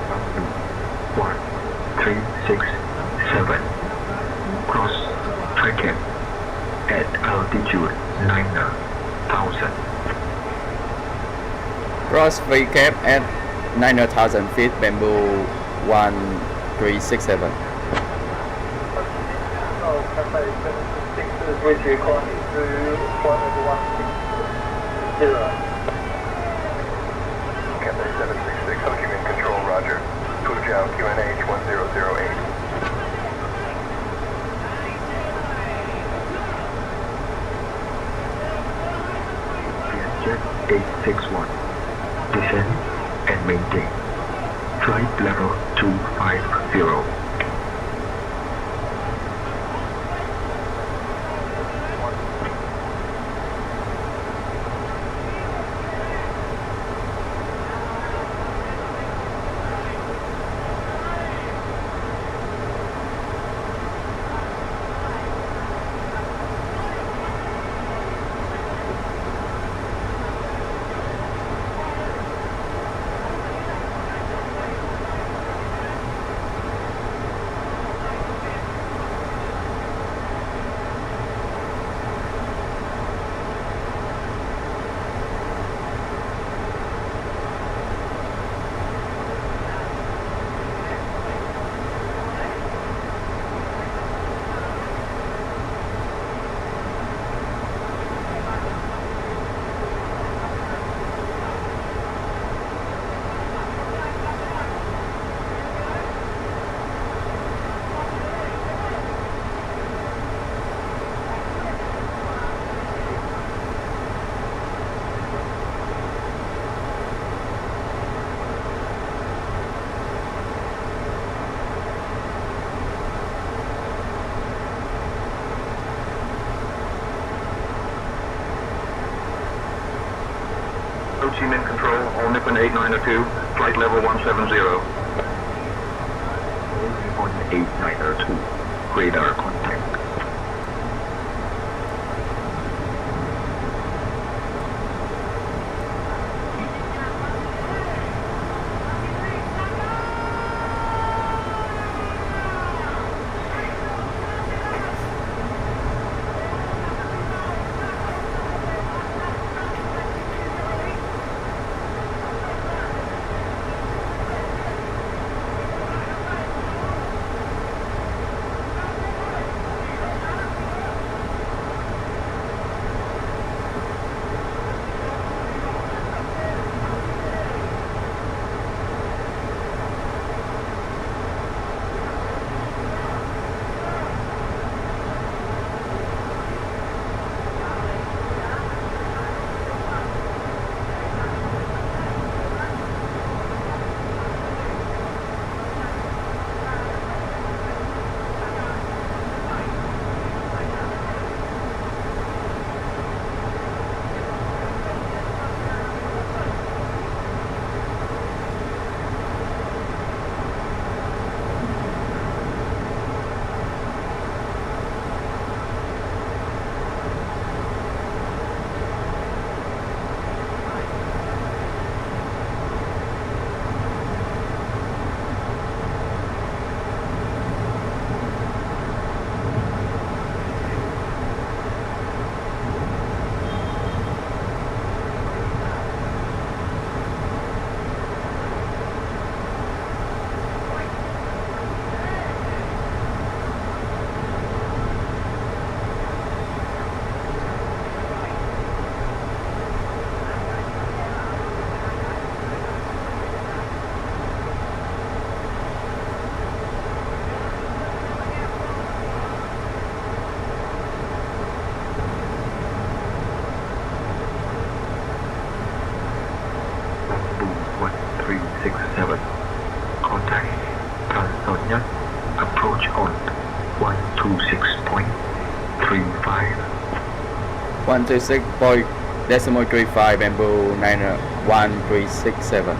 Bamboo 1367. Cross tracking at altitude 9,000. Cross VCAP at 9,000 feet. Bamboo 1367. Cafe 766 is with you, climbing to flight level 160. Cathay 766, Ho Chi Minh Control, roger. Fuzhou QNH 1008. Jet 861. Descend and maintain. Flight level 250. Ho Chi Minh Control, all Nippon 8902, flight level 170. On 8902, radar contact. Contact Tanzania. Approach on 126.35. 126.35 Bamboo 91367.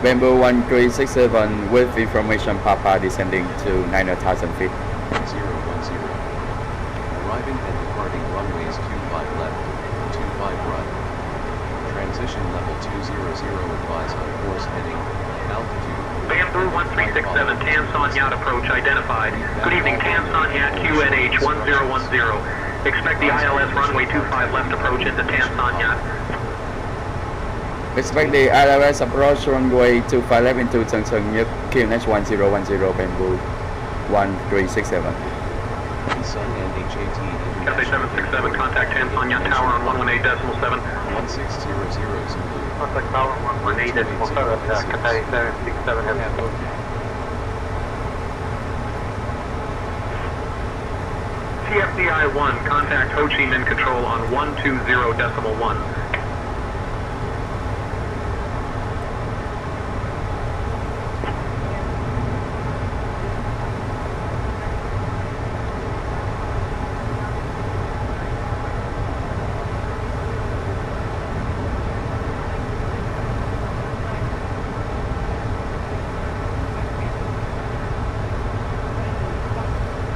Bamboo 1367 with information Papa descending to 9,000 feet. 010. Arriving and departing runways 25 left, 25 right. Transition level 200, advise on course heading, altitude. Bamboo 1367, Tansan Nhat approach identified. Good evening, Tansan Nhat QNH 1010. Expect the ILS runway 25 left approach into Tansan Nhat. Expect the ILS approach runway 25 left into Tansan Nhat QNH 1010 Bamboo 1367. Sun and HAT Cathay 767, contact Tansan Nhat Tower on 118.7. 1600 Zulu. Contact Tower 118.7, Cathay 767 has TFDI 1, contact Ho Chi Minh Control on 120.1.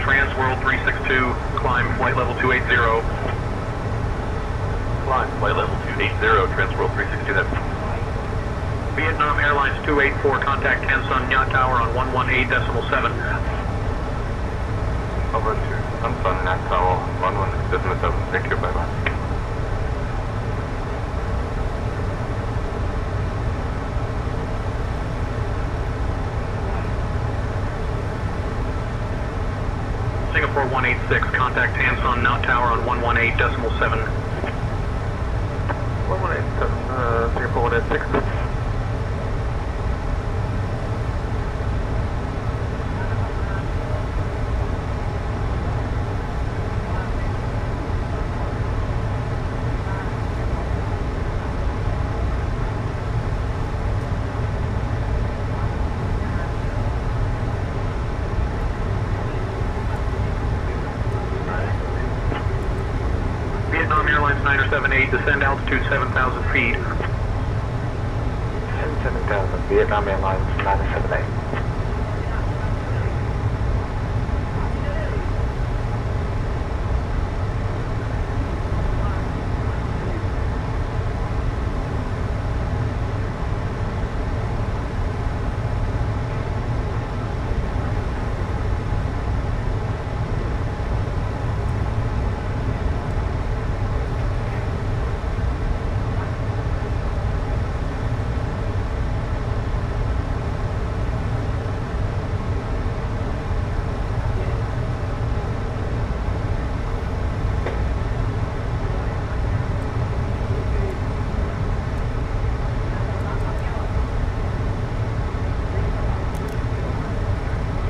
Transworld 362, climb flight level 280. Climb flight level 280, Transworld 362. That's Vietnam Airlines 284, contact Tansan Nhat Tower on 118.7. over to Tansan Nhat Tower 117. Thank you, bye bye. Singapore 186, contact Tansan Nhat Tower on 118.7. 118, Singapore 186. Liner 78, descend altitude 7,000 feet. 7,000, Vietnam Airlines 978.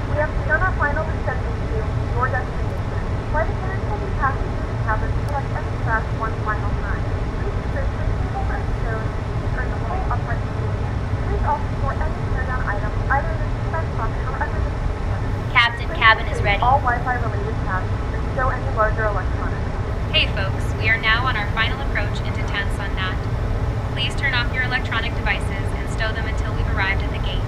We have begun our final descent into your destination. Flight attendants will be passing through the cabin to collect any trash one final time. Please ensure your tables and chairs are in the full upright position. Please also store any carry-on items either in the dispense box or under the seat cushion. Captain, cabin is ready. All Wi-Fi related tasks and stow any larger electronics. Hey folks, we are now on our final approach into Tan Son Nhat. Please turn off your electronic devices and stow them until we've arrived at the gate.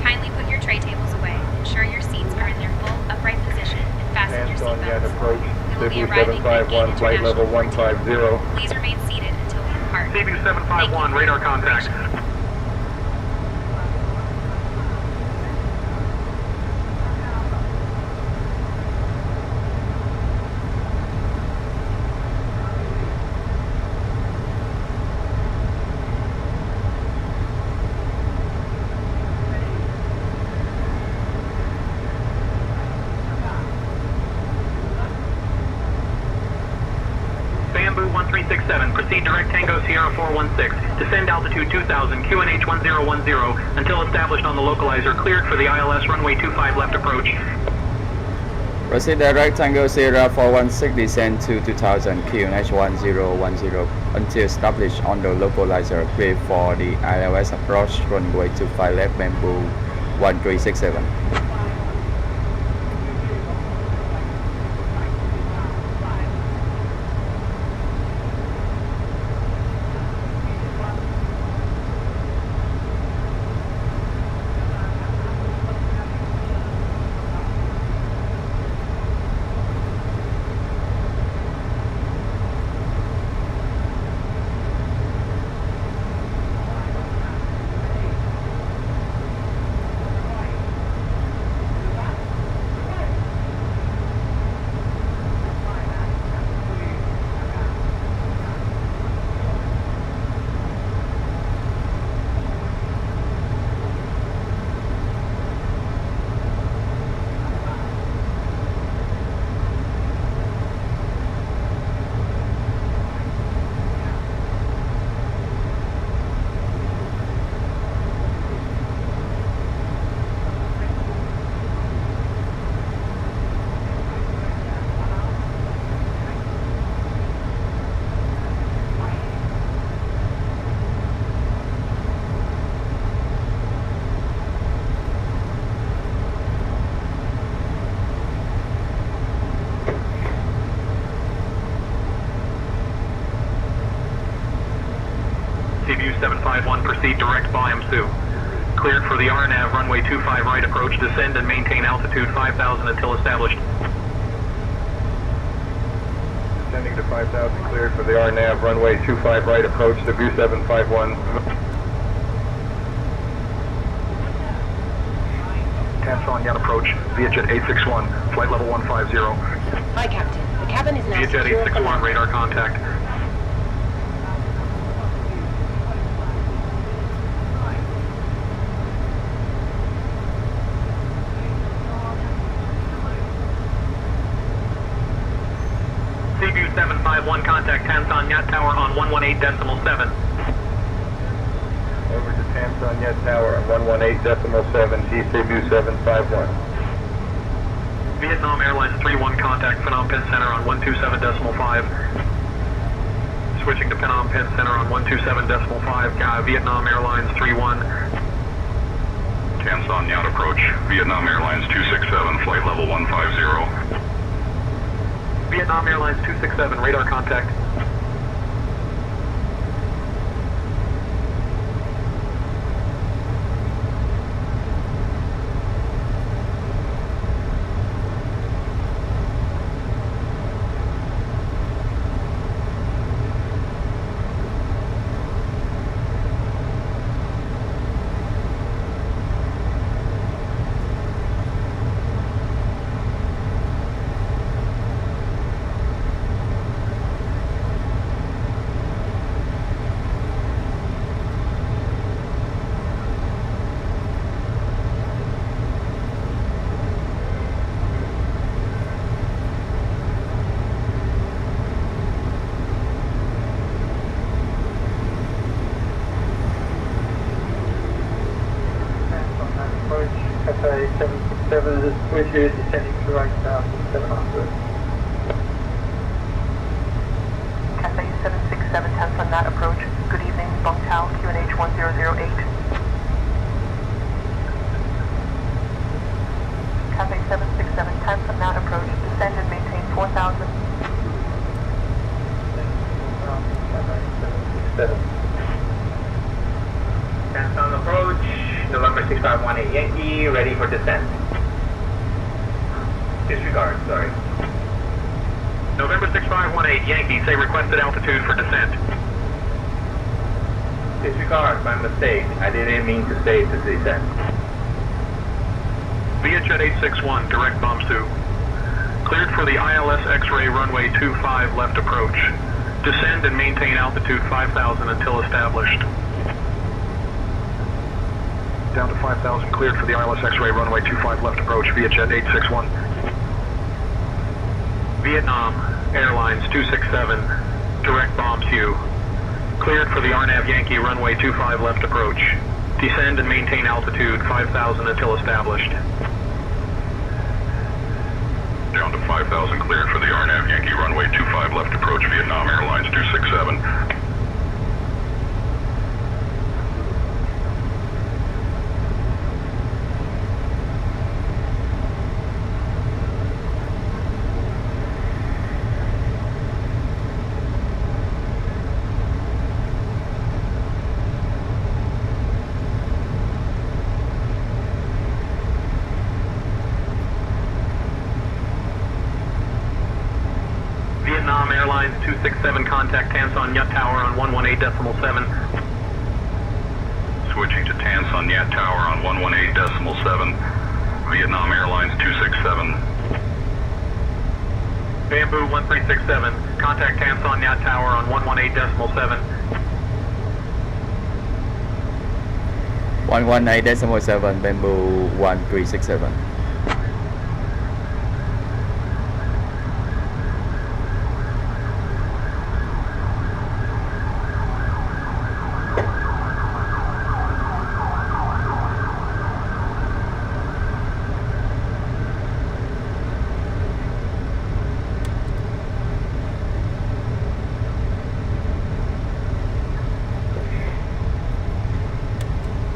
Kindly put your tray tables away. Ensure your seats are in their full upright position and fasten your seatbelts. approach, We will be arriving at Gate 751, flight level International 150. Please remain seated until we depart. Seaview 751, radar contact. Bamboo 1367, proceed direct Tango Sierra 416, descend altitude 2000, QNH 1010, until established on the localizer, cleared for the ILS runway 25 left approach. Proceed direct Tango Sierra 416, descend to 2000, QNH 1010, until established on the localizer, clear for the ILS approach, runway 25 left, Bamboo 1367. Seaview 751, proceed direct Sioux. Cleared for the RNAV runway 25 right approach, descend and maintain altitude 5000 until established. Descending to 5,000, cleared for the RNAV runway 25 right approach, Cebu 751. Tan Son Nhat approach, Vietjet 861, flight level 150. Hi, Captain. The cabin is now Vietjet secure for 861, landing. radar contact. Seaview 751, contact Tan Son Nhat Tower on 118.7. Over to Tan Son Nhat Tower on 118.7, Cebu 751. Vietnam Airlines 31, contact Phnom Penh Center on 127.5. Switching to Phnom Penh Center on 127.5, Vietnam Airlines 31. Tan Son Nhat approach, Vietnam Airlines 267, flight level 150. Vietnam Airlines 267, radar contact. 7, switch is descending to right now, 700. Cathay 767, 10 from that approach. Good evening, Bung Tao, QNH 1008. Cathay 767, 10 from that approach. Descend and maintain 4,000. Canton approach, November 6518 Yankee, ready for descent. Disregard, sorry. November 6518 Yankee, say requested altitude for descent. Disregard, my mistake. I didn't mean to say to descent. VHF 861, direct bombs 2. Cleared for the ILS X-ray runway 25 left approach. Descend and maintain altitude 5,000 until established. Down to 5,000, cleared for the ILS X-ray runway 25 left approach, VHF 861. Vietnam Airlines 267, direct bombs you. Cleared for the RNAV Yankee runway 25 left approach. Descend and maintain altitude 5,000 until established. Down to 5,000, cleared for the RNAV Yankee runway 25 left approach, Vietnam Airlines 267. Vietnam Airlines 267, contact Tanson Nhat Tower on 118.7. Switching to Tanson Nhat Tower on 118.7. Vietnam Airlines 267. Bamboo 1367, contact Tanson Nhat Tower on 118.7. 118.7, Bamboo 1367.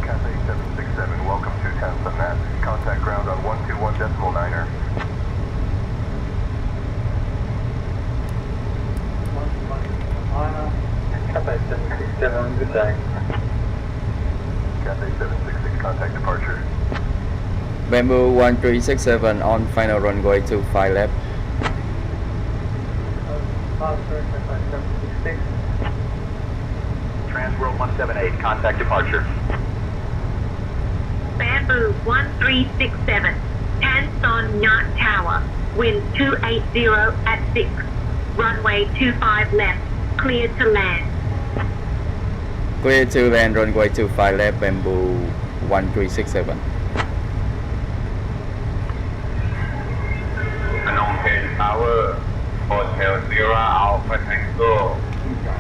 Cathay 767, welcome to Tanson Nhat. Contact ground on 121.9er. Cathay 767, good day. Cathay 766, contact departure. Bamboo 1367 on final runway 25 left. Cathay 766. Transworld 178, contact departure. Bamboo 1367, Tanson Nhat Tower, wind 280 at 6, runway 25 left, cleared to land. Clear to land runway 25 left, Bamboo 1367. Phnom Penh Tower, Hotel Sierra Alpha Tango,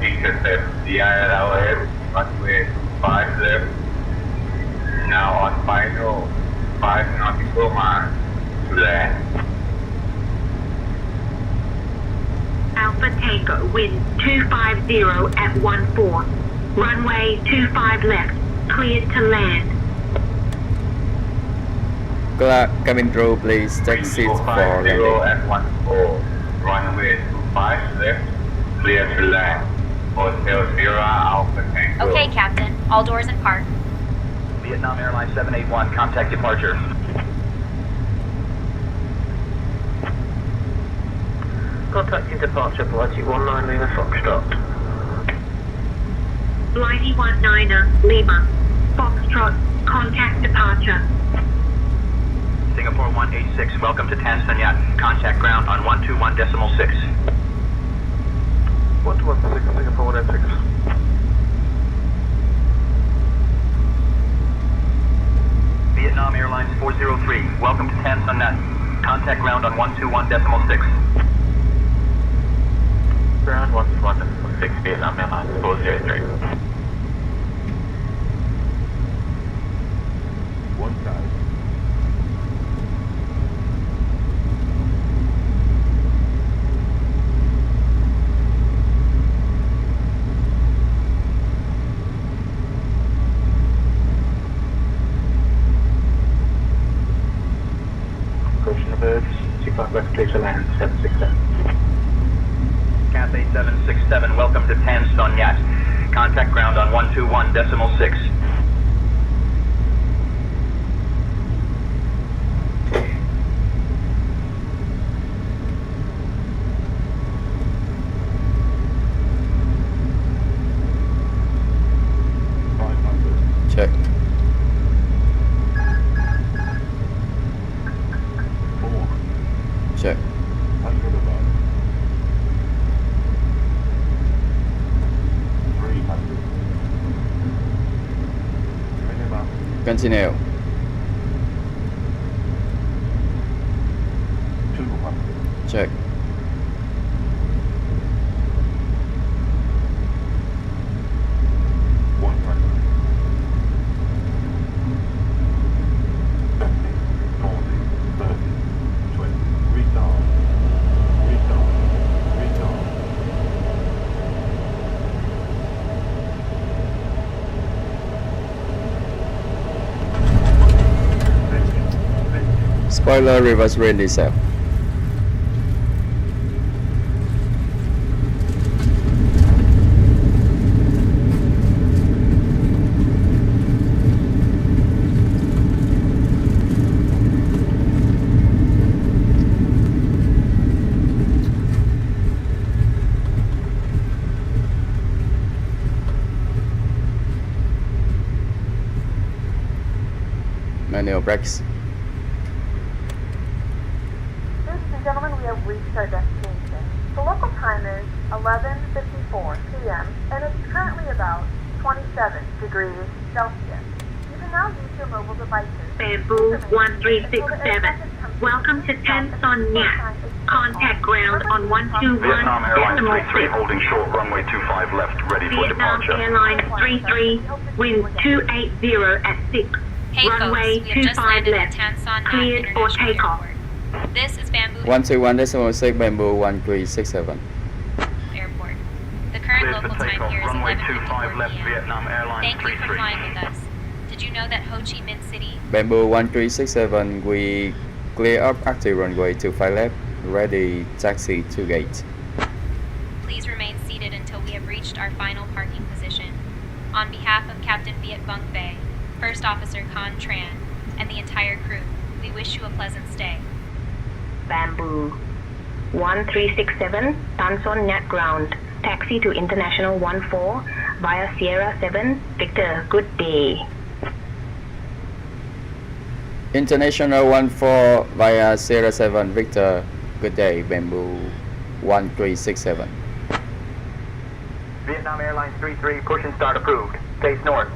intercept DILS, runway 25 left, now on final 5 nautical miles to land. Alpha Tango, wind 250 at 14, runway 25 left, cleared to land. Cabin crew, please take seats for landing. 250 at 14, runway 25 left, clear to land. Hotel Sierra Alpha Tango. Okay, Captain. All doors and park. Vietnam Airlines 781, contact departure. Contacting departure, Blighty 19 Lima Foxtrot. Blighty 19 Lima, Foxtrot, contact departure. Singapore 186, welcome to Tanson Nhat. Contact ground on 121.6. 116, Singapore 186. Vietnam Airlines 403, welcome to Tanson Nhat. Contact ground on 121.6. Ground 121.6, Vietnam Airlines 403. 1,000. contact ground on 121.6. Check. Check. Continue. Check. Spoiler, reverse range diesel. Manual brakes. Ladies and gentlemen, we have reached our destination. The local time is 11:54 p.m. and it's currently about 27 degrees Celsius. You can now use your mobile devices. Bamboo 1367. Welcome to Tanson Nhat. Contact ground on 121.6. Vietnam Airlines 33 holding short runway 25 left, ready for Vietnam departure. Airlines 33, wind 280 at 6. Hey Runway folks, we have just 25 landed at left. Tanson Nhat Cleared for International takeoff. Airport. This is Bamboo 121.6 Bamboo 1367. Airport. The current Cleared for local time takeoff. here is Runway 25 11:54 left, p.m. Vietnam Airlines Thank you for 33. flying with us. Did you know that Ho Chi Minh City Bamboo 1367, we clear up active runway 25 left, ready taxi to gate. Please remain seated until we have reached our final parking position. On behalf of Captain Viet Bung Bay, First Officer Con Tran, and the entire crew, we wish you a pleasant stay. Bamboo 1367, Tanson Nhat ground. Taxi to International 14 via Sierra 7, Victor. Good day. International 14 via Sierra 7 Victor. Good day, Bamboo 1367. Vietnam Airlines 33, push and start approved. Face north.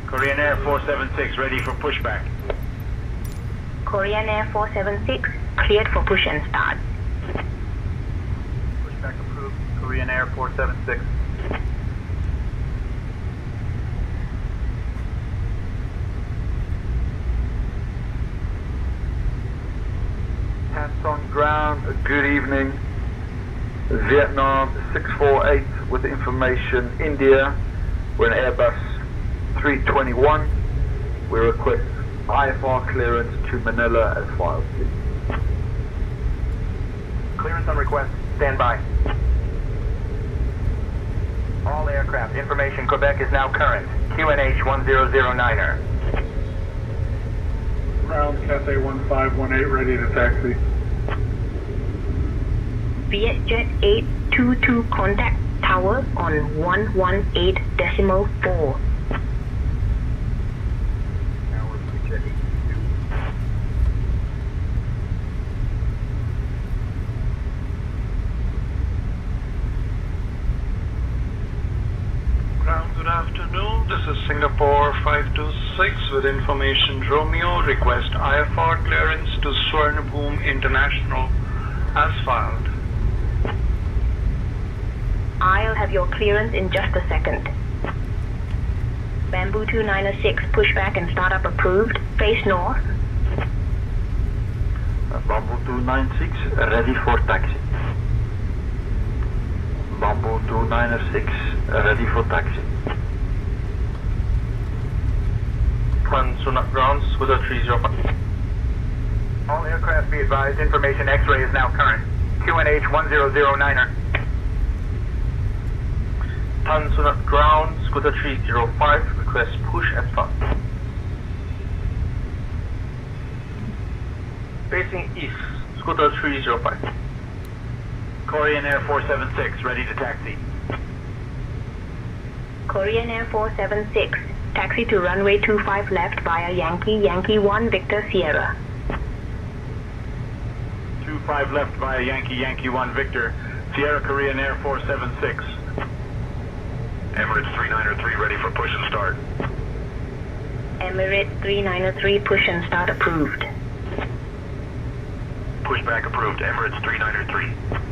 Korean Air 476 ready for pushback. Korean Air 476, cleared for push and start. Pushback approved. Korean Air 476. Hats on ground, good evening. Vietnam 648 with information India. We're in Airbus 321. We request IFR clearance to Manila as filed, please. Clearance on request. Stand by. All aircraft. Information Quebec is now current. QNH 1009er. Ground Cathay 1518 ready to taxi. Vietjet 822 contact tower on 118.4. Ground, good afternoon. This is Singapore 526 with information Romeo. Request IFR clearance to Swarnabhoom International as filed. I'll have your clearance in just a second. Bamboo 296, pushback and startup approved. Face north. Bamboo 296, ready for taxi. Bamboo 296, ready for taxi. Nhat ground, Scooter 305. All aircraft be advised, information X-ray is now current. QNH 1009er. Nhat ground, Scooter 305, request push and start. Facing east, Scooter 305. Korean Air 476, ready to taxi. Korean Air 476, taxi to runway 25 left via Yankee 1 Victor Sierra. 25 left via Yankee 1 Victor, Sierra Korean Air 476. Emirates 3903 ready for push and start. Emirates 3903, push and start approved. Pushback approved, Emirates 3903.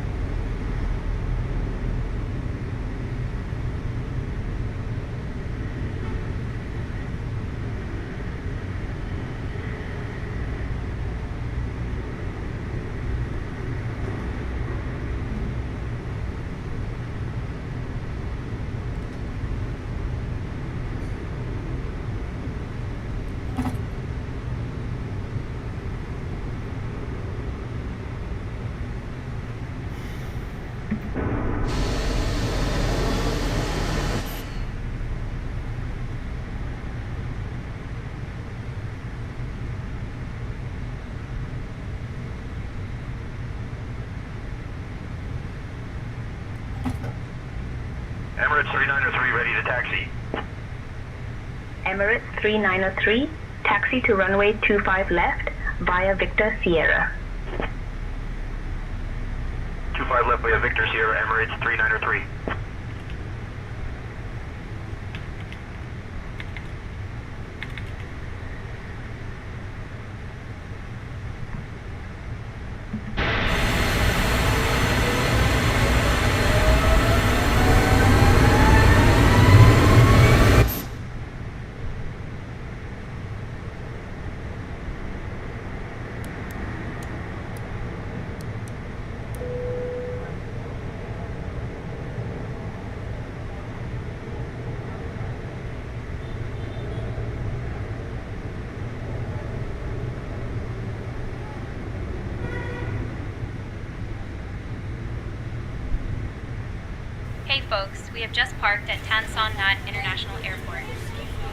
Emirates 3903 ready to taxi. Emirates 3903, taxi to runway 25 left via Victor Sierra. 25 left via Victor Sierra, Emirates 3903. Hey folks, we have just parked at Tan Son Nhat International Airport.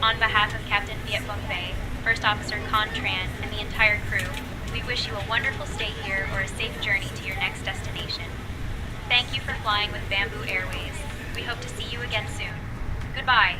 On behalf of Captain Viet Bong Bay, First Officer Con Tran, and the entire crew, we wish you a wonderful stay here or a safe journey to your next destination. Thank you for flying with Bamboo Airways. We hope to see you again soon. Goodbye.